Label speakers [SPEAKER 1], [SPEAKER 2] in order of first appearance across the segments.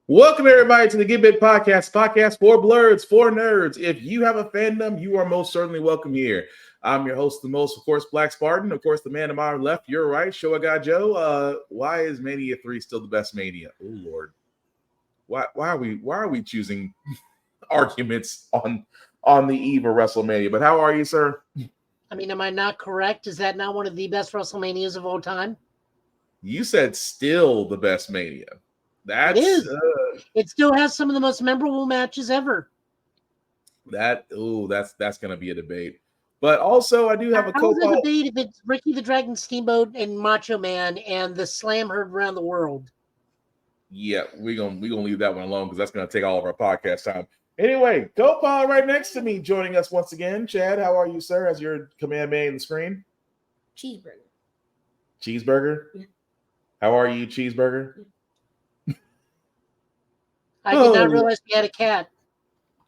[SPEAKER 1] Welcome, everybody, to the Get Bit podcast for blurs, for nerds. If you have a fandom, you are most certainly welcome here. I'm your host, the most, of course, Black Spartan. Of course, the man to my left, your right, Showa Guy Joe. Why is Mania 3 still the best Mania? Oh, Lord. Why are we choosing arguments on the eve of WrestleMania? But how are you, sir?
[SPEAKER 2] I mean, am I not correct? Is that not one of the best WrestleManias of all time?
[SPEAKER 1] You said still the best Mania.
[SPEAKER 2] It is. It still has some of the most memorable matches ever.
[SPEAKER 1] That's gonna be a debate. But also, I do have a
[SPEAKER 2] co-pilot. How's the debate if it's Ricky the Dragon Steamboat and Macho Man and the Slam heard around the world?
[SPEAKER 1] Yeah, we're gonna leave that one alone because that's gonna take all of our podcast time. Anyway, co-pilot right next to me, joining us once again. Chad, how are you, sir? As your command man in the screen.
[SPEAKER 3] Cheeseburger.
[SPEAKER 1] Cheeseburger.
[SPEAKER 3] Yeah.
[SPEAKER 1] How are you, Cheeseburger?
[SPEAKER 3] Yeah.
[SPEAKER 2] I did not realize we had a cat.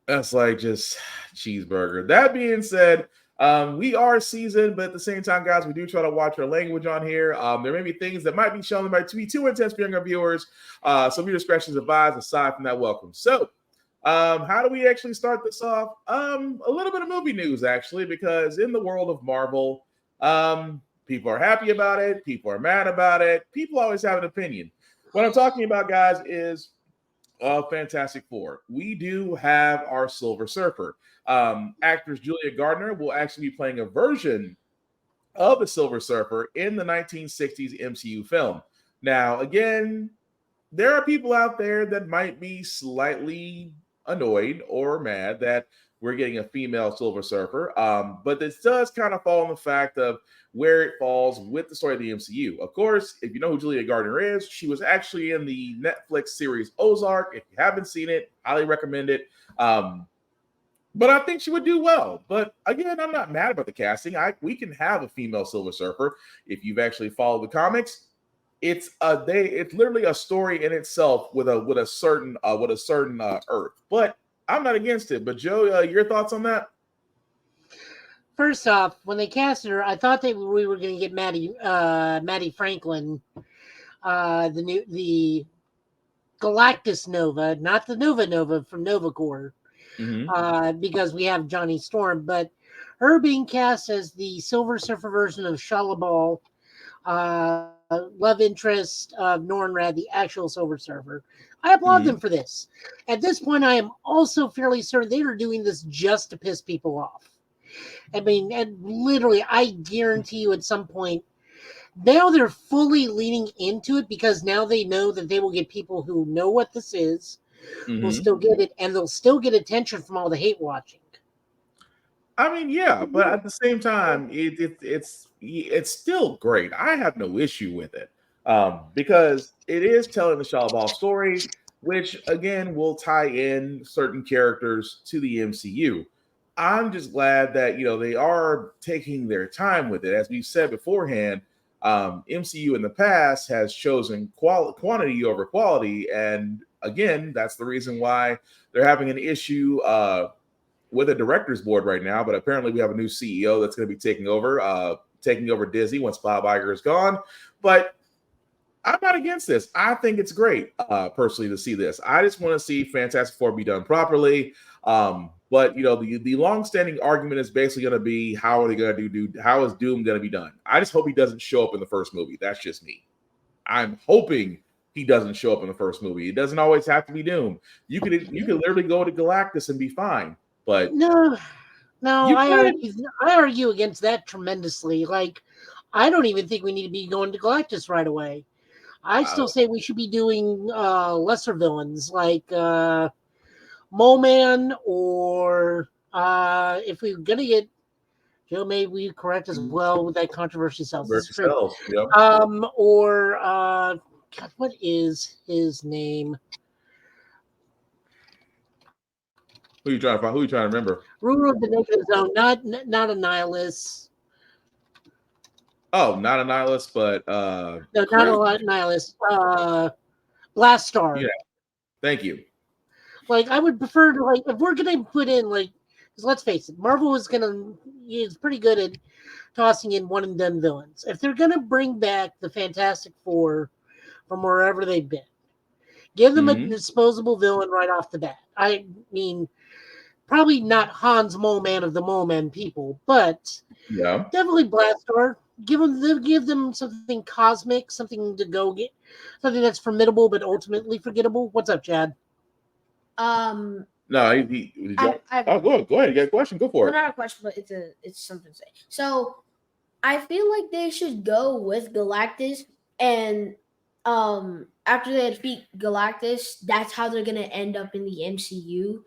[SPEAKER 1] That's like just Cheeseburger. That being said, we are seasoned, but at the same time, guys, we do try to watch our language on here. There may be things that might be shown that might be too intense for younger viewers. So your discretion is advised. Aside from that, welcome. So, how do we actually start this off? A little bit of movie news, actually, because in the world of Marvel, people are happy about it. People are mad about it. People always have an opinion. What I'm talking about, guys, is Fantastic Four. We do have our Silver Surfer. Actress Julia Gardner will actually be playing a version of the Silver Surfer in the 1960s MCU film. Now, again, there are people out there that might be slightly annoyed or mad that we're getting a female Silver Surfer. But this does kind of fall on the fact of where it falls with the story of the MCU. Of course, if you know who Julia Gardner is, she was actually in the Netflix series Ozark. If you haven't seen it, highly recommend it. But I think she would do well. But again, I'm not mad about the casting. We can have a female Silver Surfer. If you've actually followed the comics, it's literally a story in itself with a certain Earth. But I'm not against it. But Joe, your thoughts on that?
[SPEAKER 2] First off, when they casted her, I thought that we were going to get Maddie Franklin, the Galactus Nova, not the Nova from Nova Corps, because we have Johnny Storm. But her being cast as the Silver Surfer version of Shalabal, love interest of Nornrad, the actual Silver Surfer, I applaud them for this. At this point, I am also fairly certain they are doing this just to piss people off. I mean, and literally, I guarantee you at some point, now they're fully leaning into it because now they know that they will get people who know what this is, will still get it, and they'll still get attention from all the hate watching.
[SPEAKER 1] I mean, yeah, but at the same time, it's still great. I have no issue with it because it is telling the Shalabal story, which, again, will tie in certain characters to the MCU. I'm just glad that, they are taking their time with it. As we've said beforehand, MCU in the past has chosen quantity over quality. And again, that's the reason why they're having an issue with a director's board right now. But apparently we have a new CEO that's going to be taking over Disney once Bob Iger is gone. But I'm not against this. I think it's great, personally, to see this. I just want to see Fantastic Four be done properly. But the long-standing argument is basically going to be how are they going to do? How is Doom going to be done? I just hope he doesn't show up in the first movie. That's just me. I'm hoping he doesn't show up in the first movie. It doesn't always have to be Doom. You could literally go to Galactus and be fine. But
[SPEAKER 2] no, I argue against that tremendously. Like, I don't even think we need to be going to Galactus right away. I still say we should be doing lesser villains like Mole Man, or if we're gonna get Joe, may we correct as well with that controversy sells.
[SPEAKER 1] Yep.
[SPEAKER 2] Or God, what is his name?
[SPEAKER 1] Who are you trying to find? Who are you trying to remember?
[SPEAKER 2] Ruler of the Negative Zone, not a nihilist.
[SPEAKER 1] Oh, not a nihilist, but
[SPEAKER 2] no, not a nihilist. Blast Star.
[SPEAKER 1] Yeah. Thank you.
[SPEAKER 2] Like, I would prefer to, like, if we're gonna put in, like, because let's face it, Marvel is pretty good at tossing in one and done villains. If they're gonna bring back the Fantastic Four from wherever they've been, Give them a
[SPEAKER 1] Mm-hmm.
[SPEAKER 2] disposable villain right off the bat. I mean, probably not Hans Mole Man of the Mole Man people, but
[SPEAKER 1] Yeah.
[SPEAKER 2] definitely Blastar. Give them something cosmic, something to go get, something that's formidable but ultimately forgettable. What's up, Chad?
[SPEAKER 3] Um,
[SPEAKER 1] No, he jumped.
[SPEAKER 3] I have
[SPEAKER 1] Oh, go ahead. You got a question? Go for
[SPEAKER 3] well,
[SPEAKER 1] it.
[SPEAKER 3] not a question, but it's something to say. So I feel like they should go with Galactus, and after they defeat Galactus, that's how they're gonna end up in the MCU.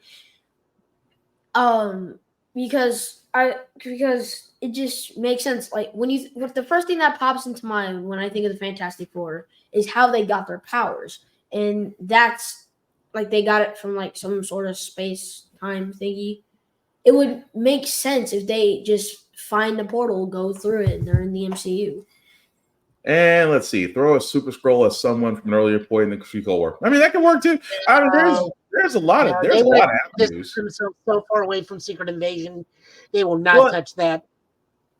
[SPEAKER 3] Um, because it just makes sense. Like what the first thing that pops into mind when I think of the Fantastic Four is how they got their powers, and that's like they got it from like some sort of space time thingy. It would make sense if they just find the portal, go through it, and they're in the MCU.
[SPEAKER 1] And let's see, throw a super scroll at someone from an earlier point in the Secret War. I mean, that can work too. I mean, there's a lot of
[SPEAKER 2] they would
[SPEAKER 1] avenues.
[SPEAKER 2] themselves so far away from Secret Invasion, they will not
[SPEAKER 1] Well,
[SPEAKER 2] touch that.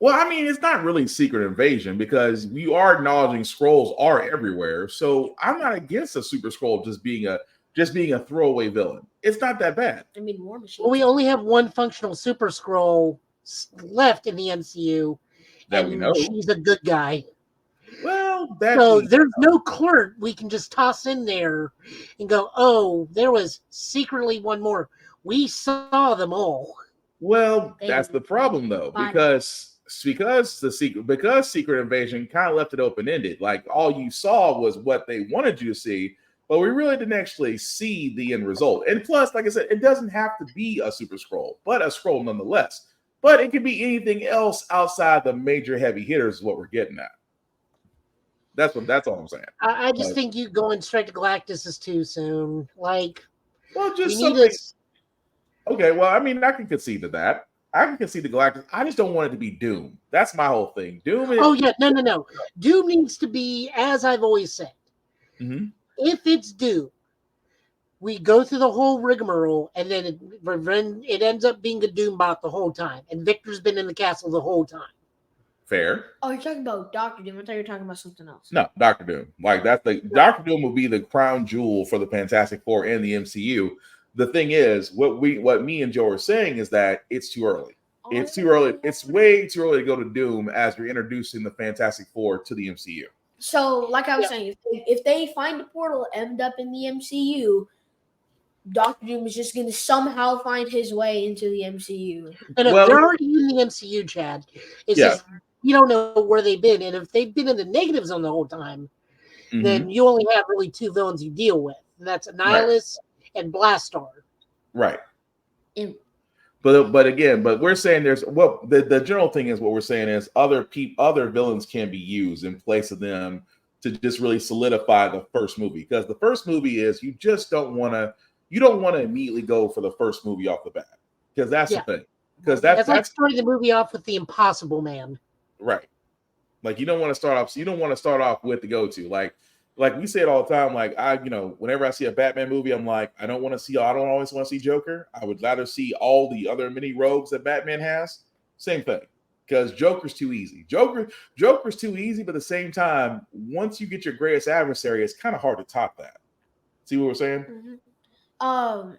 [SPEAKER 1] Well, I mean, it's not really Secret Invasion because you are acknowledging scrolls are everywhere. So I'm not against a super scroll just being a throwaway villain. It's not that bad.
[SPEAKER 3] I mean, War Machine.
[SPEAKER 2] Well, we only have one functional Super Scroll left in the MCU,
[SPEAKER 1] That we know.
[SPEAKER 2] she's a good guy.
[SPEAKER 1] Well,
[SPEAKER 2] so there's no clerk we can just toss in there and go, oh, there was secretly one more. We saw them all.
[SPEAKER 1] Well, that's the problem though, because Secret Invasion kind of left it open ended. Like all you saw was what they wanted you to see, but we really didn't actually see the end result. And plus, like I said, it doesn't have to be a super scroll, but a scroll nonetheless. But it could be anything else outside the major heavy hitters is what we're getting at. That's all I'm saying.
[SPEAKER 2] I just think you going straight to Galactus is too soon. Like,
[SPEAKER 1] well, just something. Okay, well, I mean, I can concede to that. I can concede to Galactus. I just don't want it to be Doom. That's my whole thing. Doom.
[SPEAKER 2] No. Doom needs to be, as I've always said.
[SPEAKER 1] Mm-hmm.
[SPEAKER 2] If it's Doom, we go through the whole rigmarole, and then it ends up being a Doom bot the whole time, and Victor's been in the castle the whole time.
[SPEAKER 1] Fair.
[SPEAKER 3] Oh, you're talking about Doctor Doom. I thought you were talking about something else.
[SPEAKER 1] No, Doctor Doom. Like Doctor Doom will be the crown jewel for the Fantastic Four and the MCU. The thing is, what me and Joe are saying is that it's too early. It's too early. It's way too early to go to Doom as you're introducing the Fantastic Four to the MCU.
[SPEAKER 3] So, like I was saying, if they find the portal, end up in the MCU, Doctor Doom is just going to somehow find his way into the MCU.
[SPEAKER 2] And if they're already in the MCU, Chad, it's just you don't know where they've been. And if they've been in the negative zone the whole time, then you only have really two villains you deal with. And that's Annihilus and Blastar.
[SPEAKER 1] Right. But we're saying the general thing is what we're saying is other villains can be used in place of them to just really solidify the first movie, because the first movie is you don't want to immediately go for the first movie off the bat, because that's the thing, because that's
[SPEAKER 2] like starting the movie off with the Impossible Man,
[SPEAKER 1] right? Like you don't want to start off with the go-to like we say it all the time. Like whenever I see a Batman movie, I'm like, I don't always want to see Joker. I would rather see all the other mini rogues that Batman has. Same thing, because Joker's too easy. Joker's too easy, but at the same time, once you get your greatest adversary, it's kind of hard to top that. See what we're saying?
[SPEAKER 3] Mm-hmm.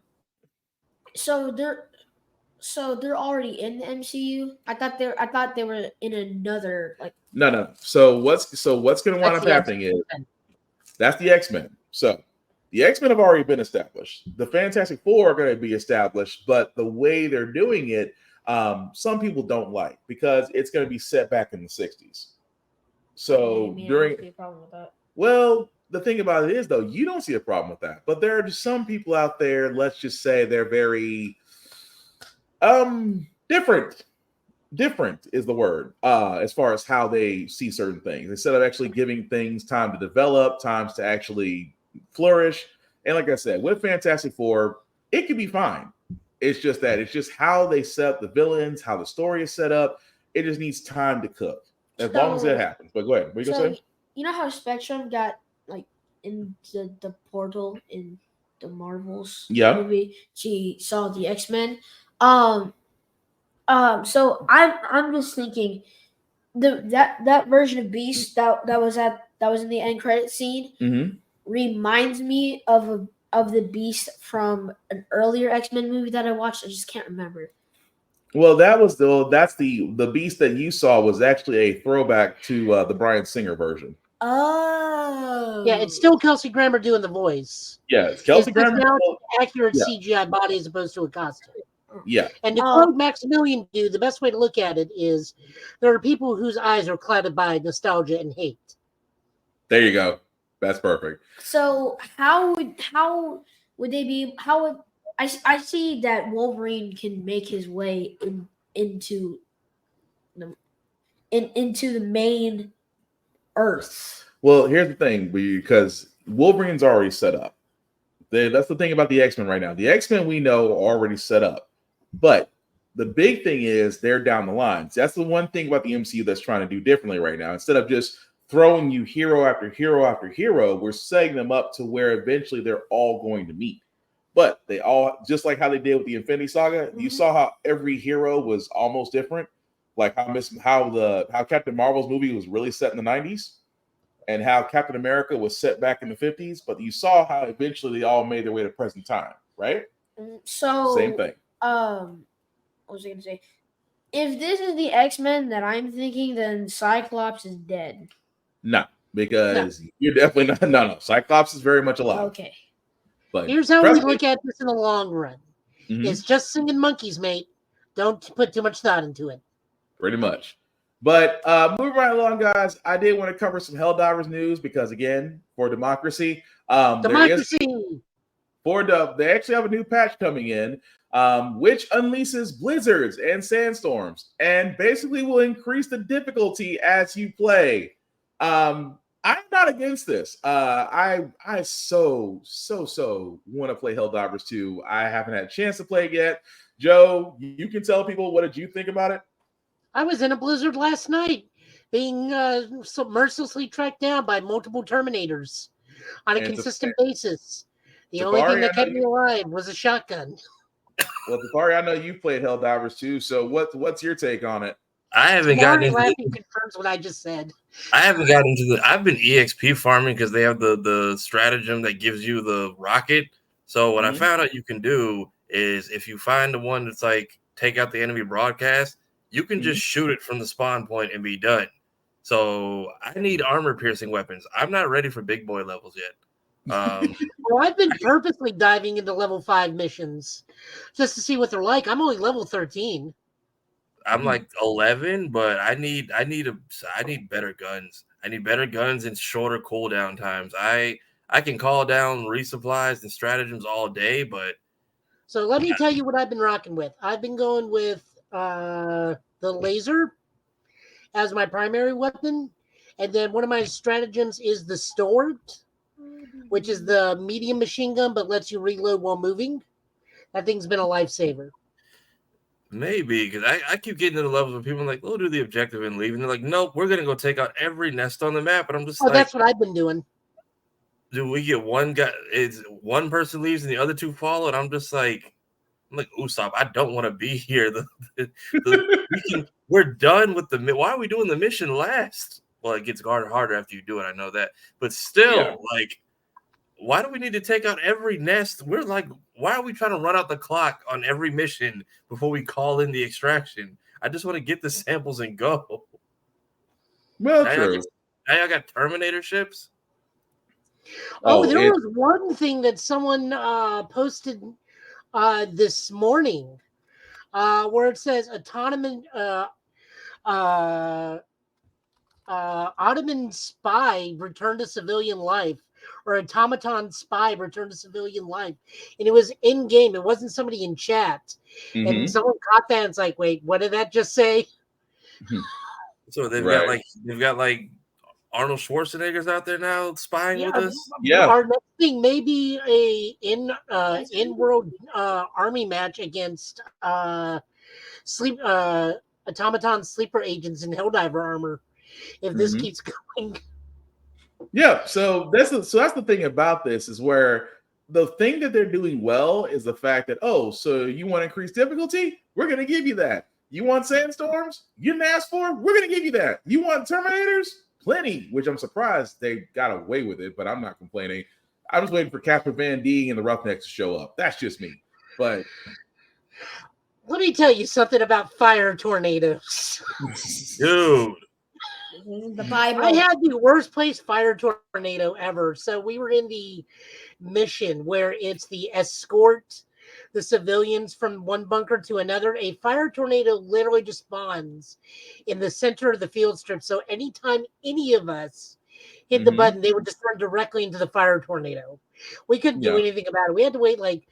[SPEAKER 3] So they're already in the MCU. I thought they were in another
[SPEAKER 1] No. So what's going to wind up happening is that's the X-Men. So the X-Men have already been established. The Fantastic Four are going to be established, but the way they're doing it, some people don't like, because it's going to be set back in the 60s. So well, the thing about it is, though, you don't see a problem with that. But there are just some people out there, let's just say they're very different. Different is the word, as far as how they see certain things. Instead of actually giving things time to develop, times to actually flourish. And like I said, with Fantastic Four, it could be fine. It's just how they set up the villains, how the story is set up. It just needs time to cook, as long as it happens. But go ahead. What are you gonna say?
[SPEAKER 3] You know how Spectrum got in the portal in the Marvels movie? She saw the X-Men. So I'm just thinking that version of Beast that was in the end credit scene.
[SPEAKER 1] Mm-hmm.
[SPEAKER 3] reminds me of the Beast from an earlier X-Men movie that I watched. I just can't remember.
[SPEAKER 1] Well, that's the Beast that you saw was actually a throwback to the Bryan Singer version.
[SPEAKER 3] Oh,
[SPEAKER 2] Yeah, it's still Kelsey Grammer doing the voice.
[SPEAKER 1] Yeah, it's Kelsey
[SPEAKER 2] It's just
[SPEAKER 1] Grammer.
[SPEAKER 2] now it's an accurate
[SPEAKER 1] Yeah.
[SPEAKER 2] CGI body as opposed to a costume.
[SPEAKER 1] Yeah.
[SPEAKER 2] And to quote Maximilian Dude, the best way to look at it is there are people whose eyes are clouded by nostalgia and hate.
[SPEAKER 1] There you go. That's perfect.
[SPEAKER 3] So how would they be? How would I see that Wolverine can make his way into the main Earth?
[SPEAKER 1] Well, here's the thing, because Wolverine's already set up. That's the thing about the X-Men right now. The X-Men we know are already set up, but the big thing is they're down the lines. That's the one thing about the MCU that's trying to do differently right now. Instead of just throwing you hero after hero after hero, we're setting them up to where eventually they're all going to meet. But they all, just like how they did with the Infinity Saga, you saw how every hero was almost different. Like how Captain Marvel's movie was really set in the 90s and how Captain America was set back in the 50s, but you saw how eventually they all made their way to present time, right?
[SPEAKER 3] So
[SPEAKER 1] same thing.
[SPEAKER 3] What was I gonna say? If this is the X-Men that I'm thinking, then Cyclops is dead.
[SPEAKER 1] No, because you're definitely not. No. Cyclops is very much alive.
[SPEAKER 3] Okay.
[SPEAKER 1] But
[SPEAKER 2] here's how we look at this in the long run. It's just singing monkeys, mate. Don't put too much thought into it.
[SPEAKER 1] Pretty much. But moving right along, guys, I did want to cover some Helldivers news because, again, for democracy.
[SPEAKER 2] They
[SPEAKER 1] actually have a new patch coming in, which unleashes blizzards and sandstorms and basically will increase the difficulty as you play. I'm not against this. I so want to play Helldivers 2. I haven't had a chance to play it yet. Joe, you can tell people, what did you think about it?
[SPEAKER 2] I was in a blizzard last night, being so mercilessly tracked down by multiple Terminators on a consistent basis. The only thing that kept me alive was a shotgun.
[SPEAKER 1] Well, Tafari, I know you played Helldivers too. So what's your take on it?
[SPEAKER 4] I haven't gotten into
[SPEAKER 2] laughing confirms what I just said.
[SPEAKER 4] I haven't gotten into I've been EXP farming because they have the stratagem that gives you the rocket. So what I found out you can do is if you find the one that's like take out the enemy broadcast, you can just shoot it from the spawn point and be done. So I need armor piercing weapons. I'm not ready for big boy levels yet.
[SPEAKER 2] Well, I've been purposely diving into level 5 missions just to see what they're like. I'm only level 13.
[SPEAKER 4] I'm like 11, but I need better guns. I need better guns and shorter cooldown times. I can call down resupplies and stratagems all day, but
[SPEAKER 2] so let me tell you what I've been rocking with. I've been going with the laser as my primary weapon, and then one of my stratagems is the sword, which is the medium machine gun but lets you reload while moving. That thing's been a lifesaver.
[SPEAKER 4] Maybe, because I keep getting to the levels where people are like, we'll do the objective and leave. And they're like, nope, we're going to go take out every nest on the map. And I'm just
[SPEAKER 2] that's what I've been doing.
[SPEAKER 4] Do we get one guy? Is one person leaves and the other two follow? And I'm like, Usopp, I don't want to be here. We're done with why are we doing the mission last? Well, it gets harder after you do it. I know that. But still, why do we need to take out every nest? We're like, why are we trying to run out the clock on every mission before we call in the extraction? I just want to get the samples and go.
[SPEAKER 1] Well, true.
[SPEAKER 4] Now I got Terminator ships.
[SPEAKER 2] There was one thing that someone posted this morning where it says Ottoman spy returned to civilian life, or automaton spy returned to civilian life, and it was in game. It wasn't somebody in chat, and someone caught that and it's like, wait, what did that just say?
[SPEAKER 4] So they've got Arnold Schwarzenegger's out there now spying with us.
[SPEAKER 2] Yeah, our next thing may be a in-world army match against automaton sleeper agents in Helldiver armor. If this keeps going.
[SPEAKER 1] Yeah, so that's the thing about this is where the thing that they're doing well is the fact that, so you want to increase difficulty? We're going to give you that. You want sandstorms? You didn't ask for? We're going to give you that. You want Terminators? plenty, which I'm surprised they got away with it, but I'm not complaining. I'm just waiting for Casper Van Dien and the Roughnecks to show up. That's just me. But
[SPEAKER 2] let me tell you something about fire tornadoes.
[SPEAKER 4] Dude.
[SPEAKER 3] The Bible.
[SPEAKER 2] I had the worst place fire tornado ever. So we were in the mission where it's the escort the civilians from one bunker to another. A fire tornado literally just spawns in the center of the field strip. So anytime any of us hit the button, they would just run directly into the fire tornado. We couldn't do anything about it. We had to wait like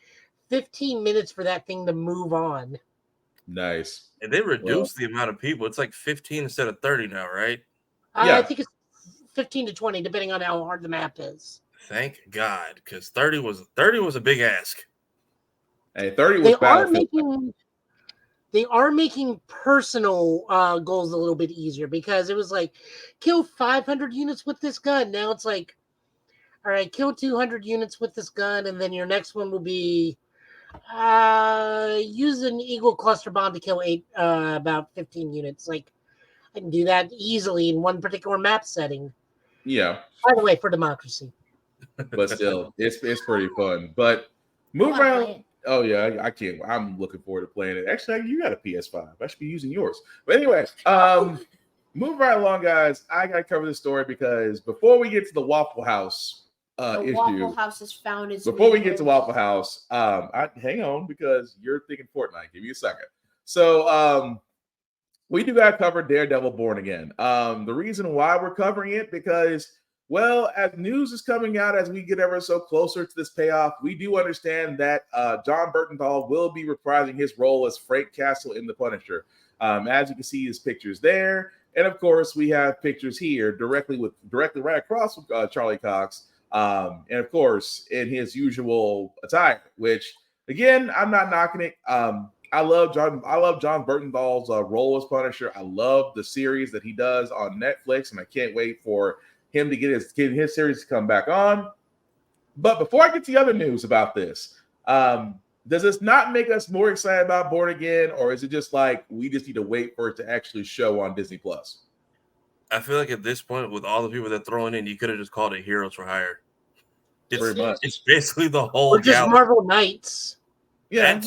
[SPEAKER 2] 15 minutes for that thing to move on.
[SPEAKER 1] Nice.
[SPEAKER 4] And they reduced the amount of people. It's like 15 instead of 30 now, right?
[SPEAKER 2] I think it's 15 to 20, depending on how hard the map is.
[SPEAKER 4] Thank God, because 30 was a big ask.
[SPEAKER 1] Hey, 30 was Battlefield.
[SPEAKER 2] They are making personal goals a little bit easier, because it was like, kill 500 units with this gun. Now it's like, all right, kill 200 units with this gun, and then your next one will be use an Eagle cluster bomb to kill about 15 units. Like, I can do that easily in one particular map setting.
[SPEAKER 1] Yeah.
[SPEAKER 2] By the way, for democracy.
[SPEAKER 1] But still, it's pretty fun. But move around. Oh yeah, I can't. I'm looking forward to playing it. Actually, you got a PS5. I should be using yours. But anyway, move right along, guys. I gotta cover this story because before we get to the Waffle House issue,
[SPEAKER 3] Waffle House has found its
[SPEAKER 1] before we get to Waffle House, hang on, because you're thinking Fortnite. Give me a second. So we do gotta cover Daredevil Born Again. The reason why we're covering it, because, well, as news is coming out, as we get ever so closer to this payoff, we do understand that John Bernthal will be reprising his role as Frank Castle in The Punisher. As you can see, his pictures there, and of course, we have pictures here directly right across from Charlie Cox, and of course, in his usual attire. Which, again, I'm not knocking it. I love John Bernthal's role as Punisher. I love the series that he does on Netflix, and I can't wait for him to get his series to come back on. But before I get to the other news about this, does this not make us more excited about Born Again, or is it just like we just need to wait for it to actually show on Disney Plus?
[SPEAKER 4] I feel like at this point, with all the people they're throwing in, you could have just called it Heroes for Hire. It's basically the whole.
[SPEAKER 2] Or just Marvel Knights.
[SPEAKER 4] Yeah,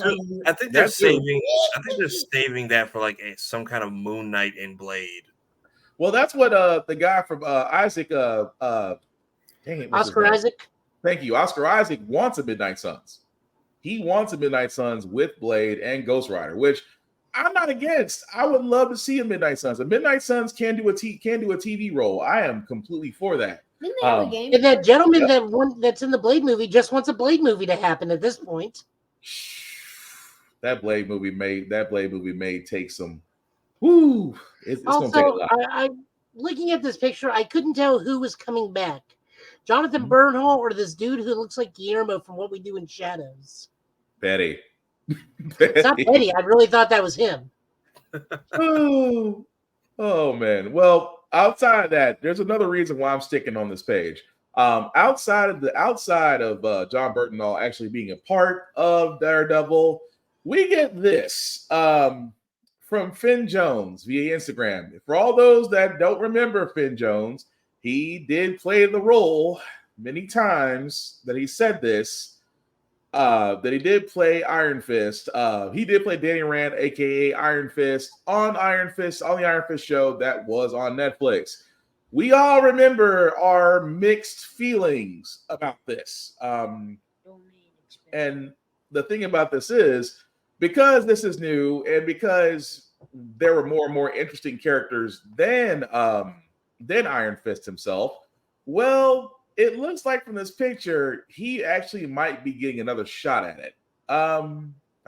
[SPEAKER 4] I think they're saving. I think they're saving that for like some kind of Moon Knight and Blade.
[SPEAKER 1] Well, that's what the guy from Isaac. Dang it,
[SPEAKER 2] Oscar Isaac.
[SPEAKER 1] Thank you, Oscar Isaac wants a Midnight Suns. He wants a Midnight Suns with Blade and Ghost Rider, which I'm not against. I would love to see a Midnight Suns. A Midnight Suns can do a TV role. I am completely for that.
[SPEAKER 3] Didn't they have a game?
[SPEAKER 2] And that gentleman that's in the Blade movie just wants a Blade movie to happen at this point.
[SPEAKER 1] That Blade movie may take some. Woo! It's
[SPEAKER 2] also,
[SPEAKER 1] gonna take a lot.
[SPEAKER 2] I looking at this picture, I couldn't tell who was coming back, Jonathan Bernthal or this dude who looks like Guillermo from What We Do in Shadows.
[SPEAKER 1] Betty.
[SPEAKER 2] It's not Betty. I really thought that was him.
[SPEAKER 1] Oh man. Well, outside of that, there's another reason why I'm sticking on this page. Outside of John Bernthal actually being a part of Daredevil, we get this from Finn Jones via Instagram. For all those that don't remember Finn Jones, he did play the role many times that he said this, that he did play Iron Fist. He did play Danny Rand, aka Iron Fist, on the Iron Fist show that was on Netflix. We all remember our mixed feelings about this. And the thing about this is, because this is new and because there were more and more interesting characters than Iron Fist himself, well, it looks like from this picture, he actually might be getting another shot at it. How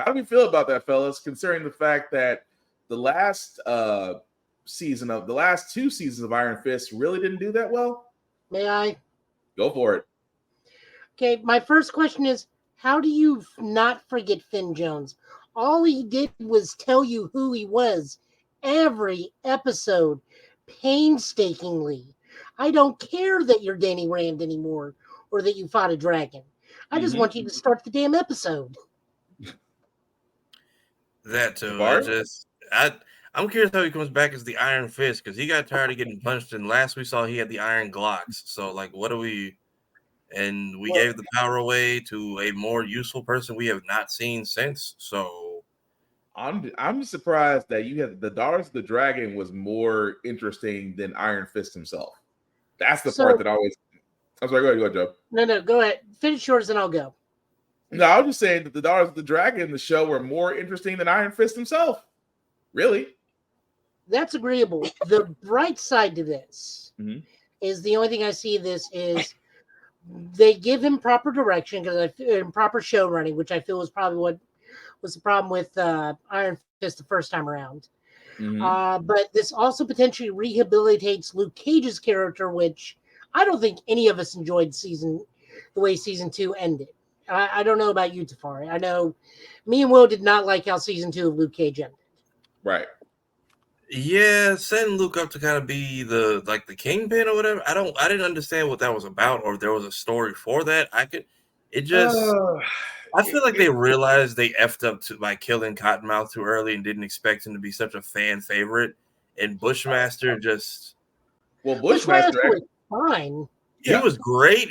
[SPEAKER 1] do we feel about that, fellas, considering the fact that the last two seasons of Iron Fist really didn't do that well?
[SPEAKER 2] May I?
[SPEAKER 1] Go for it.
[SPEAKER 2] Okay, my first question is, how do you not forget Finn Jones? All he did was tell you who he was every episode, painstakingly. I don't care that you're Danny Rand anymore or that you fought a dragon. I just want you to start the damn episode.
[SPEAKER 4] That too. I'm curious how he comes back as the Iron Fist because he got tired of getting punched. And last we saw, he had the Iron Glocks. So, like, what do we? And we gave the power away to a more useful person we have not seen since. So,
[SPEAKER 1] I'm surprised that you had the Daughters of the Dragon was more interesting than Iron Fist himself. That's the part that always. I'm sorry, go ahead, Joe.
[SPEAKER 2] No, go ahead. Finish yours and I'll go.
[SPEAKER 1] No, I was just saying that the Daughters of the Dragon in the show were more interesting than Iron Fist himself. Really?
[SPEAKER 2] That's agreeable. The bright side to this is the only thing I see this is they give him proper direction and proper show running, which I feel was probably what was the problem with Iron Fist the first time around. But this also potentially rehabilitates Luke Cage's character, which I don't think any of us enjoyed the way season 2 ended. I don't know about you, Tafari. I know me and Will did not like how season 2 of Luke Cage ended.
[SPEAKER 1] Right.
[SPEAKER 4] Yeah, setting Luke up to kind of be the kingpin or whatever. I didn't understand what that was about, or if there was a story for that. I feel like they realized they effed up by killing Cottonmouth too early and didn't expect him to be such a fan favorite. And Bushmaster
[SPEAKER 2] Bushmaster was fine.
[SPEAKER 4] He was great.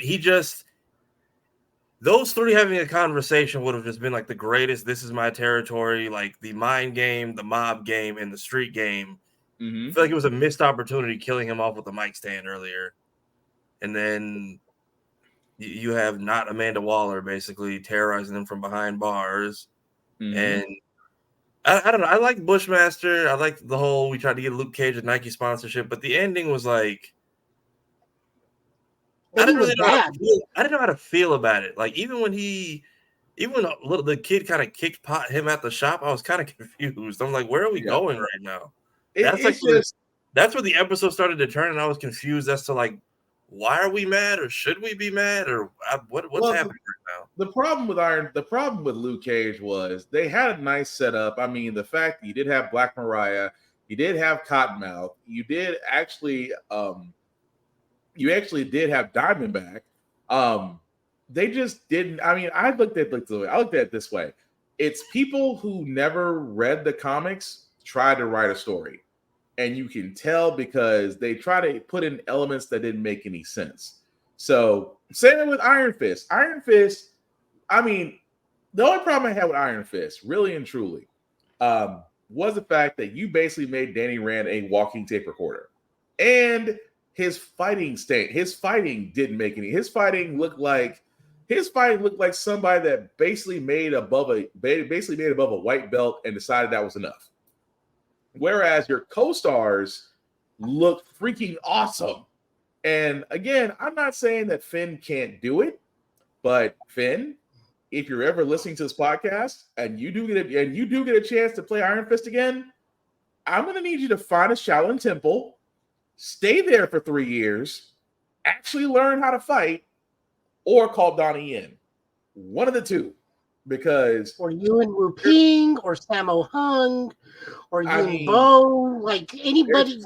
[SPEAKER 4] Those three having a conversation would have just been like the greatest. This is my territory, like the mind game, the mob game, and the street game. I feel like it was a missed opportunity killing him off with the mic stand earlier. And then you have not Amanda Waller basically terrorizing them from behind bars. And I don't know. I like Bushmaster. I like the whole, we tried to get Luke Cage a Nike sponsorship, but the ending was like, I didn't know how to feel about it. Like even when the kid kind of kicked him at the shop, I was kind of confused. I'm like, where are we going right now? That's where the episode started to turn, and I was confused as to like, why are we mad, or should we be mad, or what's happening right now?
[SPEAKER 1] The problem with Luke Cage was they had a nice setup. I mean, the fact that you did have Black Mariah, you did have Cottonmouth, you did actually did have Diamondback. They just didn't. I mean, I looked at it this way. It's people who never read the comics try to write a story. And you can tell because they try to put in elements that didn't make any sense. So, same with Iron Fist. Iron Fist, I mean, the only problem I had with Iron Fist, really and truly, was the fact that you basically made Danny Rand a walking tape recorder. And his fighting didn't make any. His fighting looked like somebody that basically made above a white belt and decided that was enough. Whereas your co-stars look freaking awesome. And again, I'm not saying that Finn can't do it, but Finn, if you're ever listening to this podcast and you do get a chance to play Iron Fist again, I'm going to need you to find a Shaolin temple, stay there for 3 years, actually learn how to fight, or call Donnie in. One of the two. Because
[SPEAKER 2] or Yuen Wu Ping or Sammo Hung or Yun Bo, like anybody.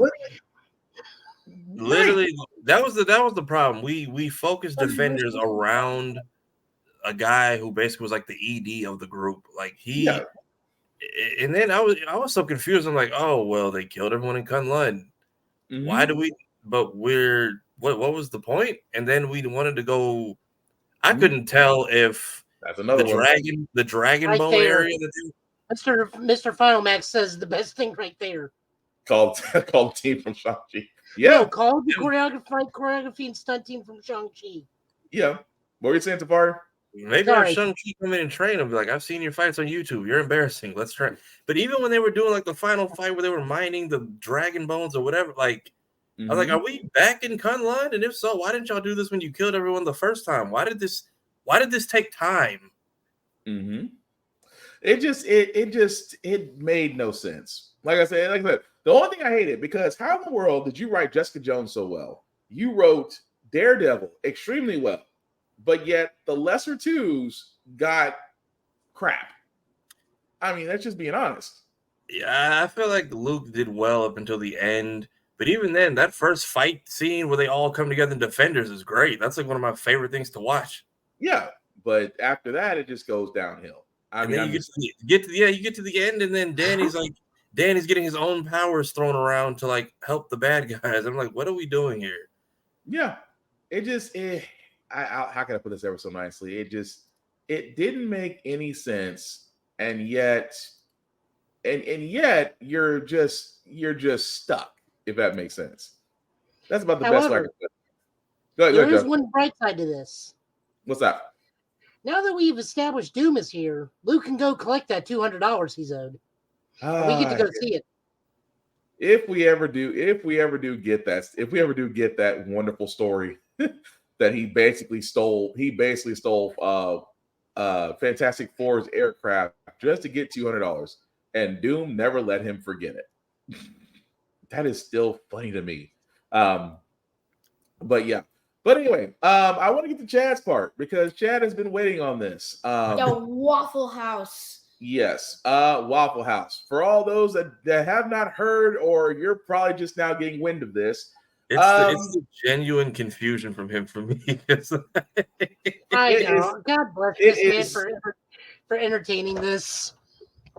[SPEAKER 4] Literally, that was the problem. We focused defenders around a guy who basically was like the ED of the group. Like and then I was so confused. I'm like, oh well, they killed everyone in Kunlun. Why do we? But what was the point? And then we wanted to go. I couldn't tell if.
[SPEAKER 1] That's another
[SPEAKER 4] the dragon
[SPEAKER 2] right
[SPEAKER 4] bone
[SPEAKER 2] there.
[SPEAKER 4] area.
[SPEAKER 2] Mr. Final Max says the best thing right there.
[SPEAKER 1] Called team from Shang-Chi. Yeah.
[SPEAKER 2] No, called the choreography and stunt team from Shang-Chi.
[SPEAKER 1] Yeah. What were you saying, Tafari?
[SPEAKER 4] Maybe if Shang-Chi come in and train them, be like, I've seen your fights on YouTube. You're embarrassing. Let's try. But even when they were doing like the final fight where they were mining the dragon bones or whatever, like I was like, are we back in Kunlun? And if so, why didn't y'all do this when you killed everyone the first time? Why did this take time?
[SPEAKER 1] It made no sense. Like I said, the only thing I hated, because how in the world did you write Jessica Jones so well? You wrote Daredevil extremely well, but yet the lesser twos got crap. I mean, that's just being honest.
[SPEAKER 4] Yeah, I feel like Luke did well up until the end. But even then, that first fight scene where they all come together in Defenders is great. That's like one of my favorite things to watch.
[SPEAKER 1] Yeah, but after that, it just goes downhill.
[SPEAKER 4] You get to the end, and then Danny's like, Danny's getting his own powers thrown around to like help the bad guys. I'm like, what are we doing here?
[SPEAKER 1] Yeah, it just how can I put this ever so nicely? It didn't make any sense, and yet you're just stuck, if that makes sense. That's about the best way I
[SPEAKER 2] However,
[SPEAKER 1] can put it. Go
[SPEAKER 2] there
[SPEAKER 1] ahead,
[SPEAKER 2] is
[SPEAKER 1] Joe.
[SPEAKER 2] one bright side to this.
[SPEAKER 1] What's that?
[SPEAKER 2] Now that we've established Doom is here, Luke can go collect that $200 he's owed. And we get to go see it.
[SPEAKER 1] If we ever do get that wonderful story that he basically stole Fantastic Four's aircraft just to get $200, and Doom never let him forget it. That is still funny to me. But yeah. But anyway, I want to get to Chad's part because Chad has been waiting on this.
[SPEAKER 3] The Waffle House.
[SPEAKER 1] Yes, Waffle House. For all those that have not heard, or you're probably just now getting wind of this,
[SPEAKER 4] it's the genuine confusion from him for me.
[SPEAKER 2] I know. God bless this man for entertaining this.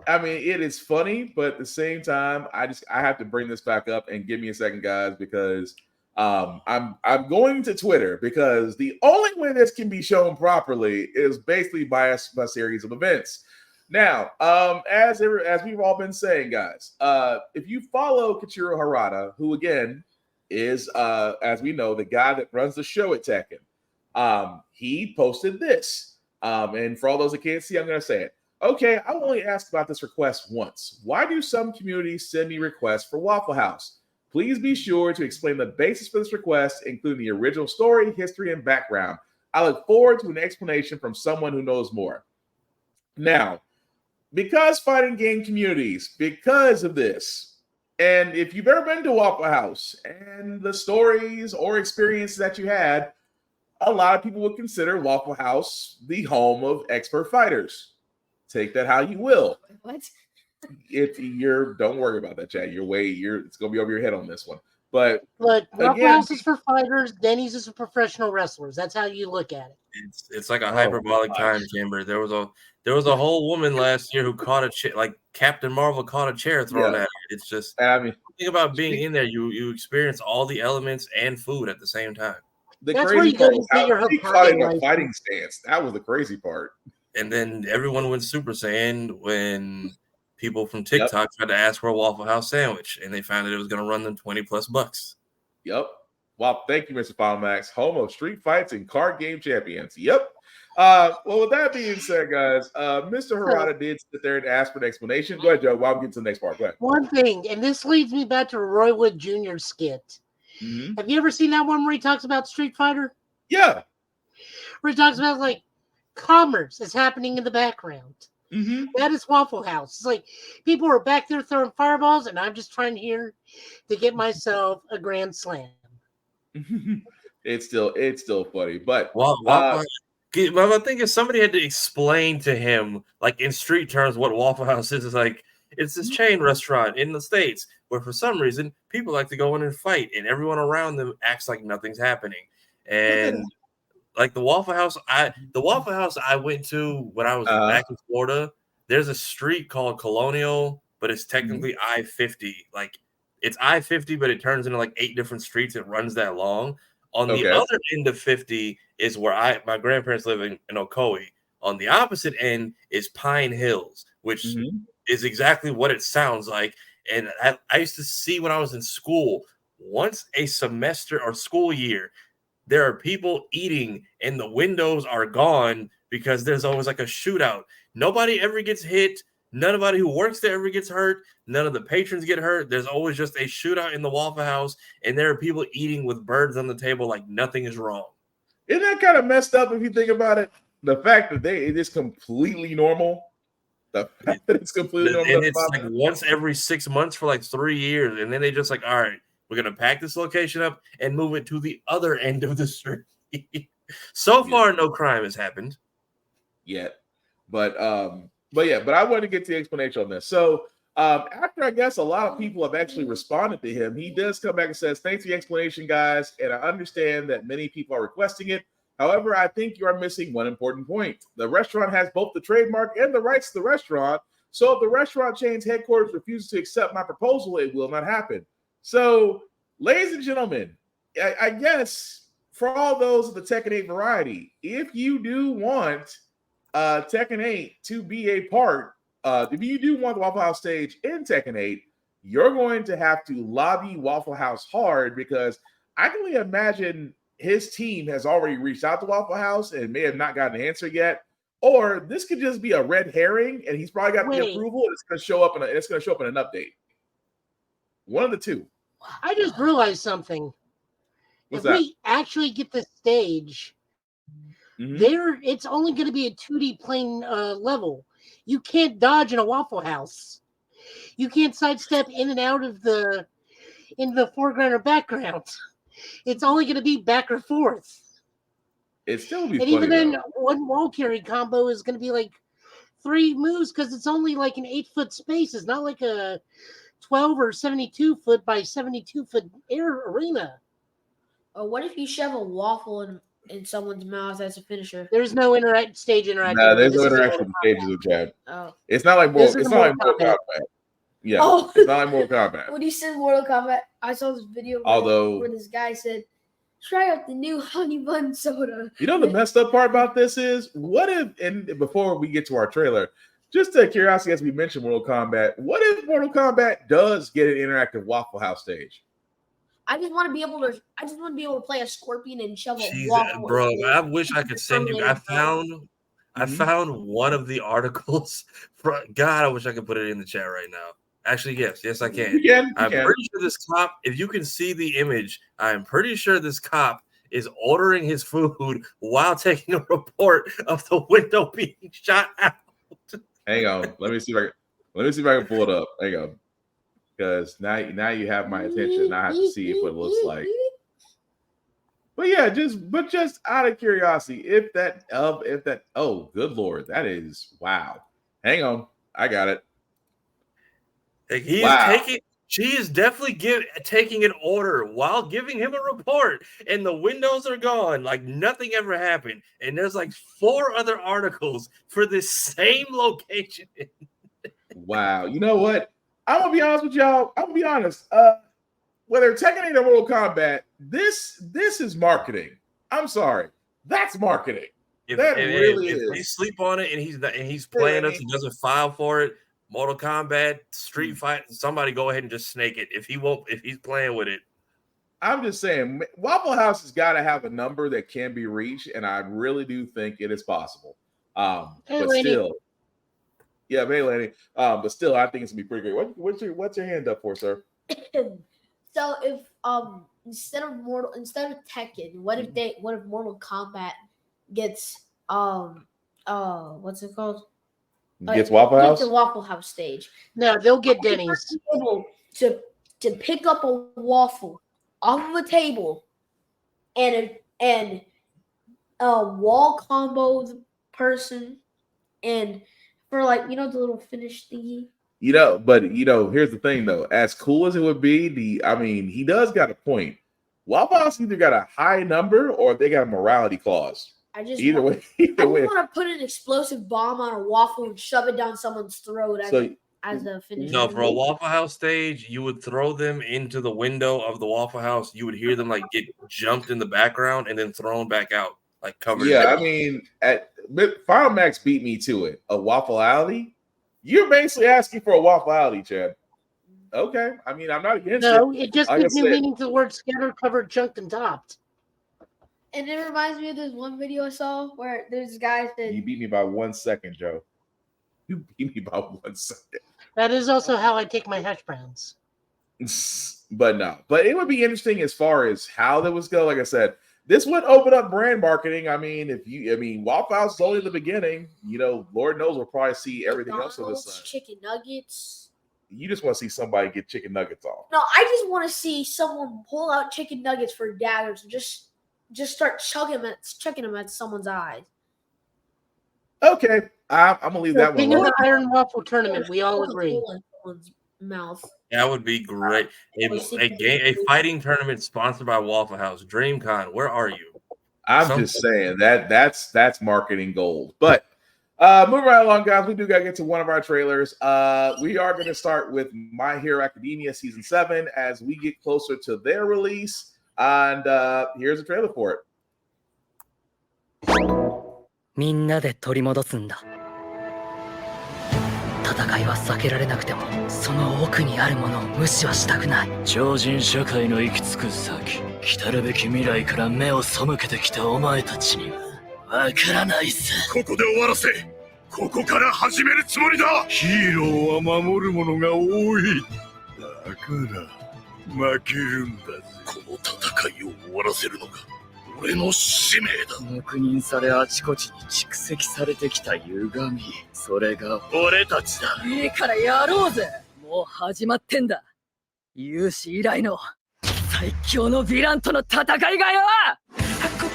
[SPEAKER 1] I mean, it is funny, but at the same time, I have to bring this back up, and give me a second, guys, because I'm going to Twitter, because the only way this can be shown properly is basically by a series of events. Now, as we've all been saying, guys, if you follow Kachiro Harada, who again is, as we know, the guy that runs the show at Tekken, he posted this. And for all those that can't see, I'm going to say it. Okay, I only asked about this request once. Why do some communities send me requests for Waffle House? Please be sure to explain the basis for this request, including the original story, history, and background. I look forward to an explanation from someone who knows more. Now, because fighting game communities, because of this, and if you've ever been to Waffle House and the stories or experiences that you had, a lot of people would consider Waffle House the home of expert fighters. Take that how you will.
[SPEAKER 3] What?
[SPEAKER 1] Don't worry about that, Chad. It's gonna be over your head on this one. But
[SPEAKER 2] Waffle House is for fighters, Denny's is for professional wrestlers. That's how you look at it.
[SPEAKER 4] It's like a hyperbolic time chamber. There was a whole woman last year who caught a chair, like Captain Marvel caught a chair thrown at her. It's just, I mean, think about being in there. You experience all the elements and food at the same time.
[SPEAKER 2] That's where you go to see your
[SPEAKER 1] fighting stance. That was the crazy part.
[SPEAKER 4] And then everyone went Super Saiyan when people from TikTok tried to ask for a Waffle House sandwich, and they found that it was going to run them $20+.
[SPEAKER 1] Yep. Well, thank you, Mr. Palmax, home of street fights and card game champions. Yep. Well, with that being said, guys, Mr. Harada did sit there and ask for an explanation. Go ahead, Joe. While I'm getting to the next part. Go ahead.
[SPEAKER 2] One thing, and this leads me back to Roy Wood Jr. skit. Mm-hmm. Have you ever seen that one where he talks about Street Fighter?
[SPEAKER 1] Yeah.
[SPEAKER 2] Where he talks about, like, commerce is happening in the background.
[SPEAKER 1] Mm-hmm.
[SPEAKER 2] That is Waffle House. It's like people are back there throwing fireballs, and I'm just trying here to get myself a grand slam.
[SPEAKER 1] It's still funny, but
[SPEAKER 4] my thing is somebody had to explain to him, like in street terms, what Waffle House is. It's like it's this chain restaurant in the States where for some reason people like to go in and fight, and everyone around them acts like nothing's happening. And like the Waffle House I went to when I was back in Florida, there's a street called Colonial, but it's technically I-50. Like it's I-50, but it turns into like 8 different streets. It runs that long. On the other end of 50 is where my grandparents live in Ocoee. On the opposite end is Pine Hills, which is exactly what it sounds like. And I used to see when I was in school, once a semester or school year, there are people eating and the windows are gone because there's always like a shootout. Nobody ever gets hit. Nobody who works there ever gets hurt. None of the patrons get hurt. There's always just a shootout in the Waffle House, and there are people eating with birds on the table like nothing is wrong.
[SPEAKER 1] Isn't that kind of messed up if you think about it? The fact that it is completely normal. The fact that it's completely normal.
[SPEAKER 4] And it's like once every 6 months for like 3 years, and then they just like, all right, we're going to pack this location up and move it to the other end of the street. So far, no crime has happened
[SPEAKER 1] yet. But I wanted to get the explanation on this. So after I guess a lot of people have actually responded to him, he does come back and says, thanks for the explanation, guys. And I understand that many people are requesting it. However, I think you are missing one important point. The restaurant has both the trademark and the rights to the restaurant. So if the restaurant chain's headquarters refuses to accept my proposal, it will not happen. So, ladies and gentlemen, I guess for all those of the Tekken 8 variety, if you do want Tekken 8 to be a part, if you do want the Waffle House stage in Tekken 8, you're going to have to lobby Waffle House hard, because I can only imagine his team has already reached out to Waffle House and may have not gotten an answer yet. Or this could just be a red herring, and he's probably got the approval, and it's going to show up in an update. One of the two.
[SPEAKER 2] I just realized something.
[SPEAKER 1] What's
[SPEAKER 2] if
[SPEAKER 1] that?
[SPEAKER 2] we actually get this stage, it's only going to be a 2D plane level. You can't dodge in a Waffle House. You can't sidestep in and out of the foreground or background. It's only going to be back or forth.
[SPEAKER 1] It still be
[SPEAKER 2] and
[SPEAKER 1] funny,
[SPEAKER 2] even then,
[SPEAKER 1] though.
[SPEAKER 2] one wall carry combo is going to be like 3 moves, because it's only like an 8-foot space. It's not like a 12 or 72 foot by 72 foot air arena.
[SPEAKER 3] Or what if you shove a waffle in someone's mouth as a finisher?
[SPEAKER 2] There's no stage interactivity.
[SPEAKER 1] No, there's no interaction with the stages of Chad.
[SPEAKER 3] Oh.
[SPEAKER 1] It's not like Mortal Kombat. Yeah, it's not like Mortal Kombat.
[SPEAKER 3] When you said Mortal Kombat, I saw this video where this guy said, try out the new honey bun soda.
[SPEAKER 1] You know the messed up part about this is, what if, and before we get to our trailer, just a curiosity as we mentioned Mortal Kombat, what if Mortal Kombat does get an interactive Waffle House stage?
[SPEAKER 3] I just want to be able to play a scorpion and shove a waffle.
[SPEAKER 4] Bro, I wish I could send you. I found one of the articles. God, I wish I could put it in the chat right now. Actually, yes, I can. I'm pretty sure this cop, if you can see the image, I'm pretty sure this cop is ordering his food while taking a report of the window being shot out.
[SPEAKER 1] Hang on, let me see if I can pull it up. Hang on, because now you have my attention. I have to see what it looks like. But yeah, just out of curiosity, if that oh good lord, that is wow. Hang on, I got it.
[SPEAKER 4] She is definitely taking an order while giving him a report, and the windows are gone, like nothing ever happened. And there's like 4 other articles for this same location.
[SPEAKER 1] Wow, you know what? I'm gonna be honest with y'all. I'm gonna be honest. Whether Tekken 8 or Mortal Kombat, this is marketing. I'm sorry, that's marketing. If
[SPEAKER 4] they sleep on it and he's playing us and doesn't file for it, Mortal Kombat, Street Fight, somebody go ahead and just snake it if he's playing with it.
[SPEAKER 1] I'm just saying, Waffle House has got to have a number that can be reached, and I really do think it is possible. But still, yeah, Laney. But still, I think it's gonna be pretty great. What's your hand up for, sir?
[SPEAKER 3] So if instead of Tekken, what if Mortal Kombat gets what's it called?
[SPEAKER 1] Gets Waffle House?
[SPEAKER 3] Gets the Waffle House stage.
[SPEAKER 2] No, they'll get Denny's.
[SPEAKER 3] Able to pick up a waffle off of a table and wall combo the person, and for like the little finish thingy.
[SPEAKER 1] But here's the thing though. As cool as it would be, he does got a point. Waffle House either got a high number or they got a morality clause.
[SPEAKER 3] I just
[SPEAKER 1] either way.
[SPEAKER 3] I want to put an explosive bomb on a waffle and shove it down someone's throat as a finish.
[SPEAKER 4] No, for a Waffle House stage, you would throw them into the window of the Waffle House. You would hear them like get jumped in the background and then thrown back out, like covered.
[SPEAKER 1] Yeah, at Final Max beat me to it. A Waffle Alley? You're basically asking for a Waffle Alley, Chad. Okay. I'm not against it.
[SPEAKER 2] No, it just gives new meaning to the word scattered, covered, chunked, and topped.
[SPEAKER 3] And it reminds me of this one video I saw where there's guys that...
[SPEAKER 1] You beat me by 1 second, Joe. You beat me by 1 second.
[SPEAKER 2] That is also how I take my hash browns.
[SPEAKER 1] But it would be interesting as far as how that was go. Like I said, this would open up brand marketing. Waffle House is only the beginning. Lord knows we'll probably see everything else of this.
[SPEAKER 3] Chicken nuggets.
[SPEAKER 1] You just want to see somebody get chicken nuggets off.
[SPEAKER 3] No, I just want to see someone pull out chicken nuggets for daggers and just start chucking them at someone's eyes.
[SPEAKER 1] Okay, I'm gonna leave that one.
[SPEAKER 2] King of the Iron Waffle Tournament, we all agree.
[SPEAKER 3] Mouth.
[SPEAKER 4] That would be great. A fighting tournament sponsored by Waffle House. DreamCon, where are you?
[SPEAKER 1] I'm just saying that's marketing gold. But Moving right along, guys, we do got to get to one of our trailers. We are going to start with My Hero Academia Season 7 as we get closer to their release. And here's a trailer for it.
[SPEAKER 5] みんなで取り戻すんだ。戦いは避けられなくても、その奥にあるものを無視はしたくない。超人社会の行き着く先、来るべき未来から目を背けてきたお前たちにはわからないさ。ここで終わらせ、ここから始めるつもりだ。ヒーローは守るものが多い。だから負けるんだぜ。この戦いを終わらせるのが俺の使命だ。黙認されあちこちに蓄積されてきた歪み、それが俺たちだ。いいからやろうぜ。もう始まってんだ。有史以来の最強のヴィランとの戦いがよ。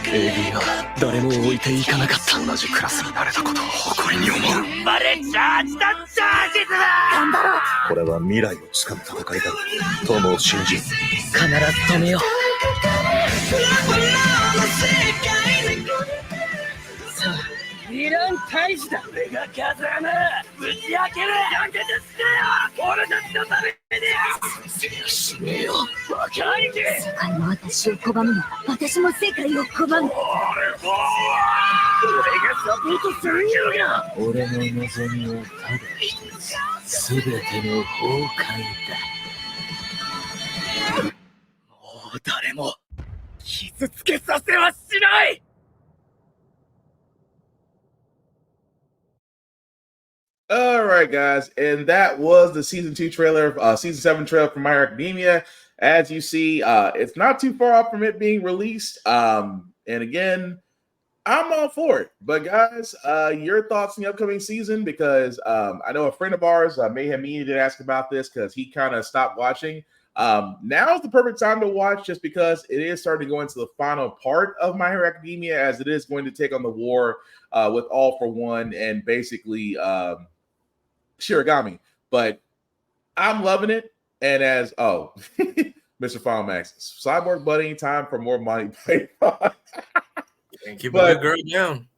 [SPEAKER 5] AD は誰も置いていかなかった。同じクラスになれたことを誇りに思う。頑張れチャージだ、チャージだ。頑張ろう。これは未来をつかむ戦いだ。友を信じ必ず止めよう。さあ、ヴィラン退治だ。俺が風穴ぶち開ける。焼けて捨てよ。俺たちのために。先生しねえよ。バカ兄貴。世界も私を拒むな。私も世界を拒む。俺がサポートするんやろが。俺の望みはただ一つ。すべての崩壊だ。もう誰も傷つけさせはしない。
[SPEAKER 1] All right, guys, and that was the season 2 trailer, season 7 trailer for My Hero Academia. As you see, it's not too far off from it being released. And again, I'm all for it. But guys, your thoughts on the upcoming season? Because I know a friend of ours, Mayhem Me, did ask about this because he kind of stopped watching. Now is the perfect time to watch just because it is starting to go into the final part of My Hero Academia, as it is going to take on the war with All for One and basically Shirogami. But I'm loving it. And as Mr. Final Max, Cyborg Buddy, time for more money.
[SPEAKER 4] And keep a good girl down.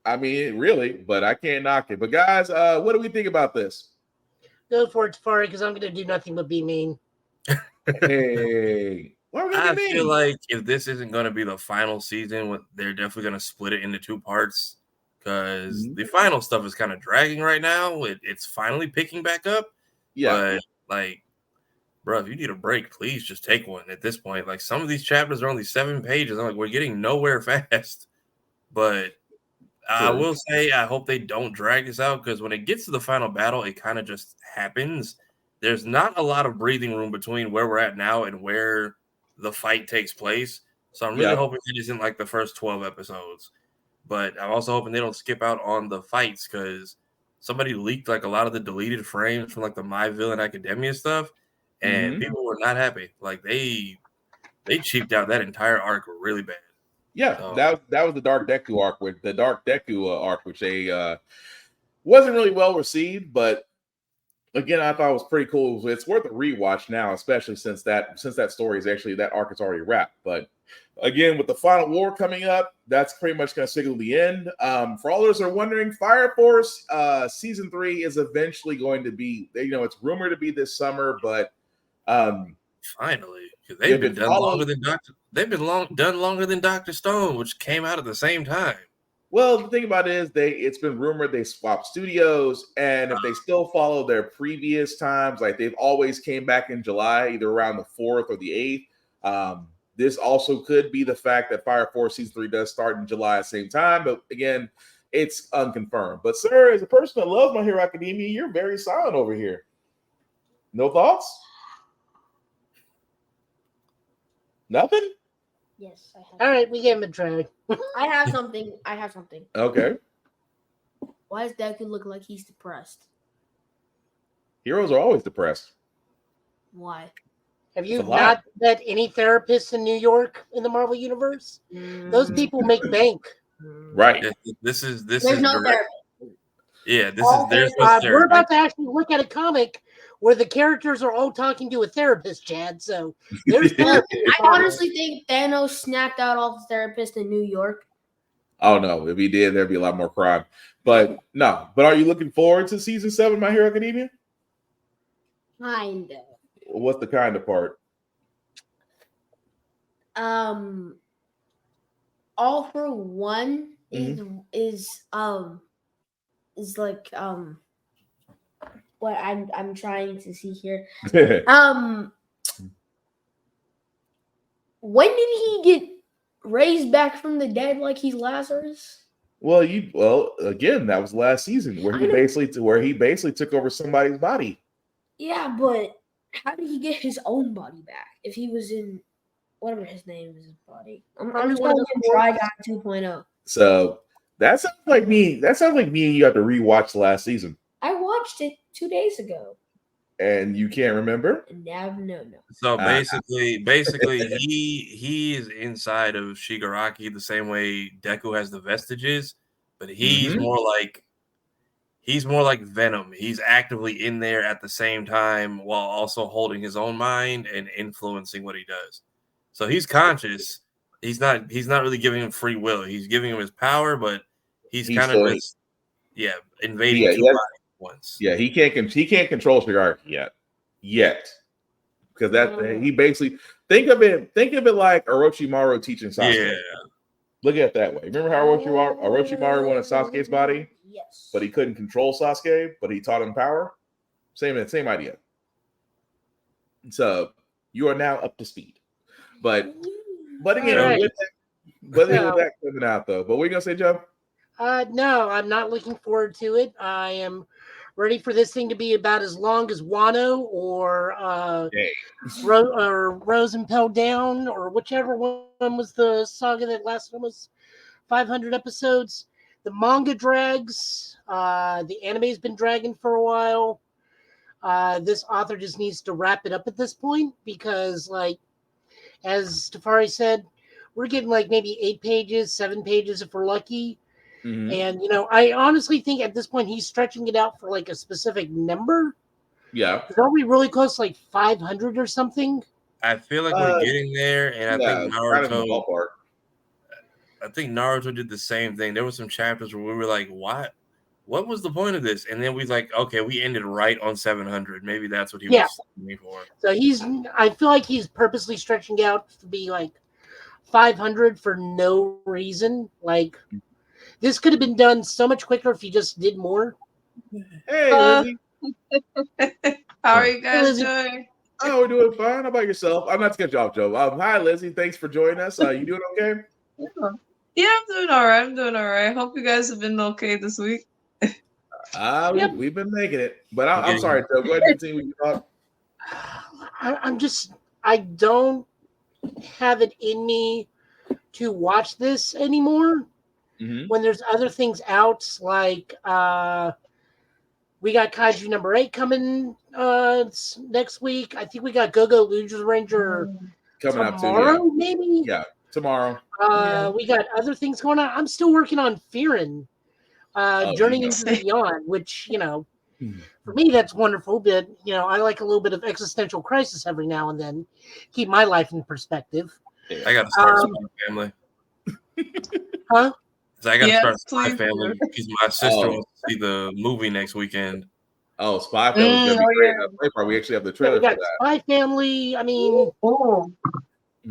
[SPEAKER 1] I mean, really, but I can't knock it. But guys, what do we think about this?
[SPEAKER 2] Go for it, Tafari, because I'm going to do nothing but be mean.
[SPEAKER 1] Hey,
[SPEAKER 4] I feel like if this isn't going to be the final season, they're definitely going to split it into 2 parts because the final stuff is kind of dragging right now. It's finally picking back up. Yeah. But, like, bro, if you need a break, please just take one at this point. Like, some of these chapters are only 7 pages. I'm like, we're getting nowhere fast. But I will say I hope they don't drag this out because when it gets to the final battle, it kind of just happens. There's not a lot of breathing room between where we're at now and where the fight takes place. So I'm really hoping it isn't like the first 12 episodes. But I'm also hoping they don't skip out on the fights because somebody leaked like a lot of the deleted frames from like the My Villain Academia stuff. And people were not happy. Like they cheaped out that entire arc really bad.
[SPEAKER 1] Yeah, so that was the Dark Deku arc, which they wasn't really well received, but again, I thought it was pretty cool. It's worth a rewatch now, especially since that story is actually, that arc is already wrapped. But again, with the final war coming up, that's pretty much going to signal the end. For all those who are wondering, Fire Force season 3 is eventually going to be, it's rumored to be this summer, but
[SPEAKER 4] finally, because they've been done longer than done longer than Dr. Stone, which came out at the same time.
[SPEAKER 1] Well, the thing about it is it's been rumored they swapped studios, and if they still follow their previous times, like they've always came back in July, either around the 4th or the 8th. This also could be the fact that Fire Force season 3 does start in July at the same time, but again, it's unconfirmed. But sir, as a person that loves My Hero Academia, you're very silent over here. No thoughts? Nothing?
[SPEAKER 3] Yes, I have.
[SPEAKER 2] All right, we gave him a try.
[SPEAKER 3] I have something.
[SPEAKER 1] Okay.
[SPEAKER 3] Why does Deku look like he's depressed?
[SPEAKER 1] Heroes are always depressed.
[SPEAKER 3] Why?
[SPEAKER 2] Have you not met any therapists in New York in the Marvel Universe? Those people make bank.
[SPEAKER 1] Right.
[SPEAKER 4] This is
[SPEAKER 3] no therapist.
[SPEAKER 4] Yeah, there's no therapy.
[SPEAKER 2] We're about to actually look at a comic where the characters are all talking to a therapist, Chad. So there's
[SPEAKER 3] I honestly think Thanos snapped out all the therapists in New York.
[SPEAKER 1] Oh no, if he did, there'd be a lot more crime. But no. But are you looking forward to season 7 of My Hero Academia?
[SPEAKER 3] Kind of.
[SPEAKER 1] What's the kind of part?
[SPEAKER 3] All for One
[SPEAKER 1] Mm-hmm.
[SPEAKER 3] is like what I'm trying to see here. When did he get raised back from the dead like he's Lazarus?
[SPEAKER 1] Well, again, that was last season where he basically took over somebody's body.
[SPEAKER 3] Yeah, but how did he get his own body back if he was in whatever his name is, his body? I'm just calling him Try Guy 2.0.
[SPEAKER 1] So that sounds like me. That sounds like me and you have to rewatch the last season.
[SPEAKER 3] I watched it 2 days ago.
[SPEAKER 1] And you can't remember?
[SPEAKER 3] No.
[SPEAKER 4] So basically, he is inside of Shigaraki the same way Deku has the vestiges, but he's more like Venom. He's actively in there at the same time while also holding his own mind and influencing what he does. So he's conscious. He's not really giving him free will. He's giving him his power, but he's kind of just invading two bodies at once.
[SPEAKER 1] Yeah, he can't control Shigaraki yet. Because he basically think of it like Orochimaru teaching Sasuke.
[SPEAKER 4] Yeah.
[SPEAKER 1] Look at it that way. Remember how Orochimaru wanted Sasuke's body?
[SPEAKER 3] Yes.
[SPEAKER 1] But he couldn't control Sasuke, but he taught him power? Same idea. So you are now up to speed. But again, with that coming out though. But what are you gonna say, Joe?
[SPEAKER 2] No, I'm not looking forward to it. I am ready for this thing to be about as long as Wano or Rose Impelled Down, or whichever one was the saga that lasted almost 500 episodes. The manga drags. The anime's been dragging for a while. This author just needs to wrap it up at this point because, like, as Tafari said, we're getting like maybe 8 pages, 7 pages if we're lucky. Mm-hmm. And, I honestly think at this point he's stretching it out for like a specific number.
[SPEAKER 1] Yeah.
[SPEAKER 2] Are we really close to like 500 or something?
[SPEAKER 4] I feel like we're getting there, and I think Naruto did the same thing. There were some chapters where we were like, what was the point of this? And then we like, okay, we ended right on 700. Maybe that's what he was aiming for.
[SPEAKER 2] So I feel like he's purposely stretching out to be like 500 for no reason. Like, this could have been done so much quicker if he just did more.
[SPEAKER 1] Hey, Lizzie.
[SPEAKER 6] How are you guys doing?
[SPEAKER 1] Oh, we're doing fine. How about yourself? I'm not to cut you off, Joe. Hi, Lizzie. Thanks for joining us. You doing okay?
[SPEAKER 6] Yeah, I'm doing all right. Hope you guys have been okay this week.
[SPEAKER 1] We've been making it. But I'm sorry, Joe. Go ahead and continue with your thought.
[SPEAKER 2] I don't have it in me to watch this anymore. Mm-hmm. When there's other things out, like we got Kaiju number 8 coming next week. I think we got Go-Go Luger Ranger
[SPEAKER 1] coming up
[SPEAKER 2] tomorrow, maybe.
[SPEAKER 1] Yeah, tomorrow.
[SPEAKER 2] We got other things going on. I'm still working on Fearin', Journey into the Beyond, which for me that's wonderful. But I like a little bit of existential crisis every now and then. Keep my life in perspective.
[SPEAKER 4] I got to start Spy Family.
[SPEAKER 2] Huh?
[SPEAKER 4] I got to start Spy Family because my sister wants to see the movie next weekend.
[SPEAKER 1] Oh, Spy Family is going to be great. We actually have the trailer for that.
[SPEAKER 2] Spy Family, I mean,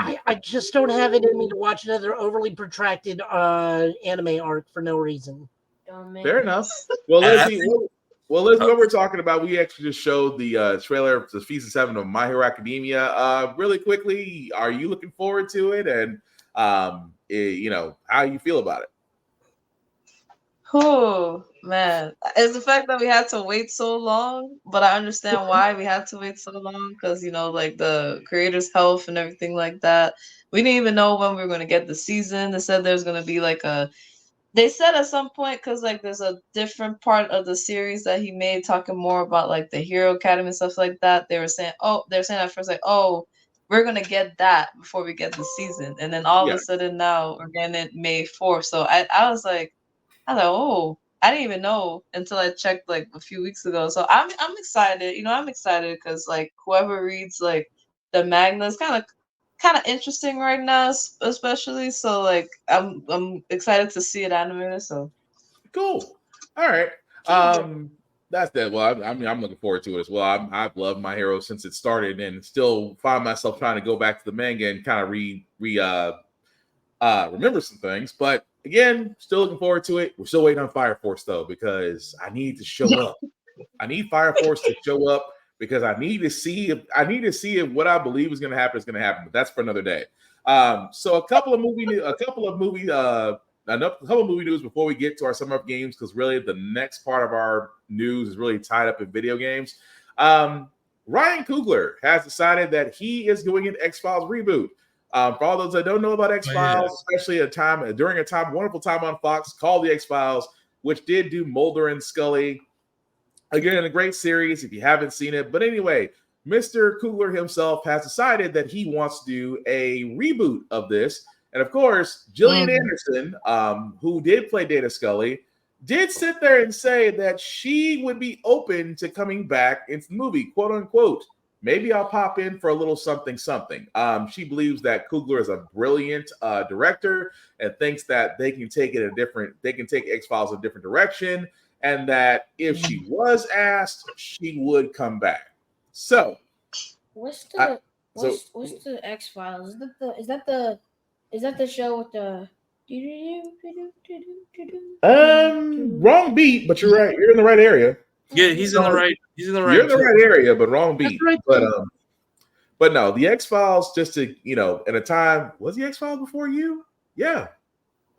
[SPEAKER 2] I just don't have it in me to watch another overly protracted anime arc for no reason.
[SPEAKER 1] Fair enough. Well, Lizzie, what we're talking about, we actually just showed the trailer for season 7 of My Hero Academia. Really quickly, are you looking forward to it? And, how you feel about it?
[SPEAKER 6] Oh, man. It's the fact that we had to wait so long, but I understand why we had to wait so long because, like the creator's health and everything like that. We didn't even know when we were going to get the season. They said there's going to be they said at some point, because like there's a different part of the series that he made talking more about like the Hero Academy and stuff like that. They were saying at first like, oh, we're going to get that before we get the season. And then all of a sudden now we're getting it May 4th. So I was like, oh, I didn't even know until I checked like a few weeks ago. So I'm excited. I'm excited because like whoever reads like the manga is kind kind of interesting right now, especially. So like, I'm excited to see it animated. So
[SPEAKER 1] Cool. All right. That's that. Well, I mean, I'm looking forward to it as well. I've loved My Hero since it started, and still find myself trying to go back to the manga and kind of remember some things. But again, still looking forward to it. We're still waiting on Fire Force though, because I need to show up. I need Fire Force to show up because I need to see if what I believe is going to happen is going to happen. But that's for another day. So a couple of movie news before we get to our summer up games, because really the next part of our news is really tied up in video games. Ryan Coogler has decided that he is doing an X-Files reboot. For all those that don't know about X-Files, especially during a wonderful time on Fox called the X-Files, which did do Mulder and Scully. Again, a great series if you haven't seen it. But anyway, Mr. Coogler himself has decided that he wants to do a reboot of this. And of course, Gillian Anderson, who did play Data Scully, did sit there and say that she would be open to coming back into the movie, quote unquote. Maybe I'll pop in for a little something. She believes that Coogler is a brilliant director and thinks that they can take X-Files in a different direction, and that if she was asked, she would come back. So,
[SPEAKER 3] what's the X-Files? Is that the show with the
[SPEAKER 1] wrong beat, but you're right. You're in the right area.
[SPEAKER 4] Yeah, he's in the right. You're
[SPEAKER 1] in the right area, but wrong beat. Right. But no, the X-Files, just to, in a time, was the X-Files before you? Yeah.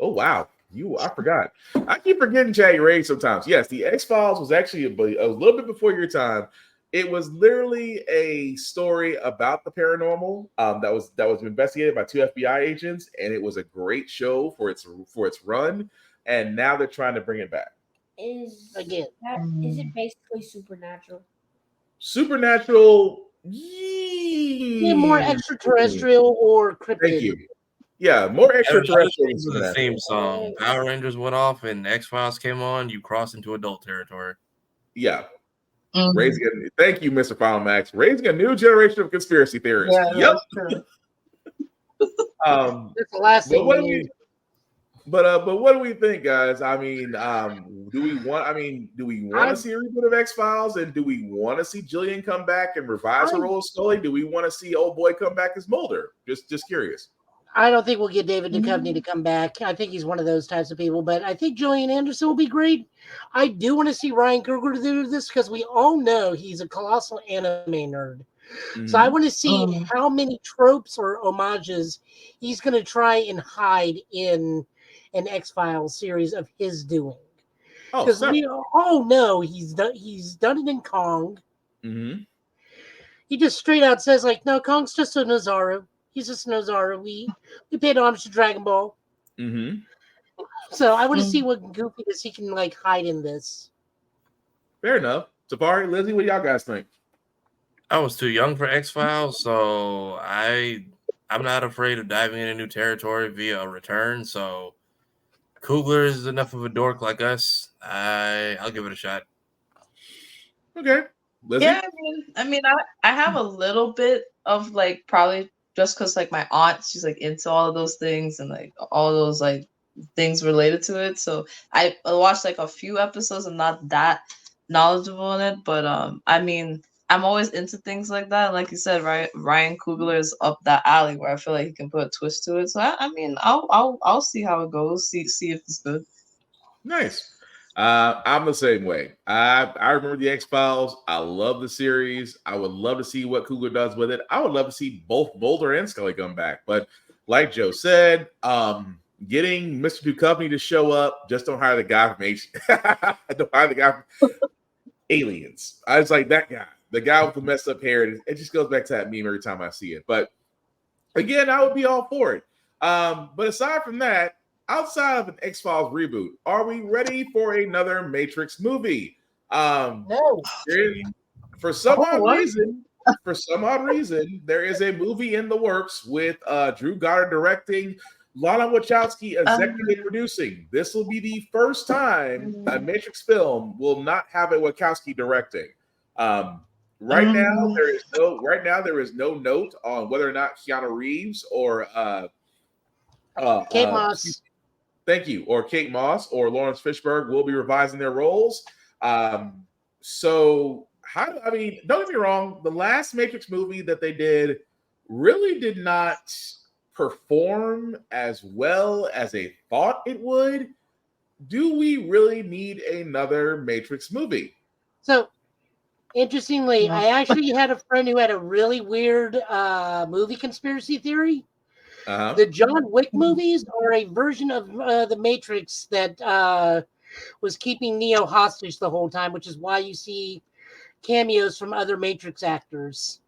[SPEAKER 1] Oh wow. I forgot. I keep forgetting Jay Ray sometimes. Yes, the X-Files was actually a little bit before your time. It was literally a story about the paranormal that was investigated by 2 FBI agents, and it was a great show for its run. And now they're trying to bring it back.
[SPEAKER 3] Is it basically supernatural?
[SPEAKER 1] Supernatural,
[SPEAKER 2] yeah, more extraterrestrial or cryptid.
[SPEAKER 1] Thank you. Yeah, more extraterrestrial.
[SPEAKER 4] The theme song. Power Rangers went off and X-Files came on. You cross into adult territory.
[SPEAKER 1] Yeah. Thank you, Mr. Final Max. Raising a new generation of conspiracy theorists.
[SPEAKER 6] Yeah,
[SPEAKER 1] yep.
[SPEAKER 2] That's the last thing.
[SPEAKER 1] But what do we think, guys? I mean, do we want to see a reboot of X-Files, and do we want to see Jillian come back and revise her role as Scully? Do we want to see old boy come back as Mulder? Just curious.
[SPEAKER 2] I don't think we'll get David Duchovny to come back. I think he's one of those types of people, but I think Gillian Anderson will be great. I do want to see Ryan Coogler do this because we all know he's a colossal anime nerd. Mm-hmm. So I want to see how many tropes or homages he's going to try and hide in an X-Files series of his doing. Because we all know he's done it in Kong.
[SPEAKER 1] Mm-hmm.
[SPEAKER 2] He just straight out says, like, no, Kong's just a Nazaru. He's just Nazaru. We paid homage to Dragon Ball.
[SPEAKER 1] Mm-hmm.
[SPEAKER 2] So I want to see what goofiness he can hide in this.
[SPEAKER 1] Fair enough. Safari, Lizzie, what do y'all guys think?
[SPEAKER 4] I was too young for X-Files, so I'm not afraid of diving into new territory via a return. So Coogler is enough of a dork like us. I'll give it a shot.
[SPEAKER 1] Okay. Lizzie?
[SPEAKER 6] Yeah, I have a little bit of probably just because my aunt, she's into all of those things and all those things related to it. So I watched a few episodes. I'm not that knowledgeable in it, but I'm always into things like that. And like you said, right, Ryan Coogler is up that alley where I feel like he can put a twist to it. So I'll see how it goes. See if it's good.
[SPEAKER 1] Nice. I'm the same way. I remember the X-Files. I love the series. I would love to see what Coogler does with it. I would love to see both Mulder and Scully come back. But like Joe said, getting Mr. Duchovny to show up, just don't hire the guy from don't hire the guy from Aliens. I was like, that guy, the guy with the messed up hair. It just goes back to that meme every time I see it. But again, I would be all for it. But aside from that, outside of an X-Files reboot, are we ready for another Matrix movie?
[SPEAKER 2] No.
[SPEAKER 1] For some odd reason, there is a movie in the works with Drew Goddard directing, Lana Wachowski executive producing. This will be the first time a Matrix film will not have a Wachowski directing. Right now, there is no note on whether or not Keanu Reeves or
[SPEAKER 2] Kate Moss.
[SPEAKER 1] Thank you, or Kate Moss or Lawrence Fishburne will be revising their roles. So don't get me wrong, the last Matrix movie that they did really did not perform as well as they thought it would. Do we really need another Matrix movie?
[SPEAKER 2] So, interestingly, I actually had a friend who had a really weird movie conspiracy theory. The John Wick movies are a version of the Matrix that was keeping Neo hostage the whole time, which is why you see cameos from other Matrix actors.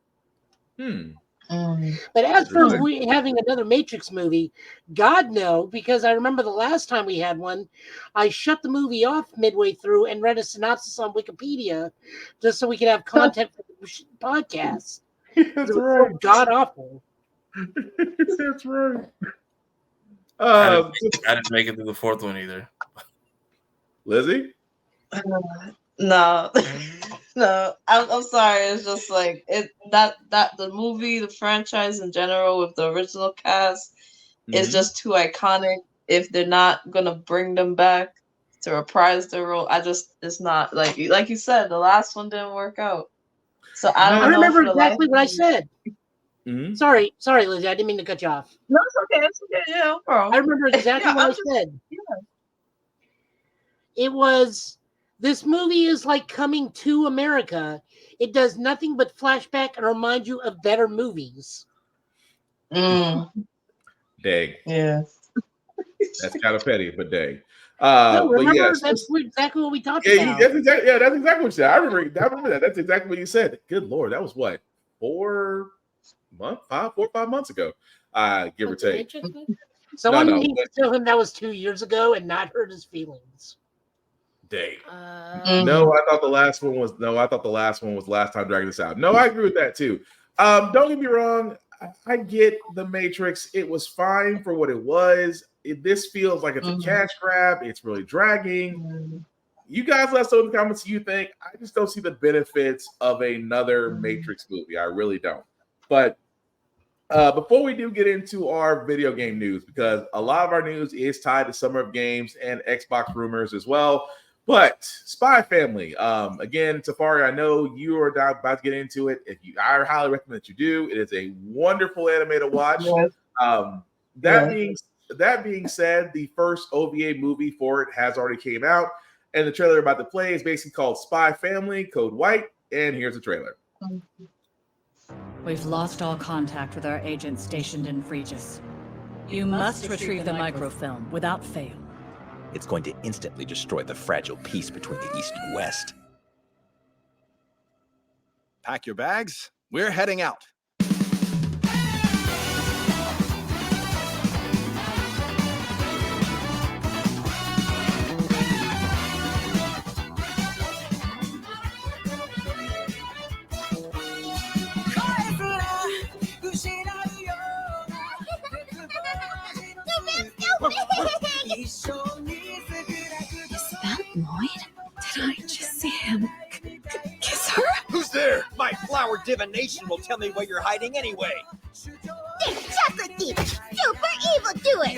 [SPEAKER 2] But as for having another Matrix movie, God no, because I remember the last time we had one, I shut the movie off midway through and read a synopsis on Wikipedia just so we could have content for the podcast.
[SPEAKER 1] That's right.
[SPEAKER 2] So god awful.
[SPEAKER 1] That's right.
[SPEAKER 4] I didn't make it to the fourth one either.
[SPEAKER 1] Lizzie?
[SPEAKER 6] No. No, I'm sorry. It's just like that the movie, the franchise in general with the original cast is just too iconic. If they're not gonna bring them back to reprise their role, it's not like you said, the last one didn't work out. So I
[SPEAKER 2] remember exactly what I said. Sorry, Lizzie, I didn't mean to cut you off.
[SPEAKER 6] No, it's okay. It's okay. Yeah, bro.
[SPEAKER 2] I remember exactly what I said.
[SPEAKER 6] Yeah.
[SPEAKER 2] It was, this movie is like Coming to America. It does nothing but flashback and remind you of better movies.
[SPEAKER 1] Dang.
[SPEAKER 6] Yeah.
[SPEAKER 1] That's kind of petty, but dang.
[SPEAKER 2] No, remember,
[SPEAKER 1] but yes,
[SPEAKER 2] that's exactly what we talked
[SPEAKER 1] about.
[SPEAKER 2] about.
[SPEAKER 1] That's exactly what you said. I remember that. That's exactly what you said. Good Lord. That was what? 4 or 5 months ago. Give or take.
[SPEAKER 2] Someone needs to tell him that was 2 years ago and not hurt his feelings.
[SPEAKER 1] Dang. No, I thought the last one was last time dragging this out. No, I agree with that too. Don't get me wrong. I get the Matrix. It was fine for what it was. This feels like it's a cash grab. It's really dragging. You guys let us know in the comments what you think. I just don't see the benefits of another Matrix movie. I really don't. But before we do get into our video game news, because a lot of our news is tied to Summer of Games and Xbox rumors as well. But Spy Family, again, Tafari, I know you are about to get into it. I highly recommend that you do. It is a wonderful anime to watch. Yes. That being said, the first OVA movie for it has already came out, and the trailer we're about to play is basically called Spy Family, Code White, and here's the trailer.
[SPEAKER 7] We've lost all contact with our agents stationed in Phrygia. You must retrieve the microfilm without fail.
[SPEAKER 8] It's going to instantly destroy the fragile peace between the East and West. Pack your bags. We're heading out.
[SPEAKER 9] Is that Lloyd? Did I just see him kiss her?
[SPEAKER 8] Who's there? My flower divination will tell me where you're hiding anyway.
[SPEAKER 9] This chocolate thief! Super evil, do it!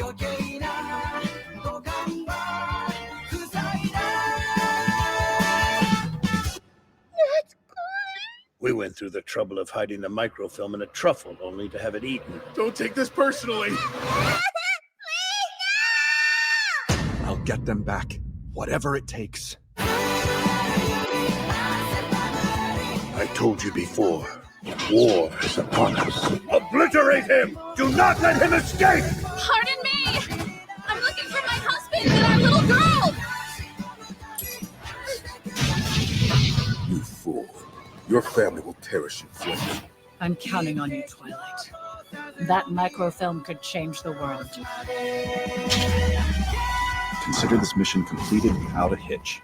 [SPEAKER 9] That's
[SPEAKER 10] We went through the trouble of hiding the microfilm in a truffle only to have it eaten.
[SPEAKER 1] Don't take this personally.
[SPEAKER 8] I'll get them back, whatever it takes.
[SPEAKER 10] I told you before, war is upon us. Obliterate him! Do not let him escape!
[SPEAKER 9] Pardon me! I'm looking for my husband and our little girl!
[SPEAKER 10] You fool. Your family will perish in flames.
[SPEAKER 7] I'm counting on you, Twilight. That microfilm could change the world.
[SPEAKER 8] Consider this mission completed without a hitch.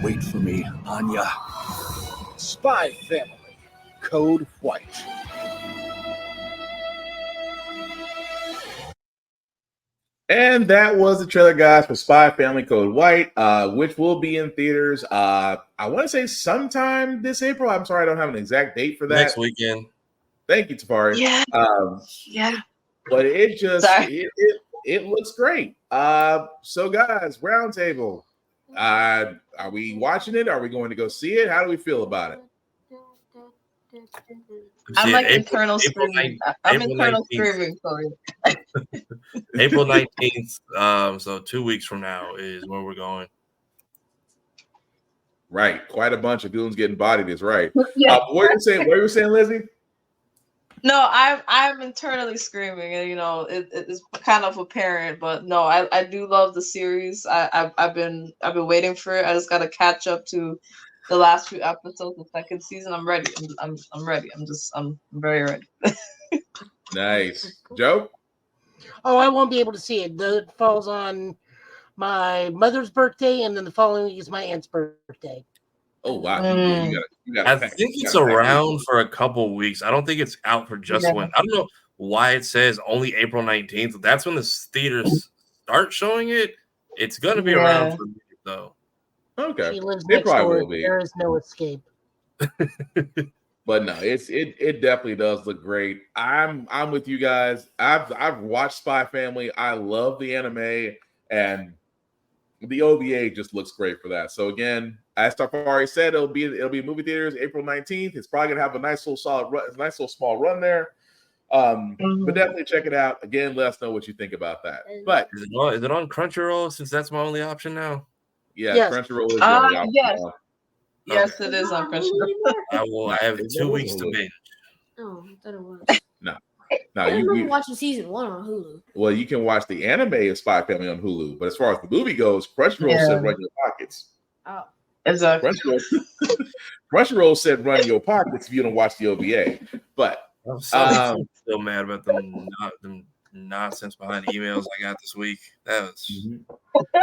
[SPEAKER 8] Wait for me, Anya.
[SPEAKER 10] Spy Family, Code White.
[SPEAKER 1] And that was the trailer, guys, for Spy Family Code White, which will be in theaters. I want to say sometime this April. I'm sorry, I don't have an exact date for that.
[SPEAKER 4] Next weekend.
[SPEAKER 1] Thank you, Tafari.
[SPEAKER 6] Yeah. Yeah.
[SPEAKER 1] But it just
[SPEAKER 6] Sorry.
[SPEAKER 1] it looks great. So guys, roundtable. Are we watching it? Are we going to go see it? How do we feel about it?
[SPEAKER 6] I'm
[SPEAKER 4] See,
[SPEAKER 6] like
[SPEAKER 4] April-
[SPEAKER 6] internal
[SPEAKER 4] April
[SPEAKER 6] screaming.
[SPEAKER 4] 9th
[SPEAKER 6] I'm
[SPEAKER 4] April
[SPEAKER 6] internal
[SPEAKER 4] 19th.
[SPEAKER 6] screaming for it.
[SPEAKER 4] April 19th. So 2 weeks from now is where we're going.
[SPEAKER 1] Right, quite a bunch of goons getting bodied is right.
[SPEAKER 6] Yeah.
[SPEAKER 1] What were you saying? What were you saying, Lizzie?
[SPEAKER 6] No, I'm internally screaming, and it's kind of apparent, but no, I do love the series. I've been waiting for it. I just gotta catch up to the last few episodes of the second season. I'm ready. I'm ready. I'm very ready.
[SPEAKER 1] Nice, Joe.
[SPEAKER 2] Oh, I won't be able to see it. It falls on my mother's birthday, and then the following week is my aunt's birthday.
[SPEAKER 1] Oh wow, you got.
[SPEAKER 4] I think it's around for a couple weeks. I don't think it's out for just one. I don't know why it says only April 19th. That's when the theaters start showing it. It's gonna be around for me though.
[SPEAKER 1] Okay,
[SPEAKER 2] She lives
[SPEAKER 1] it
[SPEAKER 2] next
[SPEAKER 1] probably
[SPEAKER 2] door.
[SPEAKER 1] will be.
[SPEAKER 2] There is no escape.
[SPEAKER 1] But no, it definitely does look great. I'm with you guys. I've watched Spy Family. I love the anime, and the OVA just looks great for that. So again, as Tafari said, it'll be movie theaters April 19th. It's probably gonna have a nice little solid run, nice little small run there. But definitely check it out. Again, let us know what you think about that. But
[SPEAKER 4] is it on Crunchyroll since that's my only option now?
[SPEAKER 1] Yeah,
[SPEAKER 2] yes.
[SPEAKER 1] Crunchyroll is the only option.
[SPEAKER 6] Yes.
[SPEAKER 1] Now.
[SPEAKER 6] Yes, it is on Crunchyroll.
[SPEAKER 4] I have 2 weeks to binge.
[SPEAKER 3] Oh, I thought it was.
[SPEAKER 1] No,
[SPEAKER 3] I remember watching season 1 on Hulu.
[SPEAKER 1] Well, you can watch the anime of Spy Family on Hulu, but as far as the movie goes, Crunchyroll said run your pockets.
[SPEAKER 3] Oh,
[SPEAKER 6] exactly.
[SPEAKER 1] Crunchyroll said run your pockets if you don't watch the OVA. But
[SPEAKER 4] I'm still mad about them nonsense behind the emails I got this week. That was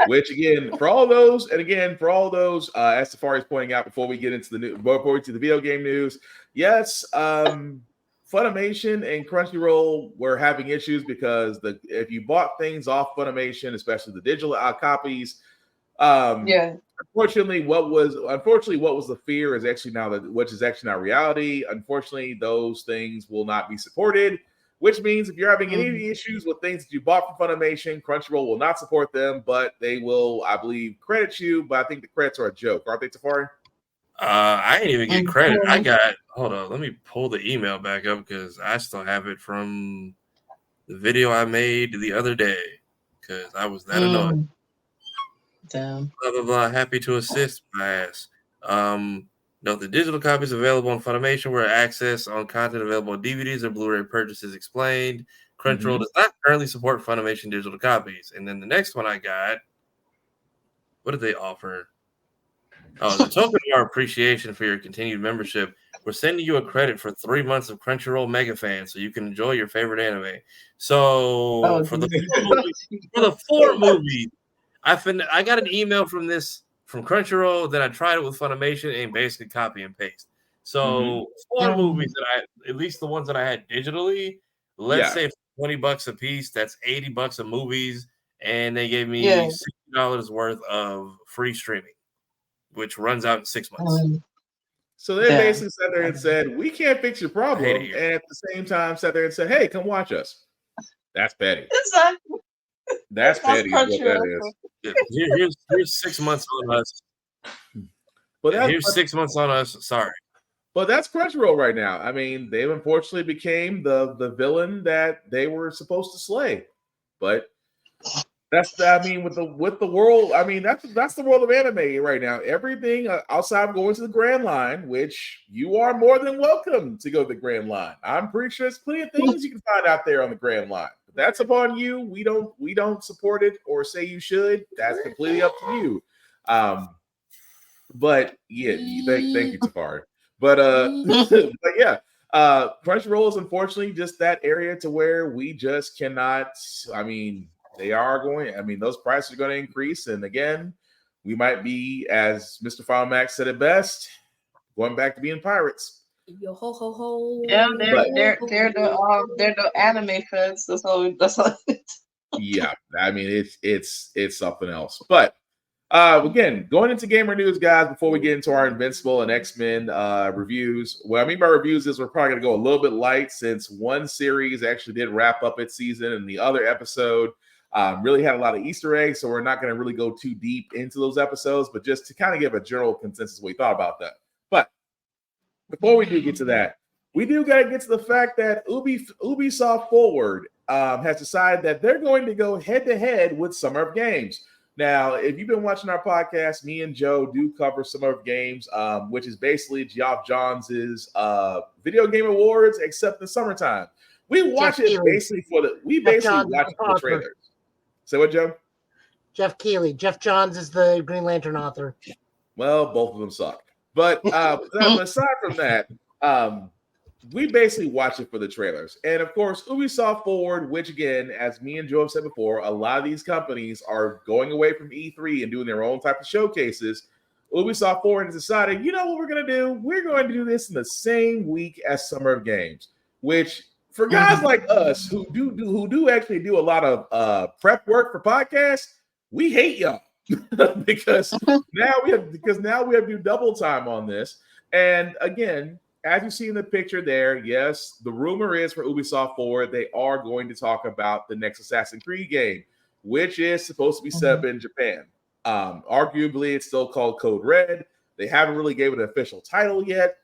[SPEAKER 1] which again, for all those, as Safari is pointing out before we get into the video game news, yes, Funimation and Crunchyroll were having issues because if you bought things off Funimation, especially the digital copies, unfortunately, what was the fear is actually which is actually now reality. Unfortunately, those things will not be supported, which means if you're having any issues with things that you bought from Funimation, Crunchyroll will not support them, but they will, I believe, credit you. But I think the credits are a joke, aren't they, Tafari?
[SPEAKER 4] I didn't even get credit. Hold on, let me pull the email back up because I still have it from the video I made the other day because I was that annoyed.
[SPEAKER 6] Damn.
[SPEAKER 4] Blah blah blah. Happy to assist, my ass. Note the digital copies available on Funimation where access on content available on DVDs or Blu-ray purchases explained. Crunchyroll does not currently support Funimation digital copies. And then the next one I got, what did they offer? Oh, as a token of our appreciation for your continued membership, we're sending you a credit for 3 months of Crunchyroll Mega Fan so you can enjoy your favorite anime. So for the 4 movies, I got an email from Crunchyroll, then I tried it with Funimation and basically copy and paste. So 4 movies that at least the ones that I had digitally, let's say $20 a piece, that's $80 of movies, and they gave me $60 worth of free streaming, which runs out in 6 months.
[SPEAKER 1] So they basically sat there and said, we can't fix your problem, and at the same time sat there and said, hey, come watch us. That's petty.
[SPEAKER 6] Exactly.
[SPEAKER 1] That's petty is what that is.
[SPEAKER 4] Here's 6 months on us. Here's 6 months on us. Sorry.
[SPEAKER 1] But that's Crunchyroll right now. I mean, they've unfortunately became the villain that they were supposed to slay. But with the world, I mean, that's the world of anime right now. Everything outside of going to the Grand Line, which you are more than welcome to go to the Grand Line. I'm pretty sure there's plenty of things you can find out there on the Grand Line. But that's upon you. We don't support it or say you should. That's completely up to you. But yeah, thank you, Tafari. But but yeah, Crunchyroll is unfortunately just that area to where we just cannot. I mean, those prices are going to increase, and again, we might be, as Mr. Final Max said it best, going back to being pirates.
[SPEAKER 3] Yo ho ho ho.
[SPEAKER 6] Yeah, they're the anime feds. That's all.
[SPEAKER 1] Yeah, I mean it's something else. But again, going into gamer news, guys, before we get into our Invincible and X-Men reviews. What I mean by reviews is we're probably going to go a little bit light since one series actually did wrap up its season, and the other episode really had a lot of Easter eggs, so we're not going to really go too deep into those episodes, but just to kind of give a general consensus what we thought about that. But before we do get to that, we do got to get to the fact that Ubisoft Forward has decided that they're going to go head-to-head with Summer of Games. Now, if you've been watching our podcast, me and Joe do cover Summer of Games, which is basically Geoff Johns' video game awards, except the summertime. We watch it basically for the trailers. Say what, Joe?
[SPEAKER 2] Jeff Keighley. Geoff Johns is the Green Lantern author.
[SPEAKER 1] Well, both of them suck. But aside from that, we basically watch it for the trailers. And of course, Ubisoft Forward, which again, as me and Joe have said before, a lot of these companies are going away from E3 and doing their own type of showcases. Ubisoft Forward has decided, you know what we're going to do? We're going to do this in the same week as Summer of Games, which for guys like us who do actually do a lot of prep work for podcasts, we hate y'all because now we have to do double time on this. And again, as you see in the picture there, yes, the rumor is for Ubisoft Forward, they are going to talk about the next Assassin's Creed game, which is supposed to be set up in Japan. Arguably, it's still called Code Red. They haven't really gave it an official title yet.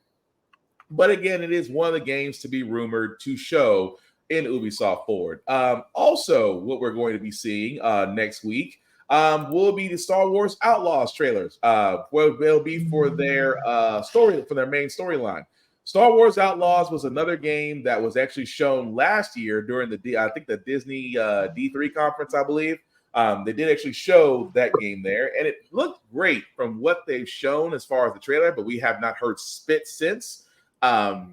[SPEAKER 1] But again, it is one of the games to be rumored to show in Ubisoft Forward. Also, what we're going to be seeing next week will be the Star Wars Outlaws trailers. They'll be for their for their main storyline. Star Wars Outlaws was another game that was actually shown last year during the Disney D3 conference, I believe. They did actually show that game there, and it looked great from what they've shown as far as the trailer, but we have not heard spit since. But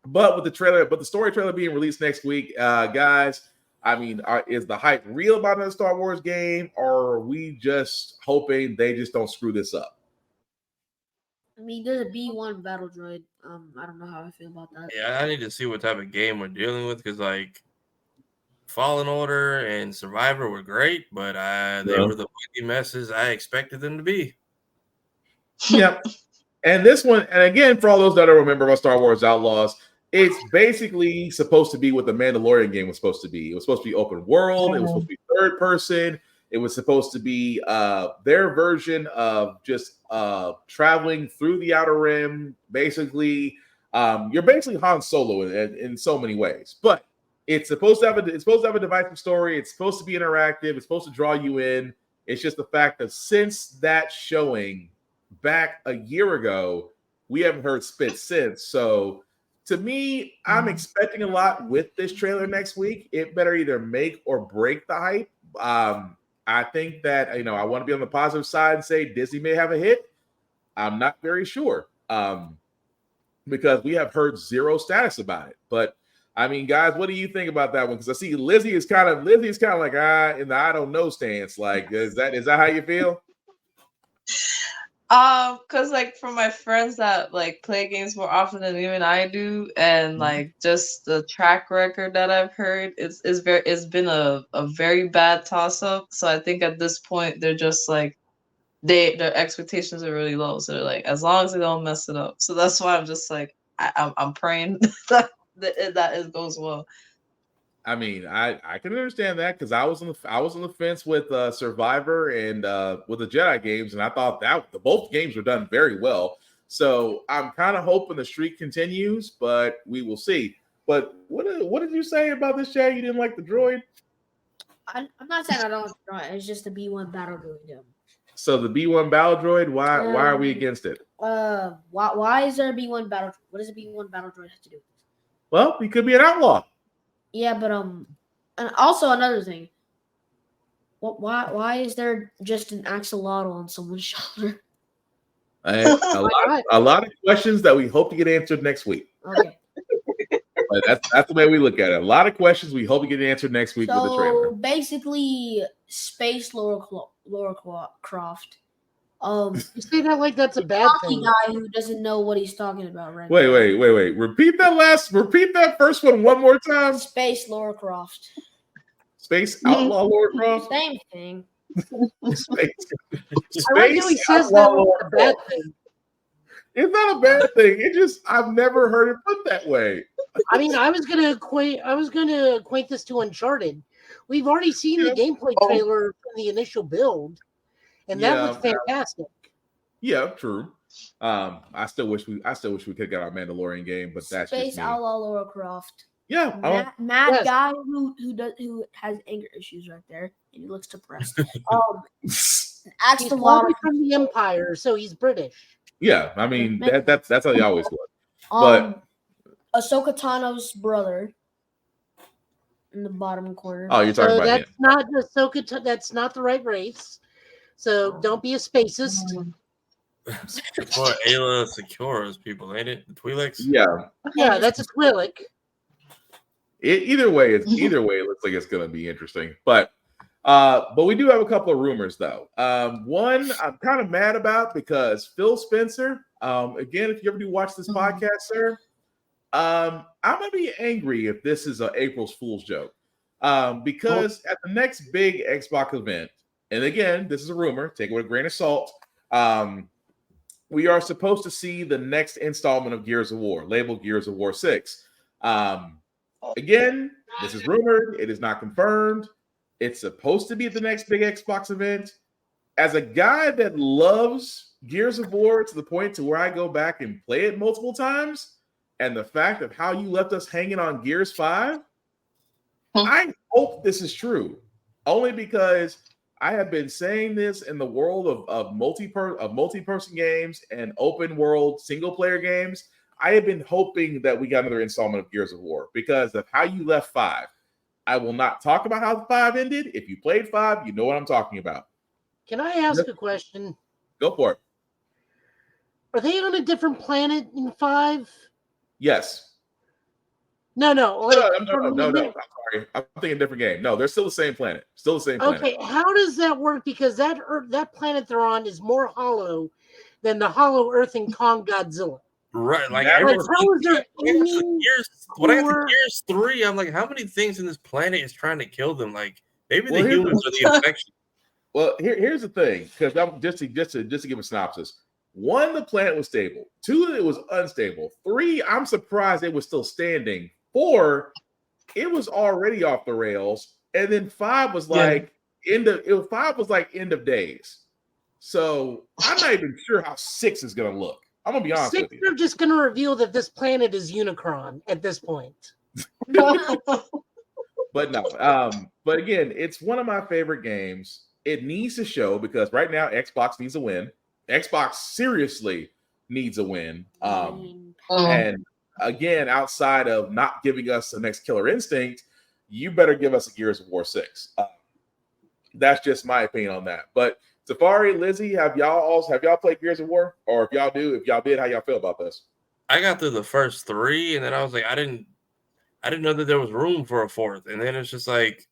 [SPEAKER 1] with the story trailer being released next week, guys, I mean, is the hype real about another Star Wars game, or are we just hoping they just don't screw this up?
[SPEAKER 3] I mean, there's a B1 battle droid. I don't know how I feel about that.
[SPEAKER 4] Yeah, I need to see what type of game we're dealing with because, like, Fallen Order and Survivor were great, but they were the buggy messes I expected them to be.
[SPEAKER 1] Yep. And this one, and again, for all those that don't remember about Star Wars Outlaws, it's basically supposed to be what the Mandalorian game was supposed to be. It was supposed to be open world. It was supposed to be third person. It was supposed to be their version of just traveling through the Outer Rim. Basically, you're basically Han Solo in so many ways. But it's supposed to have a divisive story. It's supposed to be interactive. It's supposed to draw you in. It's just the fact that since that showing back a year ago, we haven't heard spit since. So to me, I'm expecting a lot with this trailer next week. It better either make or break the hype. I think that, I want to be on the positive side and say Disney may have a hit. I'm not very sure because we have heard zero status about it. But I mean, guys, what do you think about that one? Because I see Lizzie is kind of like in the I don't know stance. Like, is that how you feel?
[SPEAKER 6] Because like for my friends that like play games more often than even I do, and like just the track record that I've heard, it's been a very bad toss up. So I think at this point they're just like their expectations are really low. So they're like, as long as they don't mess it up. So that's why I'm just like I'm praying that it goes well.
[SPEAKER 1] I mean, I can understand that because I was on the fence with Survivor and with the Jedi games, and I thought that both games were done very well. So I'm kind of hoping the streak continues, but we will see. But what did you say about this, Chad? You didn't like the droid?
[SPEAKER 3] I'm not saying I don't like the droid. It's just the B1 battle droid.
[SPEAKER 1] So the B1 battle droid, why are we against it?
[SPEAKER 3] Why is there a B1 battle? What does a B1 battle droid have to do?
[SPEAKER 1] Well, he could be an outlaw.
[SPEAKER 3] Yeah, but and also another thing. Why is there just an axolotl on someone's shoulder?
[SPEAKER 1] A lot of questions that we hope to get answered next week.
[SPEAKER 3] Okay.
[SPEAKER 1] But that's the way we look at it. A lot of questions we hope to get answered next week with the trailer.
[SPEAKER 3] Basically, space Laura Croft.
[SPEAKER 2] You say that like that's a bad thing.
[SPEAKER 3] Guy who doesn't know what he's talking about right now.
[SPEAKER 1] Wait. Repeat that first one more time.
[SPEAKER 3] Space Laura Croft.
[SPEAKER 1] Space Outlaw Lara Croft.
[SPEAKER 3] Same thing.
[SPEAKER 1] Space
[SPEAKER 2] I like how he says that
[SPEAKER 1] Outlaw
[SPEAKER 2] was
[SPEAKER 1] Lara
[SPEAKER 2] a bad
[SPEAKER 1] Croft.
[SPEAKER 2] thing.
[SPEAKER 1] It's not a bad thing. It just I've never heard it put that way.
[SPEAKER 2] I mean, I was gonna acquaint this to Uncharted. We've already seen the gameplay trailer from the initial build, and that looked fantastic.
[SPEAKER 1] Yeah, true. I still wish we could get our Mandalorian game, but that's
[SPEAKER 3] Space
[SPEAKER 1] just me.
[SPEAKER 3] Outlaw Lara Croft.
[SPEAKER 1] Yeah,
[SPEAKER 3] Mad guy who has anger issues right there, and he looks depressed.
[SPEAKER 2] He's
[SPEAKER 3] Asked a lot
[SPEAKER 2] probably from the Empire, so he's British.
[SPEAKER 1] yeah. I mean that's how he always look. But
[SPEAKER 3] Ahsoka Tano's brother in the bottom corner.
[SPEAKER 1] Oh, you're talking about
[SPEAKER 2] that's
[SPEAKER 1] him.
[SPEAKER 2] not Ahsoka. That's not the right race. So don't be a spacist.
[SPEAKER 4] For Ayla Secura's people, ain't it? The Twi'leks?
[SPEAKER 2] Yeah, that's a Twi'lek.
[SPEAKER 1] Either way, it looks like it's going to be interesting. But we do have a couple of rumors though. One I'm kind of mad about because Phil Spencer. Again, if you ever do watch this podcast, sir, I'm gonna be angry if this is an April's Fool's joke. Because at the next big Xbox event, and again, this is a rumor, take it with a grain of salt. We are supposed to see the next installment of Gears of War, labeled Gears of War 6. Again, this is rumored. It is not confirmed. It's supposed to be at the next big Xbox event. As a guy that loves Gears of War to the point to where I go back and play it multiple times, and the fact of how you left us hanging on Gears 5, I hope this is true. Only because I have been saying this in the world of multi-person games and open world single player games. I have been hoping that we got another installment of Gears of War because of how you left 5. I will not talk about how 5 ended. If you played 5, you know what I'm talking about.
[SPEAKER 2] Can I ask a question?
[SPEAKER 1] Go for it.
[SPEAKER 2] Are they on a different planet in 5?
[SPEAKER 1] Yes.
[SPEAKER 2] No.
[SPEAKER 1] No. I'm sorry. I'm thinking different game. No, they're still the same planet. Still the same planet.
[SPEAKER 2] Okay, how does that work? Because that planet they're on is more hollow than the hollow Earth in Kong Godzilla.
[SPEAKER 4] Right, like
[SPEAKER 2] how is there
[SPEAKER 4] when I got to Gears 3, I'm like, how many things in this planet is trying to kill them? Like maybe the humans are the infection.
[SPEAKER 1] Well, here's the thing, because I'm just to give a synopsis. 1, the planet was stable. 2, it was unstable. 3, I'm surprised it was still standing. 4, it was already off the rails, and then 5 was like end of days. So I'm not even sure how 6 is gonna look. I'm gonna be honest with you.
[SPEAKER 2] They're just gonna reveal that this planet is Unicron at this point.
[SPEAKER 1] But no, but again, it's one of my favorite games. It needs to show because right now Xbox needs a win. Xbox seriously needs a win. And again, outside of not giving us the next Killer Instinct, you better give us a Gears of War 6. That's just my opinion on that. But Safari, Lizzie, have y'all played Gears of War? Or if y'all did, how y'all feel about this?
[SPEAKER 4] I got through the first 3, and then I was like, I didn't know that there was room for a 4th. And then it's just like,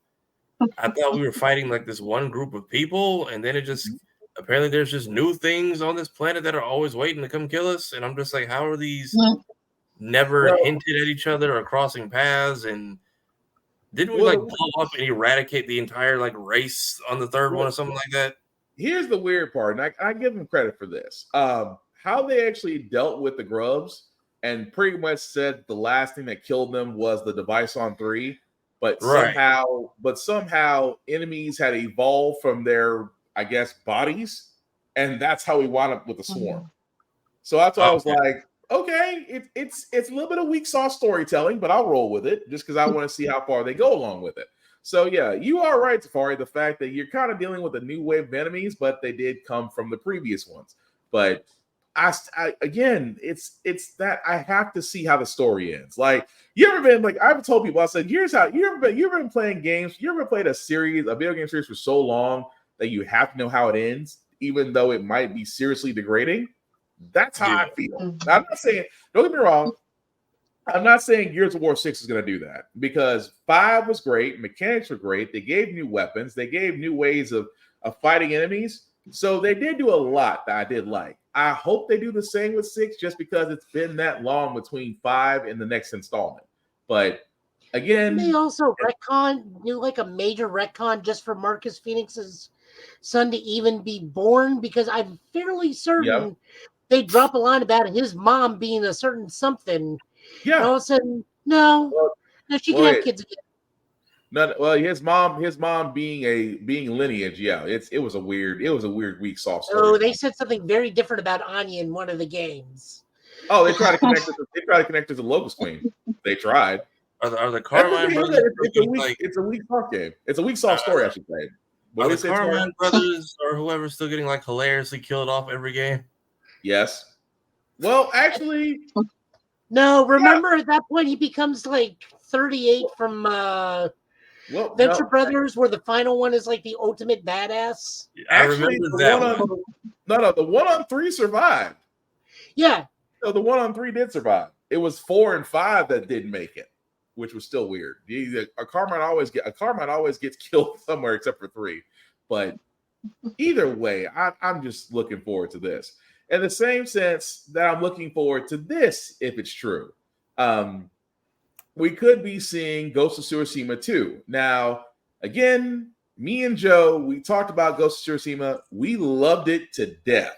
[SPEAKER 4] I thought we were fighting like this one group of people, and then it just apparently there's just new things on this planet that are always waiting to come kill us. And I'm just like, how are these never hinted at each other or crossing paths? And didn't we like blow up and eradicate the entire like race on the 3rd one or something like that?
[SPEAKER 1] Here's the weird part, and I give them credit for this. How they actually dealt with the grubs and pretty much said the last thing that killed them was the device on 3, but somehow enemies had evolved from their, I guess, bodies, and that's how we wound up with the swarm. So that's why I was like, okay, it's a little bit of weak sauce storytelling, but I'll roll with it just because I want to see how far they go along with it. So yeah, you are right, Safari. The fact that you're kind of dealing with a new wave of enemies, but they did come from the previous ones. But I again, it's that I have to see how the story ends. Like, you ever been like, I've told people, I said, here's how you ever been playing games. You ever played a video game series for so long that you have to know how it ends, even though it might be seriously degrading. That's how I feel. Now, I'm not saying, don't get me wrong, I'm not saying Gears of War 6 is going to do that, because 5 was great, mechanics were great, they gave new weapons, they gave new ways of fighting enemies, so they did do a lot that I did like. I hope they do the same with 6, just because it's been that long between 5 and the next installment. But Again,
[SPEAKER 2] they also do like a major retcon just for Marcus Phoenix's son to even be born, because I'm fairly certain they drop a line about his mom being a certain something.
[SPEAKER 1] Yeah.
[SPEAKER 2] And all of a sudden, no, she can have kids again.
[SPEAKER 1] No, well, his mom being lineage. Yeah, it was a weird weak soft story.
[SPEAKER 2] Oh, they said something very different about Anya in one of the games.
[SPEAKER 1] Oh, they tried to connect it. They tried to connect it to Locust Queen. They tried.
[SPEAKER 4] Are the Carmine brothers?
[SPEAKER 1] It's a weak soft game. It's a weak soft story, I should say.
[SPEAKER 4] Are the Carmine brothers or whoever still getting like hilariously killed off every game?
[SPEAKER 1] Yes. Well, actually,
[SPEAKER 2] no. Remember, at that point, he becomes like 38 from Venture Brothers, where the final one is like the ultimate badass.
[SPEAKER 1] Actually, the 1-on-3 survived.
[SPEAKER 2] Yeah.
[SPEAKER 1] So the 1-on-3 did survive. It was 4 and 5 that didn't make it, which was still weird. A Carmine always gets killed somewhere except for 3. But either way, I'm just looking forward to this. In the same sense that I'm looking forward to this, if it's true. We could be seeing Ghost of Tsushima 2. Now, again, me and Joe, we talked about Ghost of Tsushima. We loved it to death.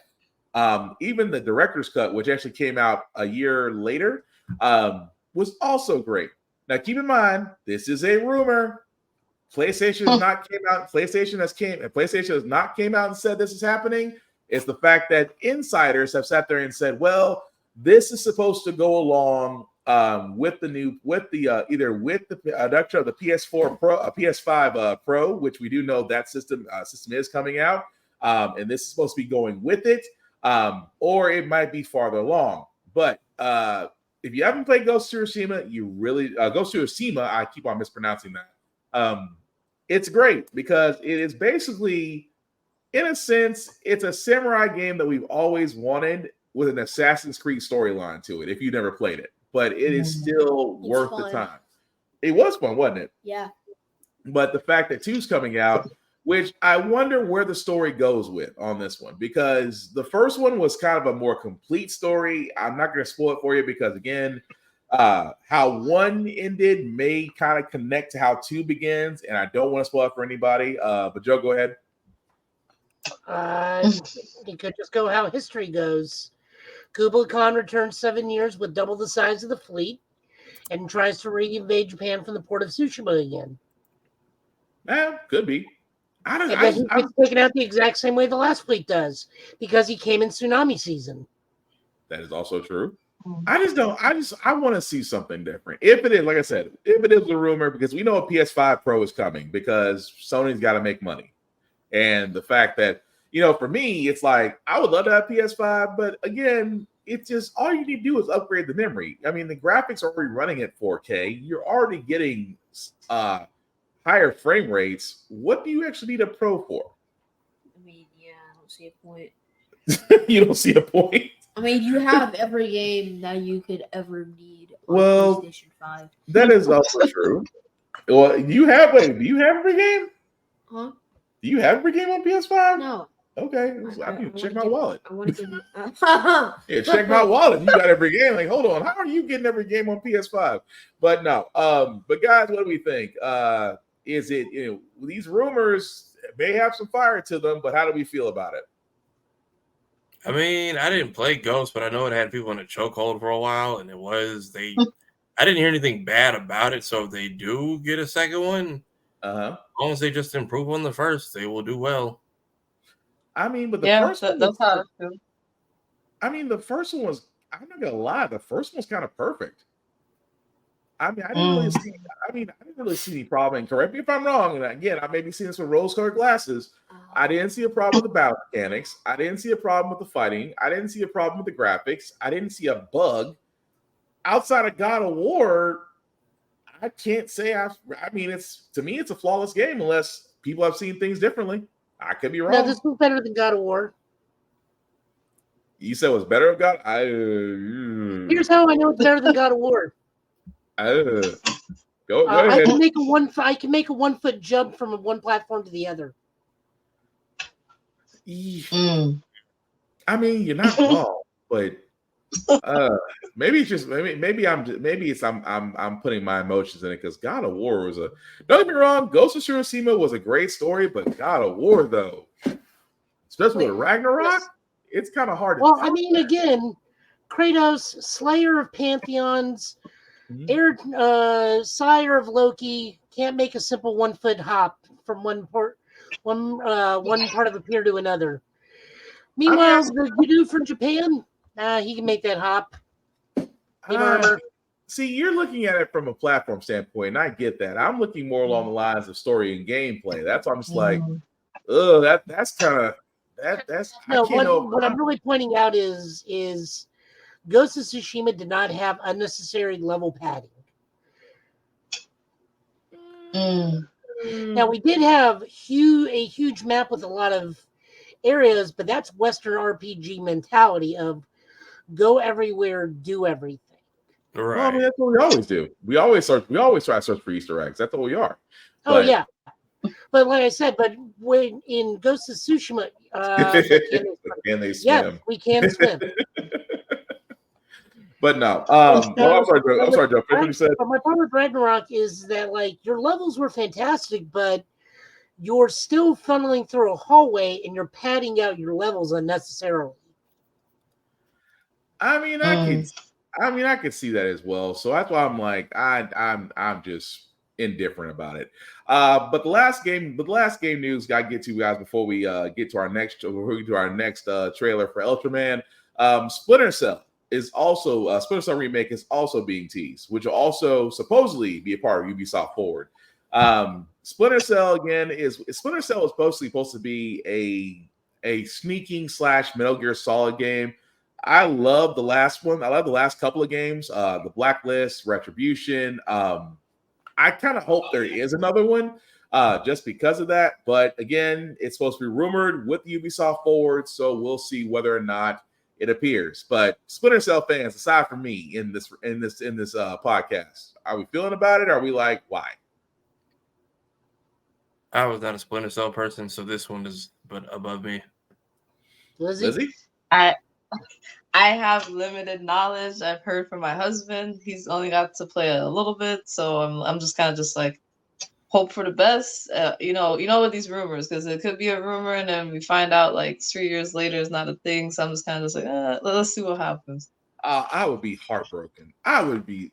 [SPEAKER 1] Even the director's cut, which actually came out a year later, was also great. Now, keep in mind, this is a rumor. PlayStation has not came out. PlayStation has not came out and said this is happening. It's the fact that insiders have sat there and said, well, this is supposed to go along with the introduction of the PS4 Pro, PS5 Pro, which we do know that system is coming out, and this is supposed to be going with it, or it might be farther along. But if you haven't played Ghost of Tsushima, Ghost of Tsushima, I keep on mispronouncing that. It's great because it is basically, in a sense, it's a samurai game that we've always wanted with an Assassin's Creed storyline to it. If you never played it. But it is still worth the time. It was fun, wasn't it?
[SPEAKER 3] Yeah.
[SPEAKER 1] But the fact that 2's coming out, which I wonder where the story goes with on this one, because the first one was kind of a more complete story. I'm not going to spoil it for you because, again, how 1 ended may kind of connect to how 2 begins, and I don't want to spoil it for anybody. But Joe, go ahead.
[SPEAKER 2] You could just go how history goes. Kublai Khan returns 7 years with double the size of the fleet and tries to reinvade Japan from the port of Tsushima again.
[SPEAKER 1] Could be. I don't know.
[SPEAKER 2] He gets taken out the exact same way the last fleet does because he came in tsunami season.
[SPEAKER 1] That is also true. I want to see something different. If it is, like I said, if it is a rumor, because we know a PS5 Pro is coming because Sony's got to make money. And the fact that, for me, it's like, I would love to have PS5, but again, it's just all you need to do is upgrade the memory. I mean, the graphics are already running at 4K. You're already getting higher frame rates. What do you actually need a Pro for?
[SPEAKER 3] I mean, yeah, I don't see a point.
[SPEAKER 1] You don't see a point?
[SPEAKER 3] I mean, you have every game that you could ever need on PlayStation 5.
[SPEAKER 1] That is also true. Well, do you have every game?
[SPEAKER 3] Huh?
[SPEAKER 1] Do you have every game on PS5?
[SPEAKER 3] No.
[SPEAKER 1] Okay, I need to check my wallet.
[SPEAKER 3] I want to give it.
[SPEAKER 1] Check my wallet. You got every game. Like, hold on, how are you getting every game on PS5? But no. But guys, what do we think? Is it these rumors may have some fire to them, but how do we feel about it?
[SPEAKER 4] I mean, I didn't play Ghost, but I know it had people in a chokehold for a while, and I didn't hear anything bad about it. So if they do get a second one, as long as they just improve on the first, they will do well.
[SPEAKER 1] I mean, but the first one,
[SPEAKER 6] that's how I feel.
[SPEAKER 1] I mean, the first one was, I'm not gonna lie, the first one was kind of perfect. I mean, I didn't really see any problem. And correct me if I'm wrong. And again, I may be seeing this with rose-colored glasses. I didn't see a problem with the battle mechanics. I didn't see a problem with the fighting. I didn't see a problem with the graphics. I didn't see a bug. Outside of God of War, I can't say to me, it's a flawless game unless people have seen things differently. I could be wrong.
[SPEAKER 2] No, this was better than God of War.
[SPEAKER 1] You said it was better than God?
[SPEAKER 2] Here's how I know it's better than God of War.
[SPEAKER 1] Go ahead.
[SPEAKER 2] I can make a 1 foot jump from one platform to the other.
[SPEAKER 1] I mean, you're not wrong, but Maybe it's just I'm putting my emotions in it because God of War was a don't get me wrong, Ghost of Tsushima was a great story, but God of War though, especially with Ragnarok, it's kind of hard to
[SPEAKER 2] Well, I mean, again, Kratos, Slayer of Pantheons, Sire of Loki, can't make a simple 1 foot hop from one part of a pier to another. Meanwhile, the dude from Japan, he can make that hop.
[SPEAKER 1] See, you're looking at it from a platform standpoint, and I get that. I'm looking more along the lines of story and gameplay. That's why I'm just like, that's kind of that's
[SPEAKER 2] no. What I'm really pointing out is Ghost of Tsushima did not have unnecessary level padding. Now we did have a huge map with a lot of areas, but that's Western RPG mentality of go everywhere, do everything.
[SPEAKER 4] Right.
[SPEAKER 1] Well, I mean, that's what we always do. We always try to search for Easter eggs. That's what we are.
[SPEAKER 2] Oh yeah. But like I said, but when in Ghost of Tsushima,
[SPEAKER 1] can they swim?
[SPEAKER 2] Yeah, we can swim.
[SPEAKER 1] But no, I'm sorry, Joe. Finish what you said.
[SPEAKER 2] But my problem with Ragnarok is that like your levels were fantastic, but you're still funneling through a hallway and you're padding out your levels unnecessarily.
[SPEAKER 1] I mean, I could see that as well. So that's why I'm like, I'm just indifferent about it. But the last game news got to get to you guys before we get to our next trailer for Ultraman. Splinter Cell is also Splinter Cell remake is also being teased, which will also supposedly be a part of Ubisoft Forward. Splinter Cell is supposed to be a sneaking / Metal Gear Solid game. I love the last one. I love the last couple of games, the Blacklist, Retribution. I kind of hope there is another one just because of that. But again, it's supposed to be rumored with Ubisoft Forward, so we'll see whether or not it appears. But Splinter Cell fans, aside from me in this podcast, are we feeling about it? Or are we like, why?
[SPEAKER 4] I was not a Splinter Cell person, so this one is but above me.
[SPEAKER 1] Lizzie?
[SPEAKER 6] I have limited knowledge. I've heard from my husband. He's only got to play a little bit, so I'm just kind of just like hope for the best. You know with these rumors, because it could be a rumor and then we find out like 3 years later it's not a thing. So I'm just kind of just like, let's see what happens.
[SPEAKER 1] I would be heartbroken. I would be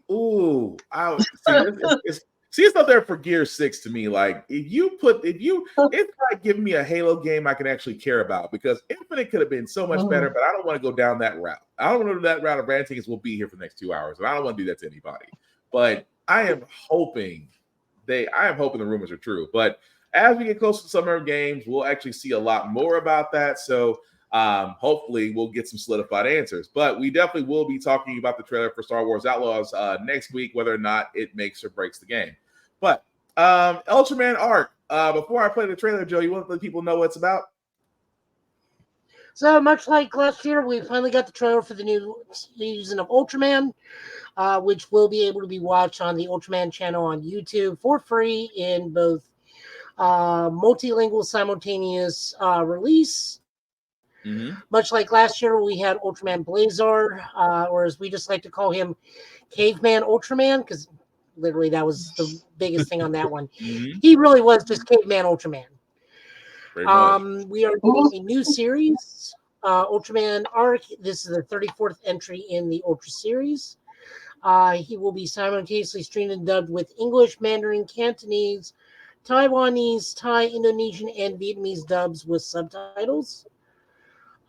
[SPEAKER 1] see, it's up there for Gear 6 to me. Like it's like giving me a Halo game I can actually care about, because Infinite could have been so much better, but I don't want to go down that route. I don't want to do that route of ranting as we'll be here for the next 2 hours, and I don't want to do that to anybody. But I am hoping the rumors are true. But as we get closer to summer games, we'll actually see a lot more about that. So hopefully we'll get some solidified answers. But we definitely will be talking about the trailer for Star Wars Outlaws next week, whether or not it makes or breaks the game. But Ultraman Arc, before I play the trailer, Joe, you want to let people know what it's about?
[SPEAKER 2] So much like last year, we finally got the trailer for the new season of Ultraman, which will be able to be watched on the Ultraman channel on YouTube for free in both multilingual simultaneous release.
[SPEAKER 1] Mm-hmm.
[SPEAKER 2] Much like last year, we had Ultraman Blazar, or as we just like to call him, Caveman Ultraman, because literally that was the biggest thing on that one.
[SPEAKER 1] Mm-hmm.
[SPEAKER 2] He really was just Caveman Ultraman. We are doing a new series, Ultraman Arc. This is the 34th entry in the Ultra series. He will be simultaneously streamed and dubbed with English, Mandarin, Cantonese, Taiwanese, Thai, Indonesian, and Vietnamese dubs with subtitles.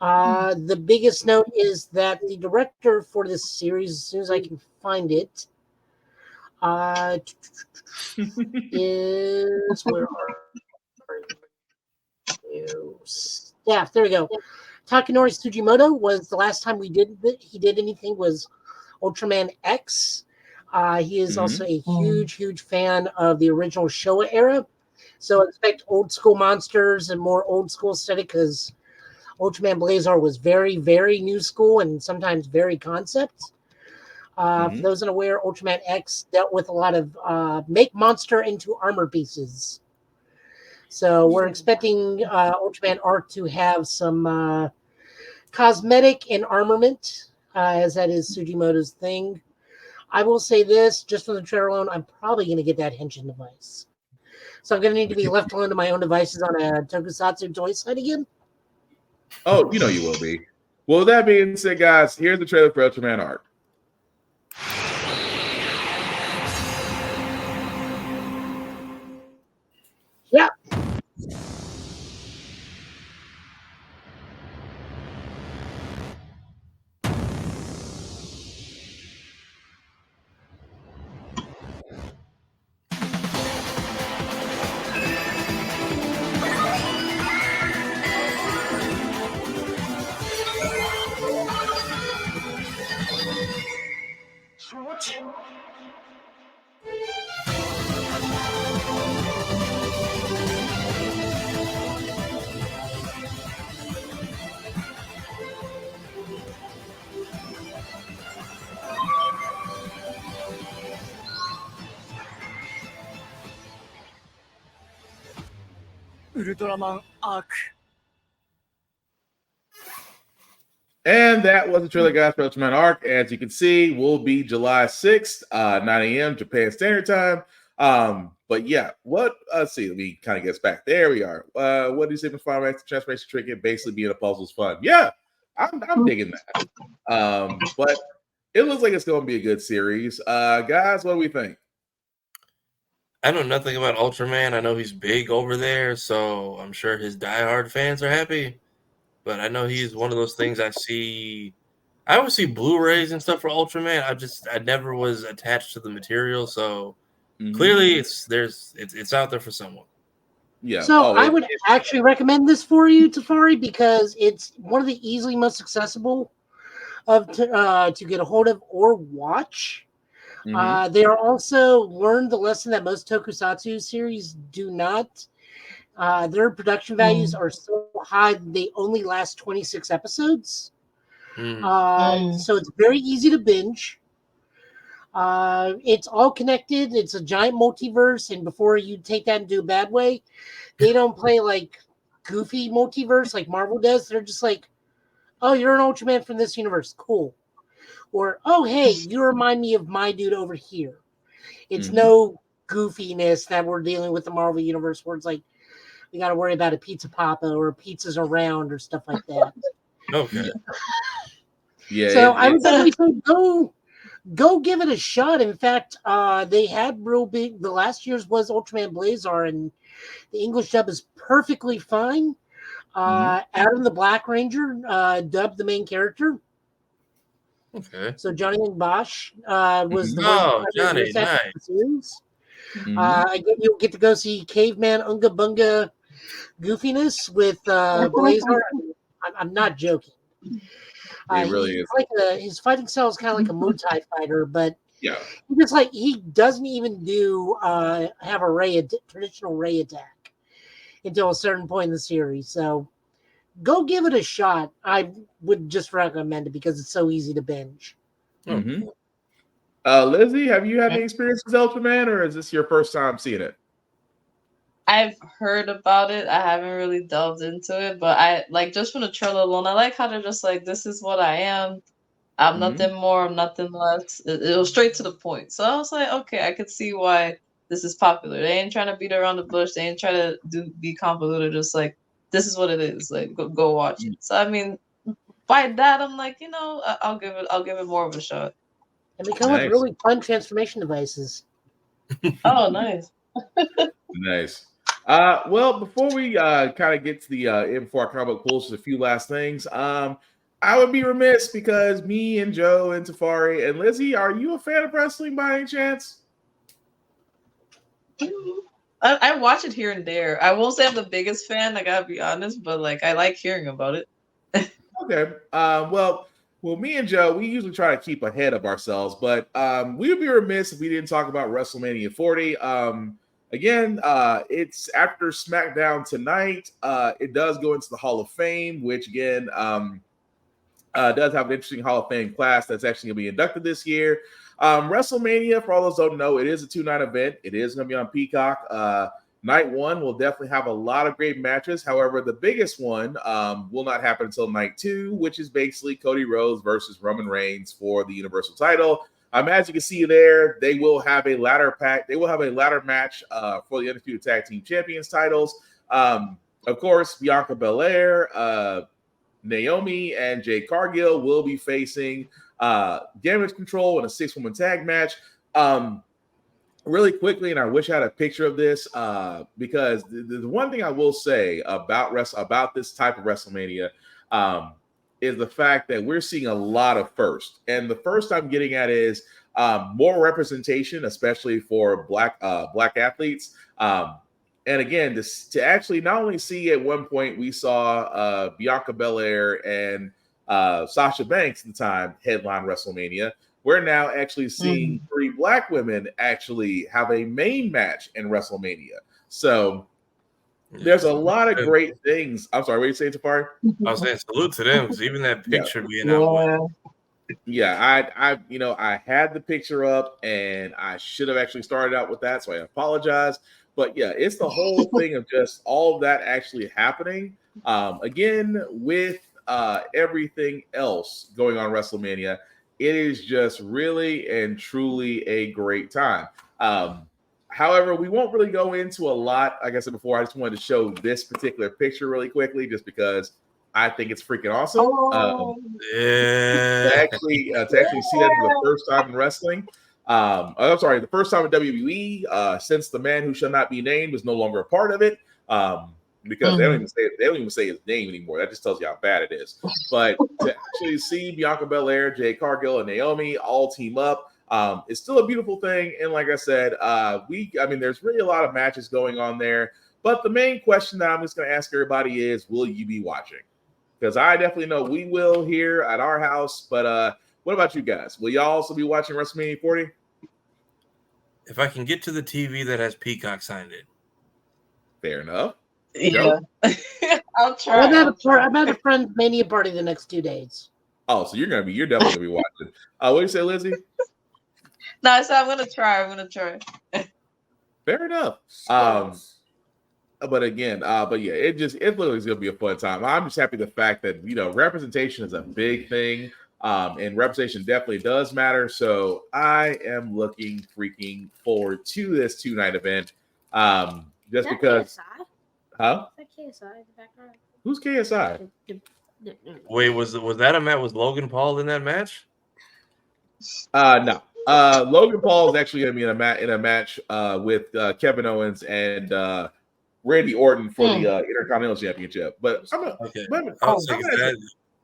[SPEAKER 2] The biggest note is that the director for this series, as soon as I can find it, is where are you? Staff. There we go. Takanori Tsujimoto was the last time he did anything was Ultraman X. He is also a huge fan of the original Showa era. So expect old school monsters and more old school aesthetic, because Ultraman Blazar was very, very new school and sometimes very concept. For those unaware, Ultraman X dealt with a lot of make monster into armor pieces. So we're expecting Ultraman Arc to have some cosmetic and armament as that is Sugimoto's thing. I will say this, just from the trailer alone, I'm probably going to get that Henshin device. So I'm going to need to be left alone to my own devices on a Tokusatsu toy site again.
[SPEAKER 1] Oh, you will be. Well, with that being said, guys, here's the trailer for Ultraman Arc.
[SPEAKER 2] Yeah.
[SPEAKER 5] Ultraman Arc.
[SPEAKER 1] And that was the trailer, guys, for Ultraman Arc. As you can see, will be July 6th, 9 a.m. Japan Standard Time. But yeah, let's see, let me kind of get back. There we are. What do you say, Mr. Final Max? Transformation Trinket basically being a puzzle is fun. Yeah, I'm digging that. But it looks like it's going to be a good series. Guys, what do we think?
[SPEAKER 4] I know nothing about Ultraman. I know he's big over there, so I'm sure his diehard fans are happy. But I know he's one of those things I see. I always see Blu-rays and stuff for Ultraman. I never was attached to the material, so clearly it's out there for someone.
[SPEAKER 1] Yeah.
[SPEAKER 2] So I would actually recommend this for you, Tafari, because it's one of the easily most accessible to get a hold of or watch. They are also learned the lesson that most Tokusatsu series do not. Their production values are so high they only last 26 episodes. So it's very easy to binge. It's all connected. It's a giant multiverse, and before you take that into a bad way, they don't play like goofy multiverse like Marvel does. They're just like, oh, you're an Ultraman from this universe. Cool. Or, oh, hey, you remind me of my dude over here. It's no goofiness that we're dealing with the Marvel universe where it's like, we got to worry about a pizza papa or pizzas around or stuff like that.
[SPEAKER 4] Okay.
[SPEAKER 1] Yeah.
[SPEAKER 2] So I would definitely say go give it a shot. In fact, they had real big. The last year's was Ultraman Blazar, and the English dub is perfectly fine. Adam the Black Ranger dubbed the main character.
[SPEAKER 4] Okay.
[SPEAKER 2] So Johnny Bosch was the
[SPEAKER 4] Johnny, nice.
[SPEAKER 2] Series. Again, you'll get to go see Caveman Unga Bunga goofiness with Blazar. I'm not joking.
[SPEAKER 1] It really is.
[SPEAKER 2] His fighting style is kind of like a Muay Thai fighter, but
[SPEAKER 1] yeah,
[SPEAKER 2] he doesn't even do have a traditional ray attack until a certain point in the series. So go give it a shot. I would just recommend it because it's so easy to binge.
[SPEAKER 1] Lizzie, have you had any experience with Ultraman, or is this your first time seeing it?
[SPEAKER 6] I've heard about it. I haven't really delved into it, but I like just from the trailer alone. I like how they're just like, "This is what I am. I'm nothing more. I'm nothing less." It was straight to the point. So I was like, okay, I could see why this is popular. They ain't trying to beat around the bush. They ain't trying to be convoluted. Just like, this is what it is. Like, go watch it. So I mean, by that, I'm like, I'll give it more of a shot.
[SPEAKER 2] And they come with really fun transformation devices.
[SPEAKER 6] Oh, nice.
[SPEAKER 1] Nice. Well, before we kind of get to the before our comic pulls, just a few last things. I would be remiss because me and Joe and Tafari and Lizzie, are you a fan of wrestling by any chance?
[SPEAKER 6] I watch it here and there. I won't say I'm the biggest fan, I gotta be honest, but like I like hearing about it.
[SPEAKER 1] Okay. Well, me and Joe, we usually try to keep ahead of ourselves, but we would be remiss if we didn't talk about WrestleMania 40. Again, it's after SmackDown tonight. It does go into the Hall of Fame, which again does have an interesting Hall of Fame class that's actually going to be inducted this year. WrestleMania, for all those who don't know, it is a 2-night event. It is going to be on Peacock. Night 1 will definitely have a lot of great matches. However, the biggest one will not happen until Night 2, which is basically Cody Rhodes versus Roman Reigns for the Universal title. As you can see there, they will have a ladder pack. They will have a ladder match for the Undisputed Tag Team Champions titles. Of course, Bianca Belair, Naomi, and Jade Cargill will be facing Damage Control in a 6-woman tag match. Really quickly, and I wish I had a picture of this because the one thing I will say about this type of WrestleMania is the fact that we're seeing a lot of first. And the first I'm getting at is more representation, especially for black athletes. And again, to actually not only see at one point we saw Bianca Belair and Sasha Banks at the time headline WrestleMania. We're now actually seeing 3 black women actually have a main match in WrestleMania. So there's a lot of great things. I'm sorry, what are you saying, Tafari?
[SPEAKER 4] I was saying salute to them because even that picture being out.
[SPEAKER 1] Yeah, I had the picture up and I should have actually started out with that, so I apologize. But yeah, it's the whole thing of just all of that actually happening. Again, with everything else going on WrestleMania, it is just really and truly a great time. However, we won't really go into a lot. Like I said before, I just wanted to show this particular picture really quickly just because I think it's freaking awesome. To actually see that for the first time in wrestling. I'm sorry, the first time in WWE since the man who shall not be named is no longer a part of it. Because they don't even say his name anymore. That just tells you how bad it is. But to actually see Bianca Belair, Jade Cargill, and Naomi all team up, it's still a beautiful thing. And like I said, there's really a lot of matches going on there. But the main question that I'm just going to ask everybody is, will you be watching? Because I definitely know we will here at our house. But what about you guys? Will y'all also be watching WrestleMania 40?
[SPEAKER 4] If I can get to the TV that has Peacock signed in.
[SPEAKER 1] Fair enough.
[SPEAKER 6] Yeah. I'll try.
[SPEAKER 2] I'm at a friend's mania party the next 2 days.
[SPEAKER 1] Oh, so you're definitely gonna be watching. What do you say, Lizzie?
[SPEAKER 6] No, so I'm gonna try.
[SPEAKER 1] Fair enough. But again, but yeah, it literally is gonna be a fun time. I'm just happy the fact that representation is a big thing. And representation definitely does matter. So I am looking freaking forward to this 2-night event. Just because.
[SPEAKER 3] KSI?
[SPEAKER 1] Huh?
[SPEAKER 3] Is that KSI in the background?
[SPEAKER 1] Who's KSI?
[SPEAKER 4] Wait, was that a match? Was Logan Paul in that match?
[SPEAKER 1] No. Logan Paul is actually going to be in a match with Kevin Owens and Randy Orton for the Intercontinental Championship. But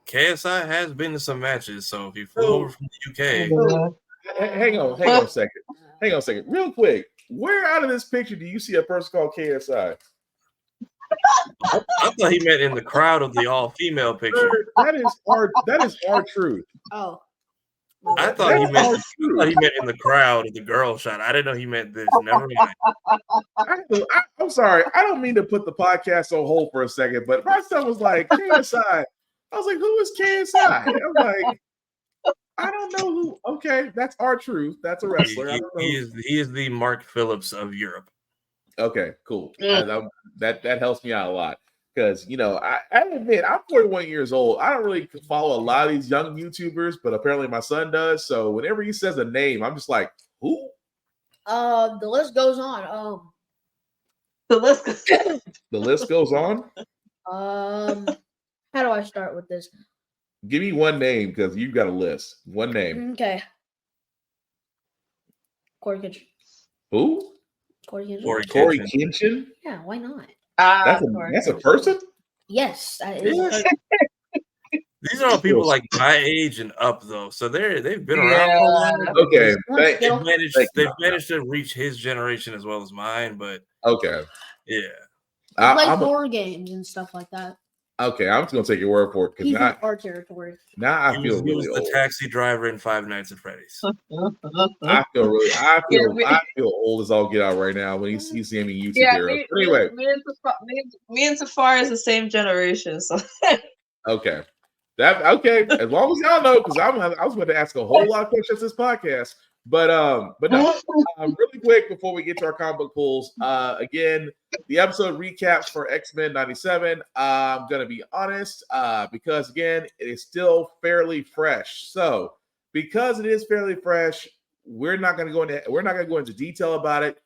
[SPEAKER 4] KSI has been to some matches, so if he flew over from the UK.
[SPEAKER 1] Hang on a second. Real quick. Where out of this picture do you see a person called KSI?
[SPEAKER 4] I thought he meant in the crowd of the all-female picture.
[SPEAKER 1] That is our truth.
[SPEAKER 3] Oh.
[SPEAKER 4] I thought he meant in the crowd of the girl shot. I didn't know he meant this. Never mind.
[SPEAKER 1] I'm sorry. I don't mean to put the podcast on hold for a second, but my son was like, KSI. I was like, who is KSI? I'm like, I don't know who. Okay, that's our truth. That's a wrestler.
[SPEAKER 4] He is the Mark Phillips of Europe.
[SPEAKER 1] Okay, cool. That helps me out a lot because I admit I'm 41 years old. I don't really follow a lot of these young YouTubers, but apparently my son does. So whenever he says a name, I'm just like, who?
[SPEAKER 3] The list goes on.
[SPEAKER 6] The
[SPEAKER 1] list goes on.
[SPEAKER 3] How do I start with this?
[SPEAKER 1] Give me one name because you've got a list. One name.
[SPEAKER 3] Okay. Corey Kitchen.
[SPEAKER 1] Who?
[SPEAKER 3] Corey
[SPEAKER 1] Kitchen?
[SPEAKER 3] Yeah, why not?
[SPEAKER 1] That's a person?
[SPEAKER 3] Yes.
[SPEAKER 4] These are all people like my age and up, though. So they've been around for a while.
[SPEAKER 1] Okay.
[SPEAKER 4] They've managed to reach his generation as well as mine, but
[SPEAKER 1] okay.
[SPEAKER 4] Yeah.
[SPEAKER 3] I play horror games and stuff like that.
[SPEAKER 1] Okay, I'm just gonna take your word for it because
[SPEAKER 3] now our territory.
[SPEAKER 1] Now I feel really old.
[SPEAKER 4] The taxi driver in Five Nights at Freddy's.
[SPEAKER 1] I feel old as all get out right now when he's seeing me YouTube.
[SPEAKER 6] Yeah, anyway, me and Safari is the same generation, so
[SPEAKER 1] okay. As long as y'all know, because I was going to ask a whole lot of questions this podcast. But no. Really quick before we get to our comic book pulls, again, the episode recaps for X-Men 97. I'm gonna be honest, because again, it is still fairly fresh. So because it is fairly fresh, we're not gonna go into detail about it.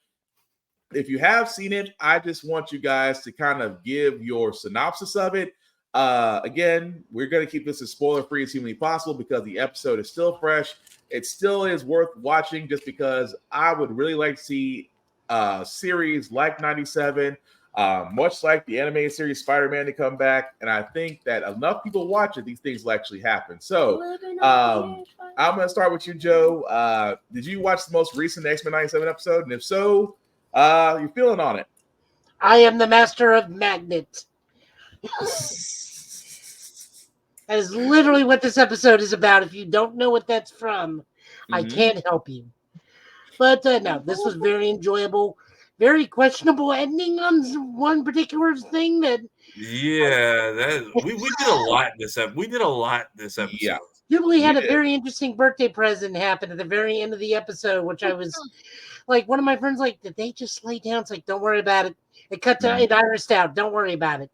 [SPEAKER 1] If you have seen it, I just want you guys to kind of give your synopsis of it. Again, we're going to keep this as spoiler-free as humanly possible because the episode is still fresh. It still is worth watching just because I would really like to see a series like 97, much like the animated series Spider-Man to come back. And I think that enough people watch it, these things will actually happen. So I'm going to start with you, Joe. Did you watch the most recent X-Men 97 episode? And if so, you're feeling on it?
[SPEAKER 2] I am the master of magnet. That is literally what this episode is about. If you don't know what that's from, I can't help you. But no, this was very enjoyable. Very questionable ending on one particular thing that.
[SPEAKER 4] Yeah, we did a lot this episode. We did a lot this episode.
[SPEAKER 1] Yeah.
[SPEAKER 2] Jubilee had a very interesting birthday present happen at the very end of the episode, which I was like, one of my friends like, did they just lay down? It's like, don't worry about it. It cut to it irised out. Don't worry about it.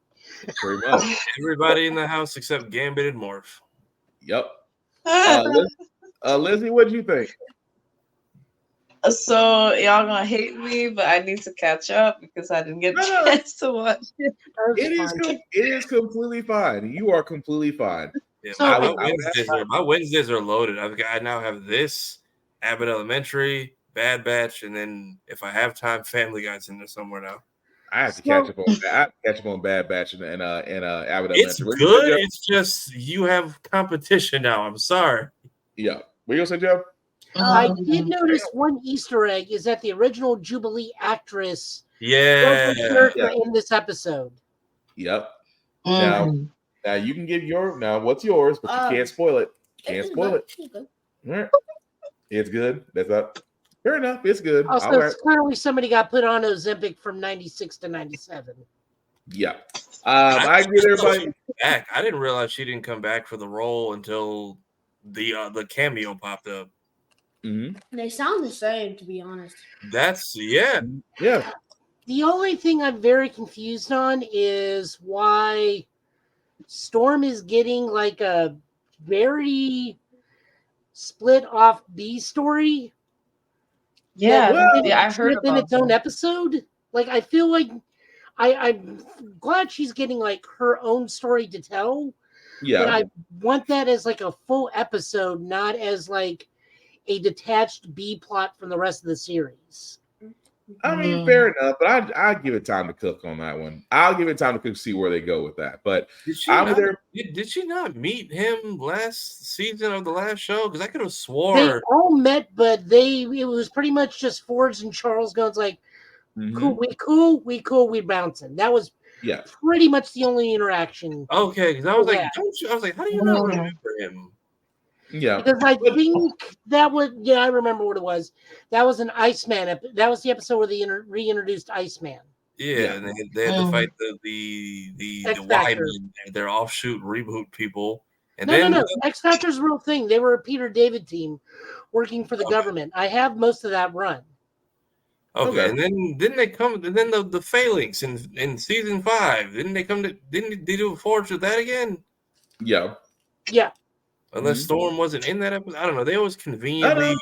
[SPEAKER 1] Pretty much.
[SPEAKER 4] Everybody in the house except Gambit and Morph.
[SPEAKER 1] Yep. Lizzie, what do you think?
[SPEAKER 6] So y'all gonna hate me, but I need to catch up because I didn't get a chance to watch it.
[SPEAKER 1] It is completely fine. You are completely fine.
[SPEAKER 4] Yeah, my Wednesdays are loaded. I now have this, Abbott Elementary, Bad Batch, and then if I have time, Family Guy's in there somewhere now.
[SPEAKER 1] I have to catch up on Bad Batch and Abbott
[SPEAKER 4] It's
[SPEAKER 1] Elementary.
[SPEAKER 4] good. It's just you have competition now. I'm sorry.
[SPEAKER 1] Yeah. What you gonna say, Joe?
[SPEAKER 2] I did notice one Easter egg is that the original Jubilee actress
[SPEAKER 4] was
[SPEAKER 2] a character in this episode.
[SPEAKER 1] Yep. Now you can give what's yours, but you can't spoil it. Can't spoil it. All right. It's good. That's up. Fair enough. It's good.
[SPEAKER 2] Also, clearly somebody got put on Ozempic from 96 to 97.
[SPEAKER 1] Yeah. I get everybody
[SPEAKER 4] back. I didn't realize she didn't come back for the role until the cameo popped up.
[SPEAKER 3] They sound the same, to be honest.
[SPEAKER 1] Yeah.
[SPEAKER 2] The only thing I'm very confused on is why Storm is getting like a very split off B story.
[SPEAKER 6] Yeah, I heard about
[SPEAKER 2] in its own episode. Like, I feel like I'm glad she's getting like her own story to tell.
[SPEAKER 1] Yeah,
[SPEAKER 2] but I want that as like a full episode, not as like a detached B plot from the rest of the series.
[SPEAKER 1] I mean, fair enough, but I give it time to cook on that one. I'll give it time to cook, see where they go with that. But
[SPEAKER 4] did she not meet him last season of the last show? Because I could have swore
[SPEAKER 2] they all met, but it was pretty much just Forge and Charles going like, cool, we bouncing. That was pretty much the only interaction.
[SPEAKER 4] Okay, because I was like, how do you not remember him?
[SPEAKER 1] Yeah,
[SPEAKER 2] because I think that was I remember what it was. That was an Iceman. That was the episode where they reintroduced Iceman.
[SPEAKER 4] Yeah, and they had to fight the Wyman, their offshoot reboot people. And
[SPEAKER 2] no. X Factor's a real thing. They were a Peter David team working for the government. I have most of that run.
[SPEAKER 4] Okay, and then didn't they come? And then the Phalanx in season 5. Didn't they do a Forge with that again?
[SPEAKER 1] Yeah.
[SPEAKER 4] Unless Storm wasn't in that episode, I don't know. They always conveniently.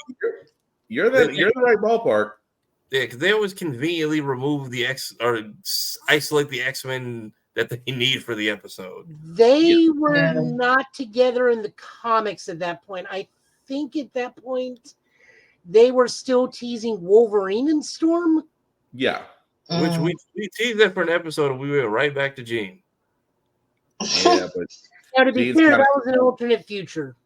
[SPEAKER 1] You're the right ballpark.
[SPEAKER 4] Yeah, because they always conveniently remove the isolate the X-Men that they need for the episode.
[SPEAKER 2] They were not together in the comics at that point. I think at that point they were still teasing Wolverine and Storm.
[SPEAKER 1] Yeah.
[SPEAKER 4] Which we teased that for an episode and we went right back to Jean.
[SPEAKER 1] Yeah, but
[SPEAKER 2] now, to be fair, that was an alternate future.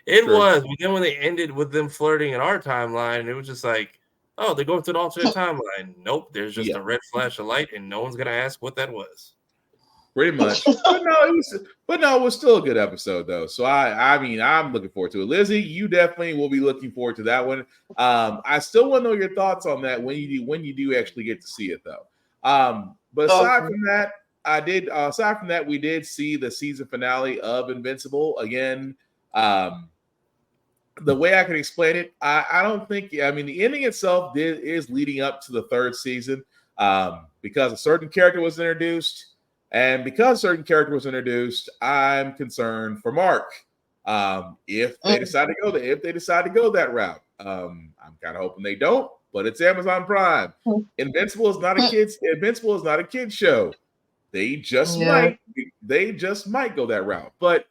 [SPEAKER 4] It was, but then when they ended with them flirting in our timeline, it was just like, oh, they're going to an alternate timeline. Nope, there's just a red flash of light, and no one's gonna ask what that was.
[SPEAKER 1] Pretty much, but no, it was still a good episode though. So I mean, I'm looking forward to it. Lizzie, you definitely will be looking forward to that one. I still want to know your thoughts on that when you do actually get to see it though. But aside from that. Aside from that, we did see the season finale of Invincible again. the way I can explain it, I don't think. I mean, the ending itself is leading up to the third season because a certain character was introduced, and because a certain character was introduced, I'm concerned for Mark. If they decide to go that route, I'm kind of hoping they don't. But it's Amazon Prime. Invincible is not a kids show. They just might go that route. But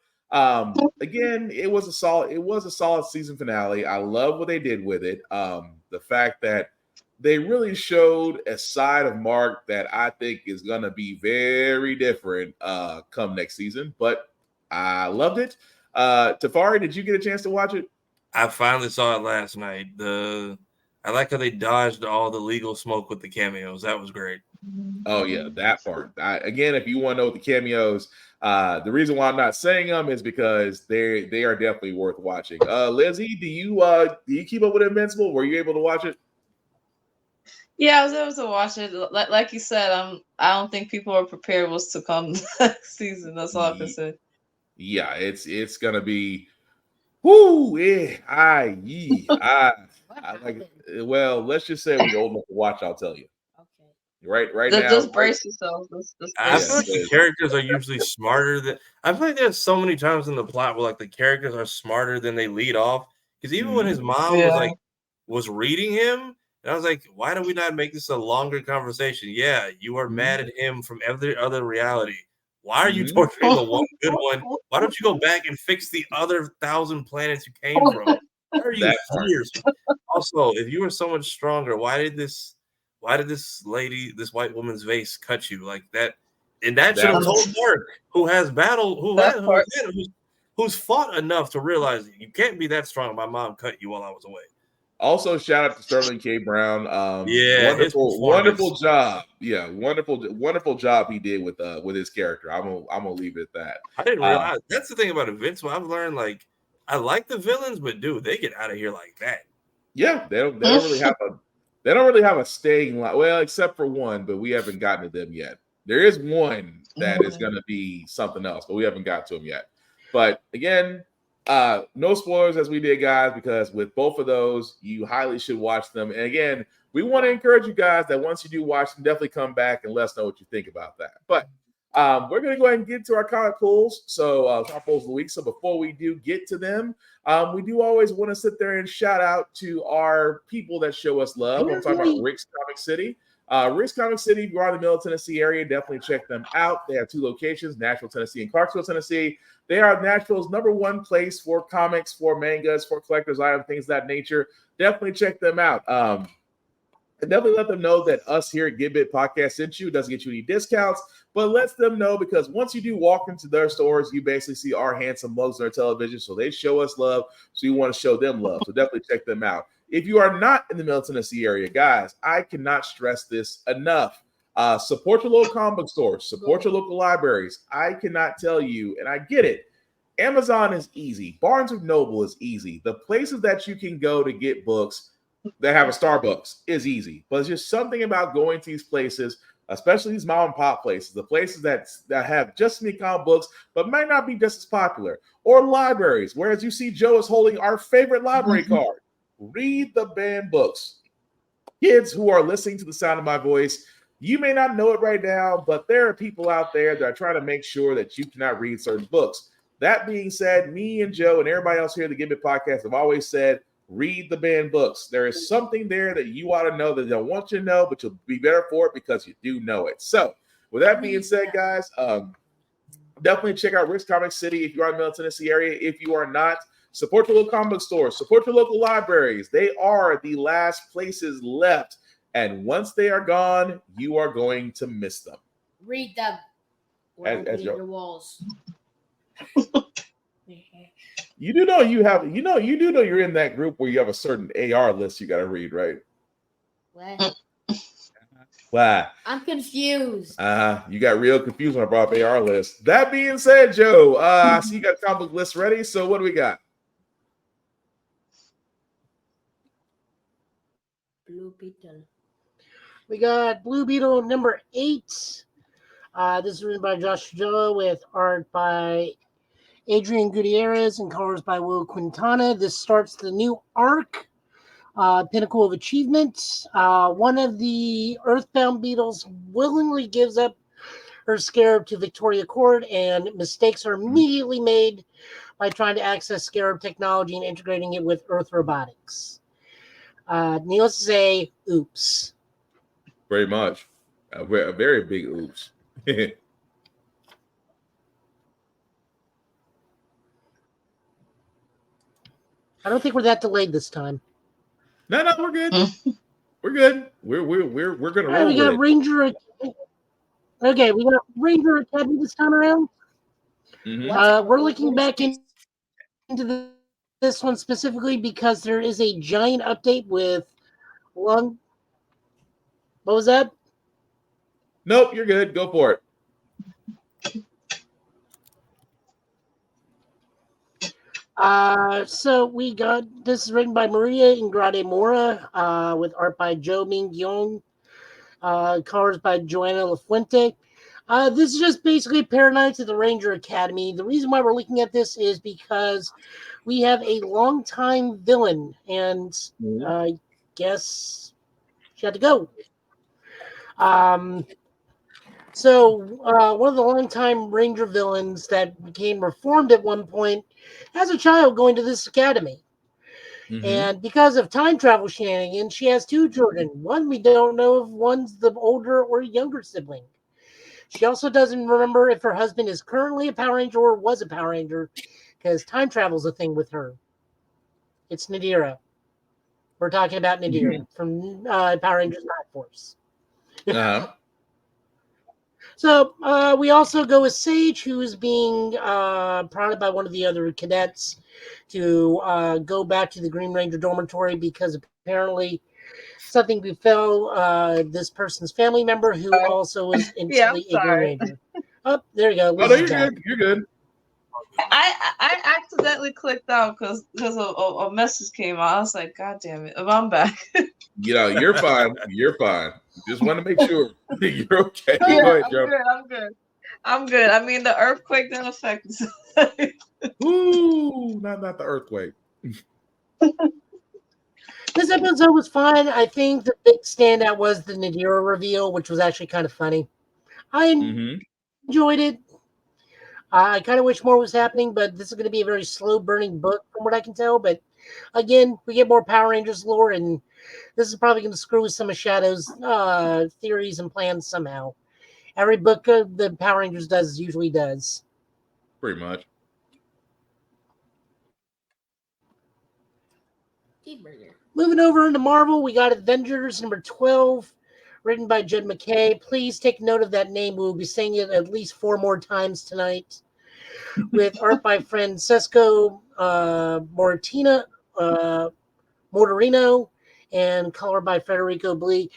[SPEAKER 1] again, it was a solid season finale. I love what they did with it. The fact that they really showed a side of Mark that I think is gonna be very different come next season. But I loved it. Tafari, did you get a chance to watch it?
[SPEAKER 4] I finally saw it last night. I like how they dodged all the legal smoke with the cameos. That was great.
[SPEAKER 1] Oh yeah, that part. Again, if you want to know what the cameos, the reason why I'm not saying them is because they are definitely worth watching. Lizzie, do you keep up with Invincible? Were you able to watch it?
[SPEAKER 6] Yeah, I was able to watch it. Like you said, I don't think people are prepared what's to come next season. That's all I can say.
[SPEAKER 1] Yeah, it's gonna be. Whoo! Yeah, I like it. Well, let's just say when you're old enough to watch, I'll tell you.
[SPEAKER 3] Okay.
[SPEAKER 1] Right now.
[SPEAKER 6] Just brace yourself.
[SPEAKER 4] I feel like the characters are usually smarter than. I feel like there's so many times in the plot where like the characters are smarter than they lead off. Because even when his mom was reading him, and I was like, why do we not make this a longer conversation? Yeah, you are mad at him from every other reality. Why are you torturing the one good one? Why don't you go back and fix the other 1,000 planets you came from? Why are you here? Also, if you were so much stronger, why did this lady, this white woman's vase cut you like that? And that should have told Mark, who's fought enough to realize you can't be that strong. My mom cut you while I was away.
[SPEAKER 1] Also, shout out to Sterling K. Brown. Wonderful job. Yeah, wonderful job he did with his character. I'm gonna leave it at that.
[SPEAKER 4] I didn't realize that's the thing about Invincible. I've learned like I like the villains, but dude, they get out of here like that.
[SPEAKER 1] Yeah, they don't really have a staying line. Well, except for one, but we haven't gotten to them yet. There is one that is going to be something else, but we haven't got to him yet. But again, no spoilers as we did, guys, because with both of those, you highly should watch them. And again, we want to encourage you guys that once you do watch them, definitely come back and let us know what you think about that. But we're going to go ahead and get to our comic pulls. So comic pulls of the week. So before we do get to them, we do always want to sit there and shout out to our people that show us love. I'm talking about Rick's Comic City. Rick's Comic City, if you are in the Middle Tennessee area, definitely check them out. They have 2 locations, Nashville, Tennessee, and Clarksville, Tennessee. They are Nashville's #1 place for comics, for mangas, for collector's items, things of that nature. Definitely check them out. And definitely let them know that us here at Get Bit Podcast sent you. It doesn't get you any discounts, but lets them know because once you do walk into their stores, you basically see our handsome mugs on their television. So they show us love. So you want to show them love. So definitely check them out. If you are not in the Middle Tennessee area, guys, I cannot stress this enough. Support your local comic book stores. Support your local libraries. I cannot tell you, and I get it. Amazon is easy. Barnes & Noble is easy. The places that you can go to get books that have a Starbucks is easy, but it's just something about going to these places, especially these mom and pop places, the places that have just as many comic books, but might not be just as popular, or libraries, whereas you see Joe is holding our favorite library card. Read the banned books. Kids who are listening to the sound of my voice, you may not know it right now, but there are people out there that are trying to make sure that you cannot read certain books. That being said, me and Joe and everybody else here at the Give It Podcast have always said, read the banned books. There is something there that you ought to know that they don't want you to know, but you'll be better for it because you do know it. So with that being said, guys, definitely check out Rick's Comic City if you are in the Middle Tennessee area. If you are not, support your local comic book stores, support your local libraries. They are the last places left. And once they are gone, you are going to miss them.
[SPEAKER 3] Read them. As your walls.
[SPEAKER 1] You do know you're in that group where you have a certain AR list you got to read, right?
[SPEAKER 3] What?
[SPEAKER 1] Why?
[SPEAKER 3] I'm confused.
[SPEAKER 1] You got real confused when I brought up AR list. That being said, Joe, I see you got the comic book list ready. So what do we got?
[SPEAKER 3] Blue Beetle.
[SPEAKER 2] We got Blue Beetle number 8. This is written by Josh Joe with art by Adrian Gutierrez and colors by Will Quintana. This starts the new arc, Pinnacle of Achievement. One of the Earthbound Beetles willingly gives up her Scarab to Victoria Court, and mistakes are immediately made by trying to access Scarab technology and integrating it with Earth robotics. Needless to say, oops.
[SPEAKER 1] Very much. A very big oops.
[SPEAKER 2] I don't think we're that delayed this time.
[SPEAKER 1] No, we're good. We're good. We're gonna roll
[SPEAKER 2] we got
[SPEAKER 1] with
[SPEAKER 2] Ranger. Okay, we got Ranger Academy this time around.
[SPEAKER 1] Mm-hmm.
[SPEAKER 2] We're looking back into this one specifically because there is a giant update with one. What was that?
[SPEAKER 1] Nope, you're good. Go for it.
[SPEAKER 2] So we got this is written by Maria Ingrate Mora, with art by Joe Ming Yong, colors by Joanna LaFuente. This is just basically Paranoids at the Ranger Academy. The reason why we're looking at this is because we have a longtime villain, and I guess she had to go. So one of the longtime Ranger villains that became reformed at one point has a child going to this academy. And because of time travel shenanigans, she has two children. One, we don't know if one's the older or younger sibling. She also doesn't remember if her husband is currently a Power Ranger or was a Power Ranger, because time travel's a thing with her. It's Nadira. We're talking about Nadira from Power Rangers Night Force. So we also go with Sage, who is being prodded by one of the other cadets to go back to the Green Ranger dormitory because apparently something befell this person's family member who also was instantly a Green Ranger. Oh, there you go.
[SPEAKER 1] Oh, no, you're good. You're good.
[SPEAKER 6] I accidentally clicked out because a message came out. I was like, God damn it. I'm back.
[SPEAKER 1] You're fine. You're fine. Just want to make sure you're okay.
[SPEAKER 6] Yeah,
[SPEAKER 1] Go ahead, Joe.
[SPEAKER 6] I'm good. I mean, the earthquake didn't affect me.
[SPEAKER 1] Ooh, not the earthquake.
[SPEAKER 2] This episode was fine. I think the big standout was the Nadira reveal, which was actually kind of funny. I enjoyed it. I kind of wish more was happening, but this is going to be a very slow burning book from what I can tell. But again, we get more Power Rangers lore, and this is probably going to screw with some of Shadow's theories and plans somehow. Every book the Power Rangers does usually does.
[SPEAKER 1] Pretty much.
[SPEAKER 2] Moving over into Marvel, we got Avengers number 12, written by Jed McKay. Please take note of that name. We'll be saying it at least 4 more times tonight. With art by Francesco Mortarino and color by Federico Blee.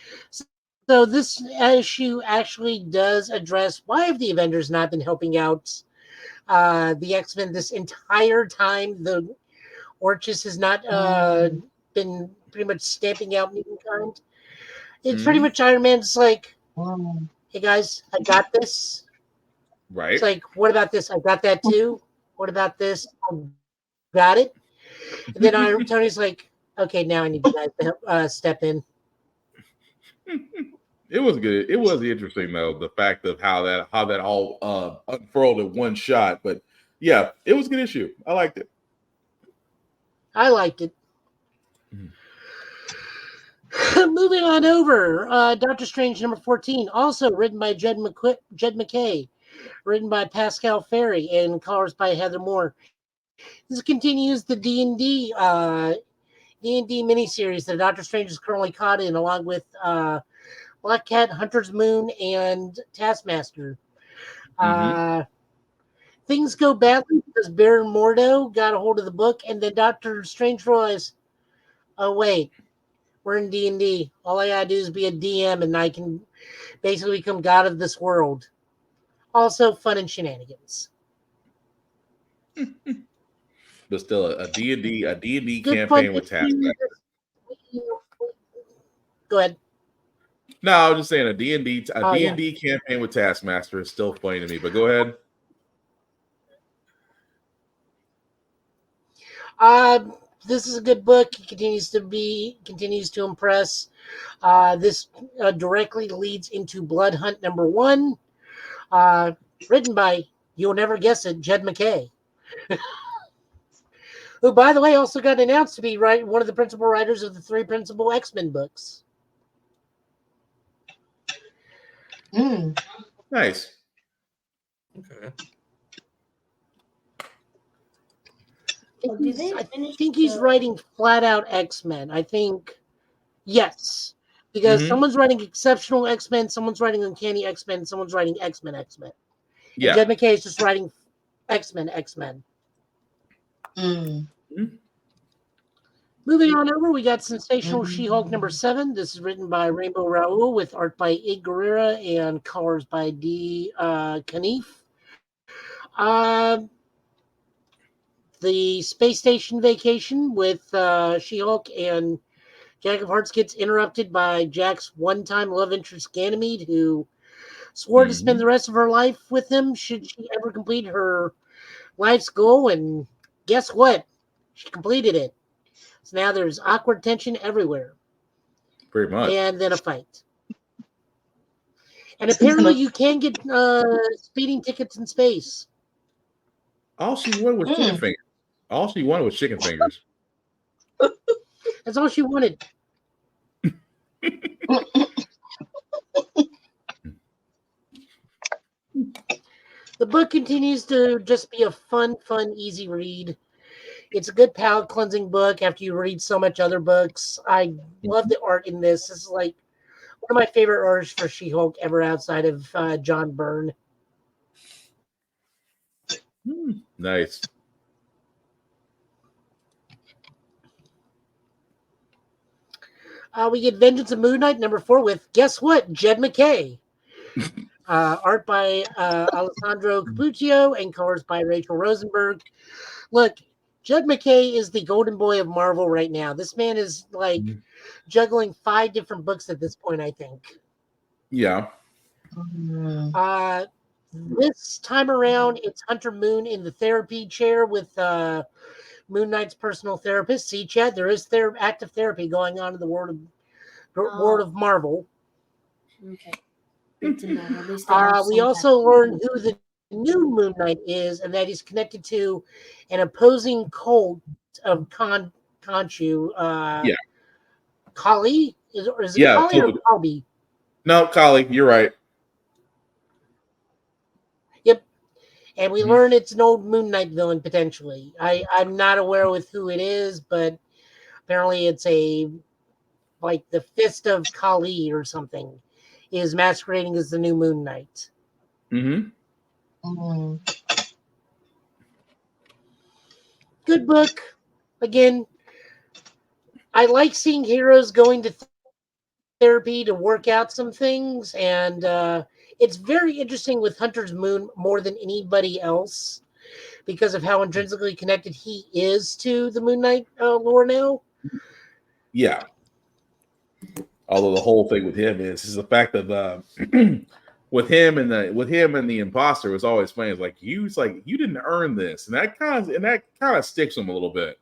[SPEAKER 2] So this issue actually does address why have the Avengers not been helping out the X-Men this entire time. The Orchis has not been pretty much stamping out mankind. It's pretty much Iron Man's like, hey guys, I got this.
[SPEAKER 1] Right.
[SPEAKER 2] It's like, what about this? I got that too. What about this? I got it. And then Tony's like, okay, now I need you guys to step in.
[SPEAKER 1] It was good. It was interesting though, the fact of how that all unfurled in one shot. But yeah, it was a good issue. I liked it.
[SPEAKER 2] I liked it. Moving on over, Doctor Strange number 14, also written by Jed McKay, written by Pascal Ferry, and colors by Heather Moore. This continues the D&D miniseries that Doctor Strange is currently caught in, along with Black Cat, Hunter's Moon, and Taskmaster. Things go badly because Baron Mordo got a hold of the book, and then Doctor Strange realized, oh wait, we're in D&D. All I gotta do is be a DM, and I can basically become god of this world. Also, fun and shenanigans.
[SPEAKER 1] But still, a D&D campaign with Taskmaster.
[SPEAKER 2] Go ahead.
[SPEAKER 1] No, I was just saying a D&D campaign with Taskmaster is still funny to me. But go ahead.
[SPEAKER 2] This is a good book. He continues to impress. This directly leads into Blood Hunt #1, written by, you'll never guess it, Jed MacKay, who, by the way, also got announced to be one of the principal writers of the 3 principal X-Men books.
[SPEAKER 1] Nice.
[SPEAKER 4] Okay.
[SPEAKER 2] I think he's writing flat out X-Men. I think, yes. Because someone's writing Exceptional X-Men, someone's writing Uncanny X-Men, someone's writing X-Men.
[SPEAKER 1] Yeah.
[SPEAKER 2] And Jed MacKay is just writing X-Men. Moving on over, we got Sensational She-Hulk #7. This is written by Rainbow Rowell with art by Ig Guerrera and colors by D. Knief. The space station vacation with She-Hulk and Jack of Hearts gets interrupted by Jack's one-time love interest Ganymede, who swore to spend the rest of her life with him should she ever complete her life's goal. And guess what? She completed it. So now there's awkward tension everywhere.
[SPEAKER 1] Pretty much.
[SPEAKER 2] And then a fight. And apparently you can get speeding tickets in space.
[SPEAKER 1] All she wanted was chicken fingers. All she wanted was chicken fingers.
[SPEAKER 2] That's all she wanted. The book continues to just be a fun, easy read. It's a good palate cleansing book after you read so much other books. I love the art in this. This is like one of my favorite artists for She-Hulk ever outside of John Byrne.
[SPEAKER 1] Nice.
[SPEAKER 2] We get Vengeance of Moon Knight #4 with, guess what, Jed MacKay. Art by Alessandro Cappuccio and colors by Rachel Rosenberg. Look, Jed MacKay is the golden boy of Marvel right now. This man is like juggling 5 different books at this point, I think.
[SPEAKER 1] Yeah.
[SPEAKER 2] This time around, it's Hunter Moon in the therapy chair with Moon Knight's personal therapist. See, Chad, there is active therapy going on in the world of Marvel.
[SPEAKER 3] Okay. Good to know. At least they have
[SPEAKER 2] we
[SPEAKER 3] some
[SPEAKER 2] also learn who the new Moon Knight is, and that he's connected to an opposing cult of Khonshu.
[SPEAKER 1] Yeah.
[SPEAKER 2] Kali? Is it Kali or Kalbi?
[SPEAKER 1] No, Kali, you're right.
[SPEAKER 2] Yep. And we learn it's an old Moon Knight villain, potentially. I'm not aware with who it is, but apparently it's like the Fist of Kali or something is masquerading as the new Moon Knight. Good book. Again, I like seeing heroes going to therapy to work out some things, and it's very interesting with Hunter's Moon more than anybody else because of how intrinsically connected he is to the Moon Knight lore now.
[SPEAKER 1] Yeah. Although the whole thing with him is the fact that with him and the imposter was always funny. It's like you didn't earn this, and that kind of sticks him a little bit.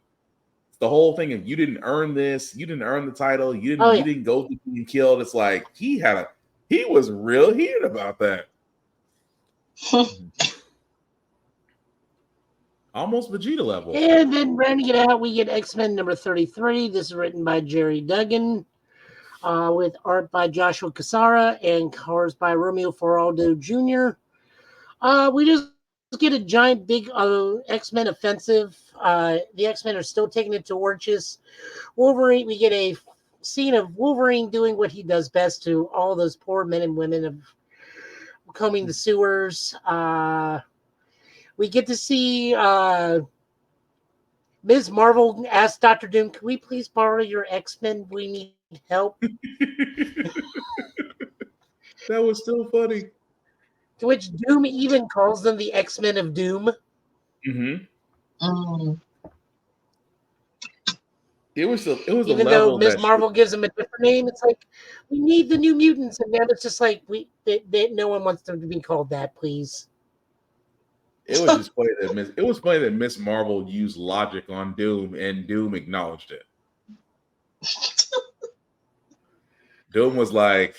[SPEAKER 1] It's the whole thing of you didn't earn this, you didn't earn the title, you didn't go to being killed. It's like he was real heated about that. Almost Vegeta level.
[SPEAKER 2] And then rounding it out, we get X-Men #33. This is written by Jerry Duggan, with art by Joshua Cassara and colors by Romeo Feraldo Jr. We just get a giant, big X-Men offensive. The X-Men are still taking it to Orchis. Wolverine, we get a scene of Wolverine doing what he does best to all those poor men and women of combing the sewers. We get to see Ms. Marvel ask Dr. Doom, can we please borrow your X-Men? We need help.
[SPEAKER 1] That was still funny.
[SPEAKER 2] To which Doom even calls them the X-Men of Doom.
[SPEAKER 1] It was
[SPEAKER 2] even though Ms. Marvel gives them a different name. It's like, we need the New Mutants, and then it's just like no one wants them to be called that, please.
[SPEAKER 1] It was just funny that Miss Marvel used logic on Doom, and Doom acknowledged it. Doom was like,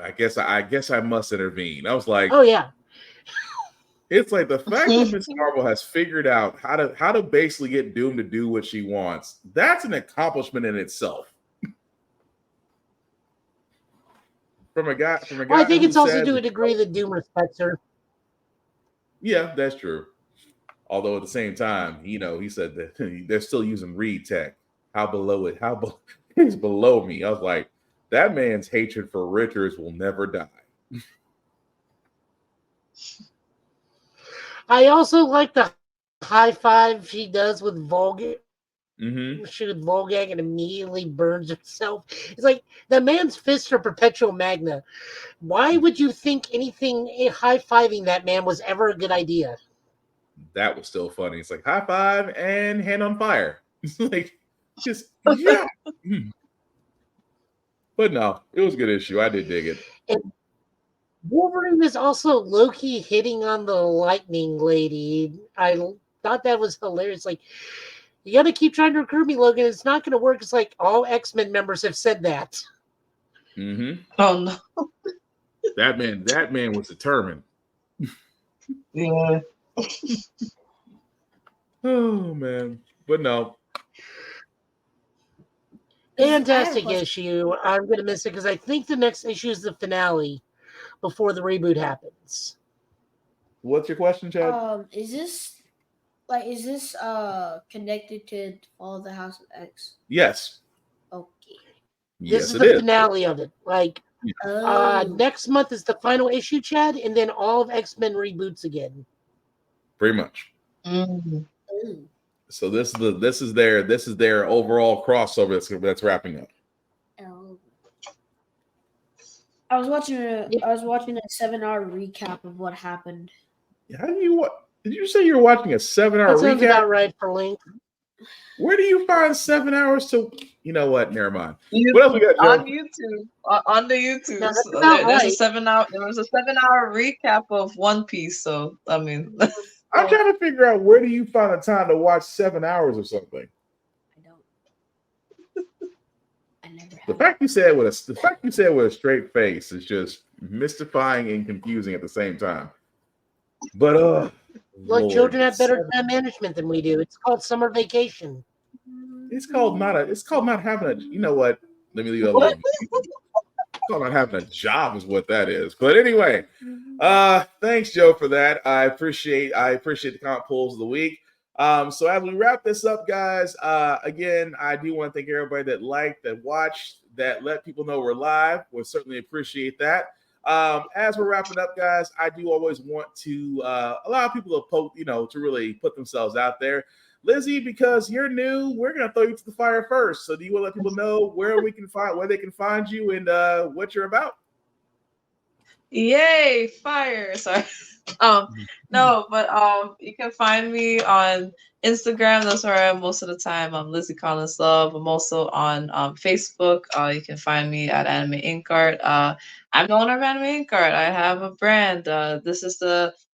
[SPEAKER 1] I guess I must intervene. I was like,
[SPEAKER 2] oh yeah.
[SPEAKER 1] It's like the fact that Miss Marvel has figured out how to basically get Doom to do what she wants. That's an accomplishment in itself. From a guy.
[SPEAKER 2] Well, I think it's also to a degree that Doom respects her.
[SPEAKER 1] Yeah, that's true. Although at the same time, he said that they're still using Reed tech. How he's below me. I was like, that man's hatred for Richards will never die.
[SPEAKER 2] I also like the high five she does with Volgag.
[SPEAKER 1] Mm-hmm.
[SPEAKER 2] She with Volgag and immediately burns herself. It's like the man's fists are perpetual magna. Why would you think anything high-fiving that man was ever a good idea?
[SPEAKER 1] That was still funny. It's like high five and hand on fire. It's like just yeah. But no, it was a good issue. I did dig it.
[SPEAKER 2] And Wolverine is also low-key hitting on the lightning lady. I thought that was hilarious. Like, you got to keep trying to recruit me, Logan. It's not going to work. It's like all X-Men members have said that.
[SPEAKER 1] Mm-hmm.
[SPEAKER 6] Oh no.
[SPEAKER 1] That man was determined.
[SPEAKER 6] Yeah.
[SPEAKER 1] Oh man. But no.
[SPEAKER 2] Fantastic issue. I'm going to miss it because I think the next issue is the finale before the reboot happens.
[SPEAKER 1] What's your question, Chad?
[SPEAKER 3] Is this connected to Fall of the House of X?
[SPEAKER 1] Yes.
[SPEAKER 3] Okay.
[SPEAKER 2] This is the finale of it. Like,
[SPEAKER 3] Oh.
[SPEAKER 2] next month is the final issue, Chad, and then all of X-Men reboots again.
[SPEAKER 1] Pretty much.
[SPEAKER 6] Mm.
[SPEAKER 1] So this is their overall crossover that's wrapping up.
[SPEAKER 3] Oh. I was watching a 7-hour recap of what happened.
[SPEAKER 1] How do you what? Did you say you were watching a 7-hour
[SPEAKER 2] That sounds
[SPEAKER 1] recap?
[SPEAKER 2] about right for Link.
[SPEAKER 1] Where do you find 7 hours to? You know what? Never mind. What else we got, Joe?
[SPEAKER 6] On YouTube, on the YouTube.
[SPEAKER 2] No,
[SPEAKER 6] So
[SPEAKER 2] about
[SPEAKER 6] there's a
[SPEAKER 2] right.
[SPEAKER 6] 7-hour recap of One Piece. So I mean,
[SPEAKER 1] I'm trying to figure out where do you find the time to watch 7 hours or something.
[SPEAKER 3] I don't. I never have.
[SPEAKER 1] The fact you said with a straight face is just mystifying and confusing at the same time. But
[SPEAKER 2] Look,
[SPEAKER 1] Lord,
[SPEAKER 2] children have better time management than we do. It's called summer vacation.
[SPEAKER 1] It's called not having a. You know what? Let me leave that alone. It's called not having a job is what that is. But anyway, thanks, Joe, for that. I appreciate the comment polls of the week. So as we wrap this up, guys, again, I do want to thank everybody that liked, that watched, that let people know we're live. We'll certainly appreciate that. As we're wrapping up, guys, I do always want to allow people to really put themselves out there. Lizzie, because you're new, we're gonna throw you to the fire first. So do you want to let people know where they can find you and what you're about?
[SPEAKER 6] yay, fire! Sorry. No, but you can find me on Instagram. That's where I am most of the time. I'm Lizzie Collins Love. I'm also on Facebook. You can find me at Anime Ink Art. I'm the owner of Anime Ink Art. I have a brand. This is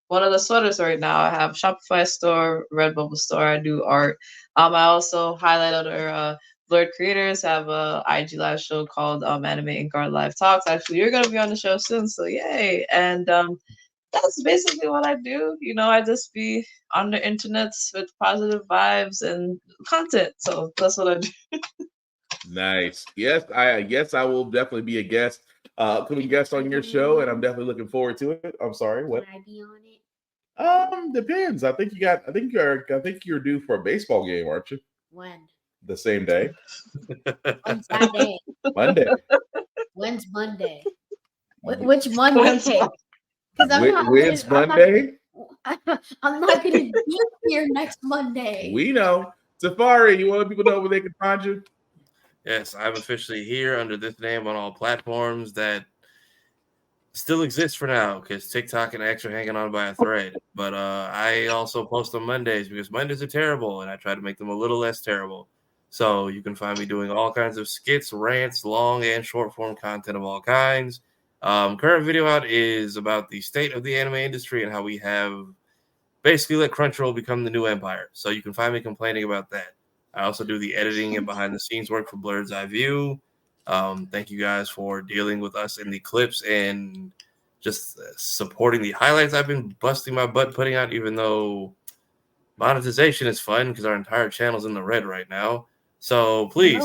[SPEAKER 6] one of the sweaters right now. I have Shopify store, Redbubble store. I do art. I also highlight other Blurred creators, have a IG live show called Anime Ink Art Live Talks. Actually, you're gonna be on the show soon, so yay! And that's basically what I do. I just be on the internet with positive vibes and content. So that's what I do.
[SPEAKER 1] Nice. Yes, I will definitely be a guest, coming guest on your show, and I'm definitely looking forward to it. I'm sorry, what?
[SPEAKER 3] Can I be on it?
[SPEAKER 1] Depends. I think you're due for a baseball game, aren't you?
[SPEAKER 3] When?
[SPEAKER 1] The same day.
[SPEAKER 3] When's that day?
[SPEAKER 1] Monday.
[SPEAKER 3] When's Monday? Which Monday?
[SPEAKER 1] When's Monday?
[SPEAKER 3] I'm not going to be here next Monday.
[SPEAKER 1] We know. Safari, you want to let people know where they can find you?
[SPEAKER 4] Yes, I'm officially here under this name on all platforms that still exist for now because TikTok and X are hanging on by a thread. But I also post on Mondays because Mondays are terrible, and I try to make them a little less terrible. So you can find me doing all kinds of skits, rants, long and short form content of all kinds. Current video out is about the state of the anime industry and how we have basically let Crunchyroll become the new empire. So you can find me complaining about that. I also do the editing and behind the scenes work for Blurred's Eye View. Thank you guys for dealing with us in the clips and just supporting the highlights I've been busting my butt putting out, even though monetization is fun because our entire channel's in the red right now. So please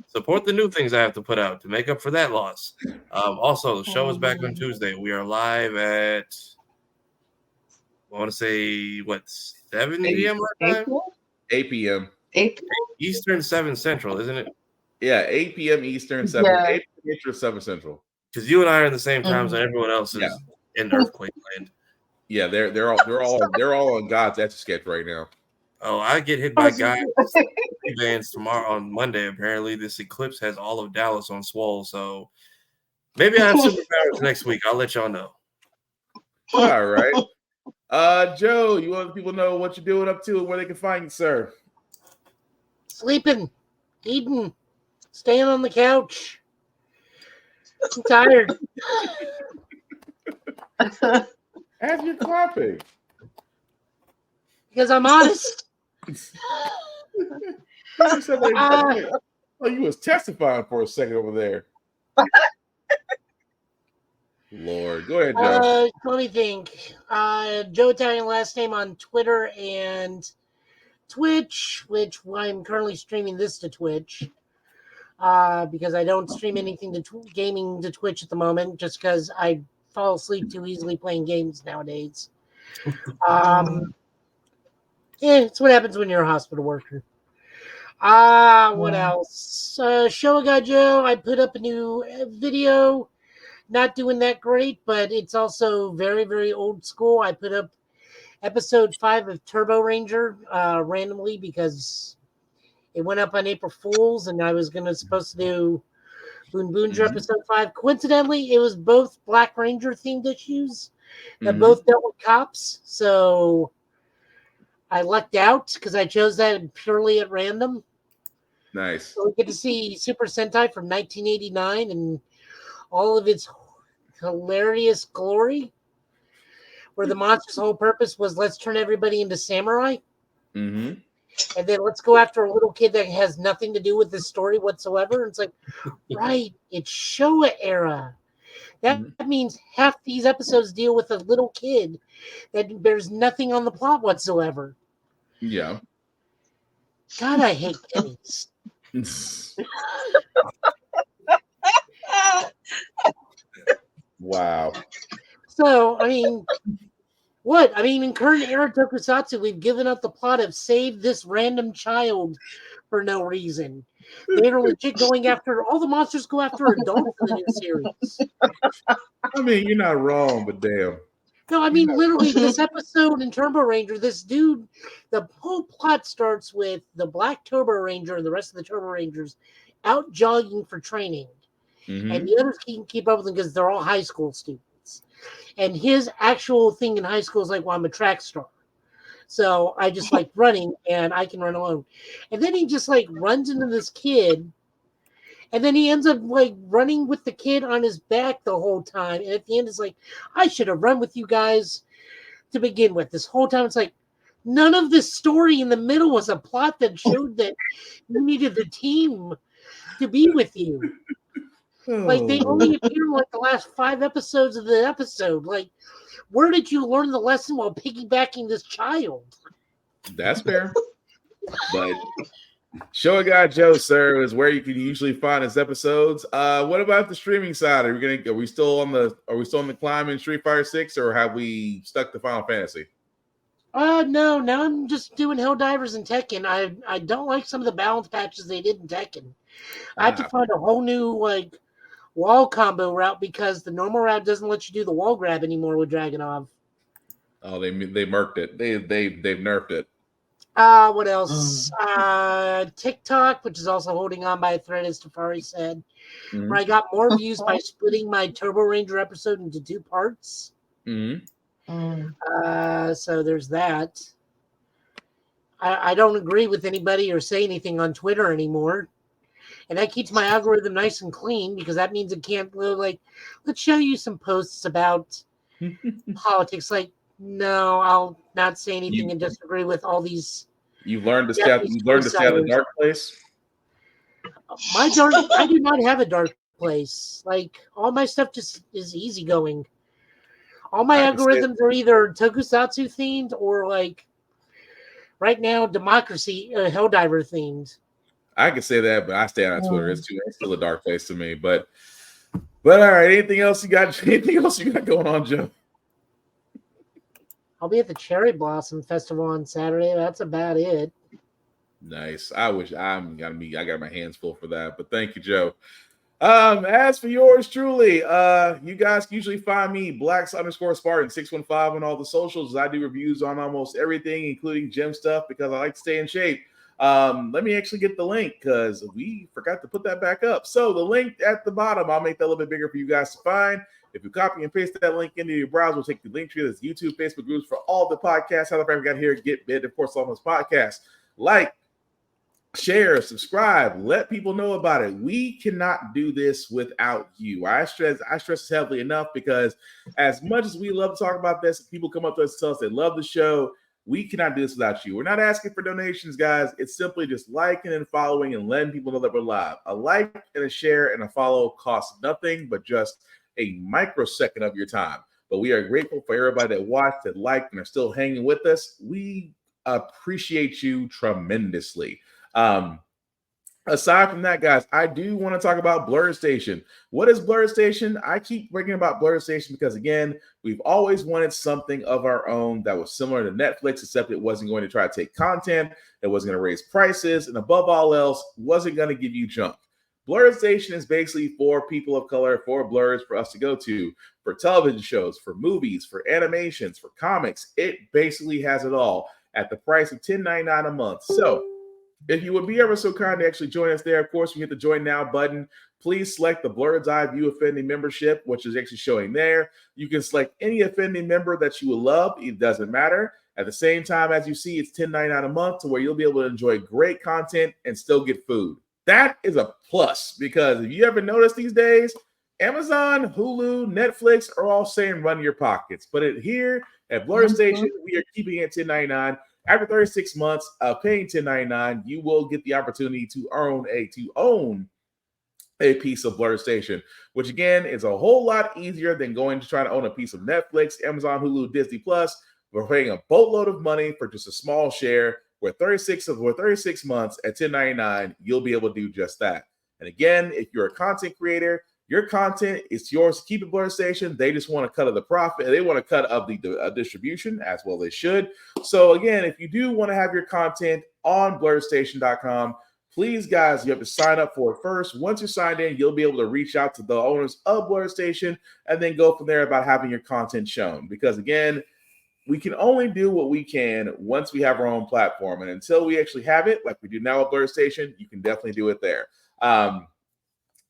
[SPEAKER 4] support the new things I have to put out to make up for that loss. Also, the show is back on Tuesday. We are live at, I want to say, 7 p.m. our time?
[SPEAKER 1] 8 p.m.
[SPEAKER 6] 8
[SPEAKER 4] Eastern, 7 Central, isn't it?
[SPEAKER 1] Yeah, 8 p.m. Eastern, 7
[SPEAKER 6] Yeah.
[SPEAKER 1] 8 p.m. Eastern, 7 Central.
[SPEAKER 4] Because you and I are in the same time zone. Everyone else is in earthquake land.
[SPEAKER 1] Yeah, they're all on God's Etch a Sketch right now.
[SPEAKER 4] Oh, I get hit by God's vans tomorrow on Monday. Apparently, this eclipse has all of Dallas on swole. So maybe I have superpowers next week. I'll let y'all know.
[SPEAKER 1] All right. Joe, you want people to know what you're doing up to and where they can find you, sir?
[SPEAKER 2] Sleeping, eating, staying on the couch. I'm tired.
[SPEAKER 1] As you're clapping.
[SPEAKER 2] Because I'm honest.
[SPEAKER 1] You said that, you was testifying for a second over there. Lord, go ahead, Joe.
[SPEAKER 2] Let me think. Joe Italian last name on Twitter and Twitch, which I'm currently streaming this to Twitch. Because I don't stream anything to gaming to Twitch at the moment, just because I fall asleep too easily playing games nowadays. It's what happens when you're a hospital worker. What else? Show Guy Joe, I put up a new video. Not doing that great, but it's also very, very old school. I put up episode 5 of Turbo Ranger randomly because it went up on April Fool's, and I was supposed to do Boon Boonger episode 5. Coincidentally, it was both Black Ranger themed issues that both dealt with cops. So I lucked out because I chose that purely at random.
[SPEAKER 1] Nice.
[SPEAKER 2] So we get to see Super Sentai from 1989 and all of its hilarious glory, where the monster's whole purpose was let's turn everybody into samurai.
[SPEAKER 1] Mm-hmm.
[SPEAKER 2] And then let's go after a little kid that has nothing to do with this story whatsoever. And it's like, right, it's Showa era. That means half these episodes deal with a little kid that bears nothing on the plot whatsoever.
[SPEAKER 1] Yeah.
[SPEAKER 2] God, I hate pennies.
[SPEAKER 1] Wow.
[SPEAKER 2] So, I mean, what? I mean, in current era tokusatsu, we've given up the plot of save this random child for no reason. They're legit going after, all the monsters go after adults in the new series.
[SPEAKER 1] I mean, you're not wrong, but damn.
[SPEAKER 2] No, I mean, literally, this episode in Turbo Ranger, this dude, the whole plot starts with the Black Turbo Ranger and the rest of the Turbo Rangers out jogging for training. And the others can keep up with them because they're all high school students. And his actual thing in high school is like, well, I'm a track star. So I just like running and I can run alone. And then he just like runs into this kid. And then he ends up like running with the kid on his back the whole time. And at the end, it's like, I should have run with you guys to begin with. This whole time, it's like, none of this story in the middle was a plot that showed that you needed the team to be with you. Like, they only appear in like the last 5 episodes of the episode. Like, where did you learn the lesson while piggybacking this child?
[SPEAKER 1] That's fair. But Show a Guy Joe, sir, is where you can usually find his episodes. What about the streaming side? Are we still on the climb in Street Fighter 6, or have we stuck to Final Fantasy?
[SPEAKER 2] No, now I'm just doing Helldivers and Tekken. I don't like some of the balance patches they did in Tekken. I have to find a whole new like wall combo route because the normal route doesn't let you do the wall grab anymore with Dragunov.
[SPEAKER 1] Oh, they murked it. They've nerfed it.
[SPEAKER 2] What else? TikTok, which is also holding on by a thread, as Tafari said, where I got more views by splitting my Turbo Ranger episode into 2 parts. So there's that. I don't agree with anybody or say anything on Twitter anymore. And that keeps my algorithm nice and clean because that means it can't like, let's show you some posts about politics. Like, No, I'll not say anything and disagree with all these.
[SPEAKER 1] You've learned to stay out the dark place.
[SPEAKER 2] I do not have a dark place. Like all my stuff just is easygoing. All my algorithms are either tokusatsu themed or like right now democracy Helldiver themed.
[SPEAKER 1] I can say that, but I stay on Twitter. It's still a dark place to me. But all right. Anything else you got? Anything else you got going on, Joe?
[SPEAKER 2] I'll be at the Cherry Blossom Festival on Saturday. That's about it.
[SPEAKER 1] Nice. I got my hands full for that. But thank you, Joe. As for yours truly, you guys can usually find me Blacks_Spartan615 on all the socials. I do reviews on almost everything, including gym stuff, because I like to stay in shape. Let me actually get the link because we forgot to put that back up. So the link at the bottom, I'll make that a little bit bigger for you guys to find. If you copy and paste that link into your browser, we'll take the link to this YouTube, Facebook groups for all the podcasts. How the friend got here, Get Bit, of course, on this podcast. Like, share, subscribe, let people know about it. We cannot do this without you. I stress this heavily enough because as much as we love to talk about this, people come up to us and tell us they love the show. We cannot do this without you. We're not asking for donations, guys. It's simply just liking and following and letting people know that we're live. A like and a share and a follow costs nothing but just a microsecond of your time. But we are grateful for everybody that watched, that liked, and are still hanging with us. We appreciate you tremendously. Aside from that, guys, I do want to talk about Blurred Station. What is Blurred Station? I keep bringing about Blurred Station because, again, we've always wanted something of our own that was similar to Netflix, except it wasn't going to try to take content, it wasn't going to raise prices, and above all else, wasn't going to give you junk. Blurred Station is basically for people of color, for blurs for us to go to, for television shows, for movies, for animations, for comics. It basically has it all at the price of $10.99 a month. So if you would be ever so kind to actually join us there, of course, you hit the Join Now button. Please select the Blurred's Eye View Offending membership, which is actually showing there. You can select any offending member that you would love. It doesn't matter. At the same time, as you see, it's $10.99 a month to where you'll be able to enjoy great content and still get food. That is a plus because if you ever notice these days, Amazon, Hulu, Netflix are all saying run your pockets. But here at Blurred Station, we are keeping it $10.99. After 36 months of paying $10.99, you will get the opportunity to own a piece of Blurred Station, which again is a whole lot easier than going to try to own a piece of Netflix, Amazon, Hulu, Disney Plus. We're paying a boatload of money for just a small share. Where 36 months at $10.99, you'll be able to do just that. And again, if you're a content creator, your content is yours to keep at Blurred Station. They just want a cut of the profit. They want a cut of the distribution, as well they should. So again, if you do want to have your content on blurredstation.com, please, guys, you have to sign up for it first. Once you're signed in, you'll be able to reach out to the owners of Blurred Station and then go from there about having your content shown. Because again, we can only do what we can once we have our own platform. And until we actually have it, like we do now at Blurred Station, you can definitely do it there.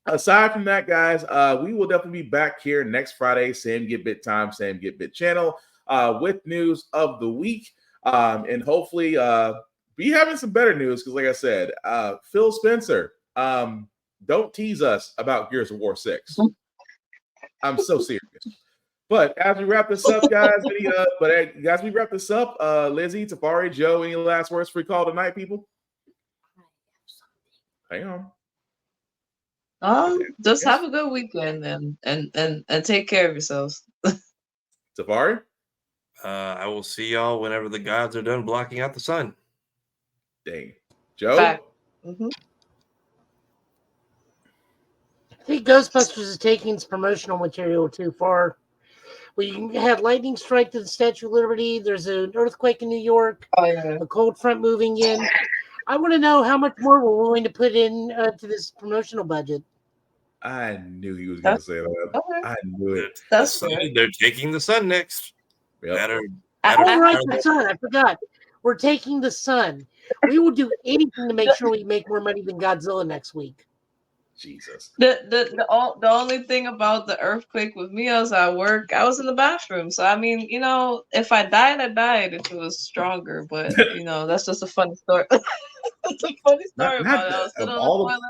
[SPEAKER 1] Aside from that, guys, we will definitely be back here next Friday, same Get Bit time, same Get Bit channel, with news of the week. And hopefully be having some better news because, like I said, Phil Spencer, don't tease us about Gears of War 6. I'm so serious. But as we wrap this up, guys, Lizzie, Tafari, Joe, any last words for call tonight, people? Hang on.
[SPEAKER 6] Just have a good weekend and take care of yourselves.
[SPEAKER 1] Tafari?
[SPEAKER 4] I will see y'all whenever the gods are done blocking out the sun.
[SPEAKER 1] Dang. Joe?
[SPEAKER 2] I think Ghostbusters is taking its promotional material too far. We had lightning strike to the Statue of Liberty. There's an earthquake in New York. A cold front moving in. I want to know how much more we're willing to put in to this promotional budget.
[SPEAKER 1] I knew he was going to say that. Okay. I knew it.
[SPEAKER 4] They're taking the sun next.
[SPEAKER 1] Yep.
[SPEAKER 2] The sun. I forgot. We're taking the sun. We will do anything to make sure we make more money than Godzilla next week.
[SPEAKER 1] Jesus.
[SPEAKER 6] The only thing about the earthquake with me was at work, I was in the bathroom. So I mean, if I died, I died if it was stronger. But that's just a funny story. It's a funny story about it. I was sitting on the toilet.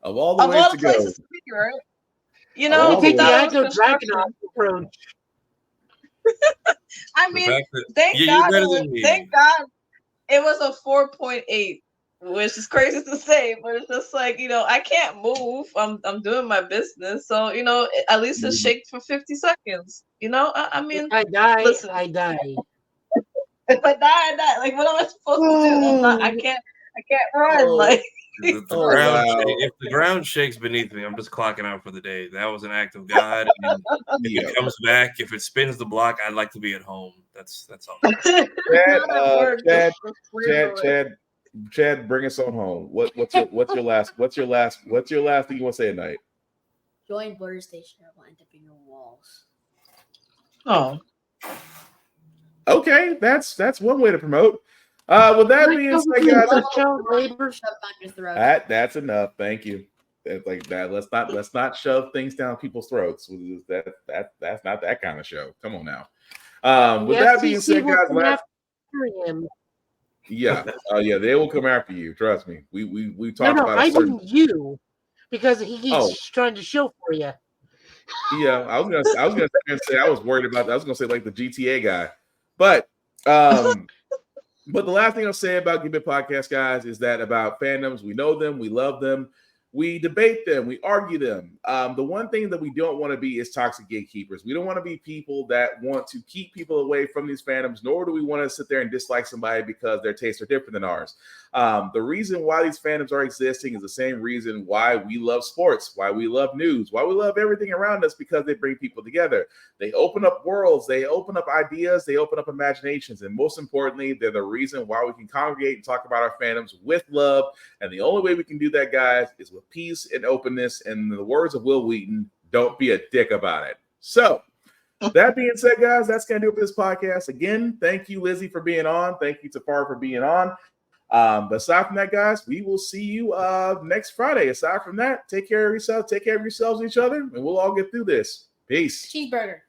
[SPEAKER 1] Of all the ways to
[SPEAKER 6] places to be, right?
[SPEAKER 2] Take the Dragon approach.
[SPEAKER 6] I mean, thank God it was a 4.8, which is crazy to say, but it's just like, I can't move. I'm doing my business. So, at least it shake for 50 seconds. I mean,
[SPEAKER 2] I die.
[SPEAKER 6] listen.
[SPEAKER 2] I die.
[SPEAKER 6] If I die. Like, what am I supposed to do? I can't run. Like,
[SPEAKER 4] if the ground shakes beneath me, I'm just clocking out for the day. That was an act of God. And if it comes back, if it spins the block, I'd like to be at home. That's all.
[SPEAKER 1] Chad, bring us on home. What's your last thing you want to say at night?
[SPEAKER 3] Join Border Station. I will end up in your walls.
[SPEAKER 6] Oh.
[SPEAKER 1] Okay, that's one way to promote. With that being said, guys, that's enough. Thank you. Like that. Let's not shove things down people's throats. That's not that kind of show. Come on now. With that being said, guys, they will come after you. Trust me. We talked about.
[SPEAKER 2] I mean you, because he keeps trying to show for you.
[SPEAKER 1] Yeah, I was gonna say I was worried about that. I was gonna say like the GTA guy, but the last thing I'll say about Give It Podcast, guys, is that about fandoms, we know them, we love them, we debate them, we argue them. The one thing that we don't want to be is toxic gatekeepers. We don't want to be people that want to keep people away from these fandoms, nor do we want to sit there and dislike somebody because their tastes are different than ours. The reason why these fandoms are existing is the same reason why we love sports, why we love news, why we love everything around us, because they bring people together. They open up worlds, they open up ideas, they open up imaginations, and most importantly, they're the reason why we can congregate and talk about our fandoms with love. And the only way we can do that, guys, is with peace and openness. And in the words of Will Wheaton, don't be a dick about it. So, that being said, guys, that's going to do it for this podcast. Again, thank you, Lizzie, for being on. Thank you, Tafar, for being on. But aside from that, guys, we will see you next Friday. Aside from that, take care of yourselves and each other, and we'll all get through this. Peace.
[SPEAKER 3] Cheeseburger.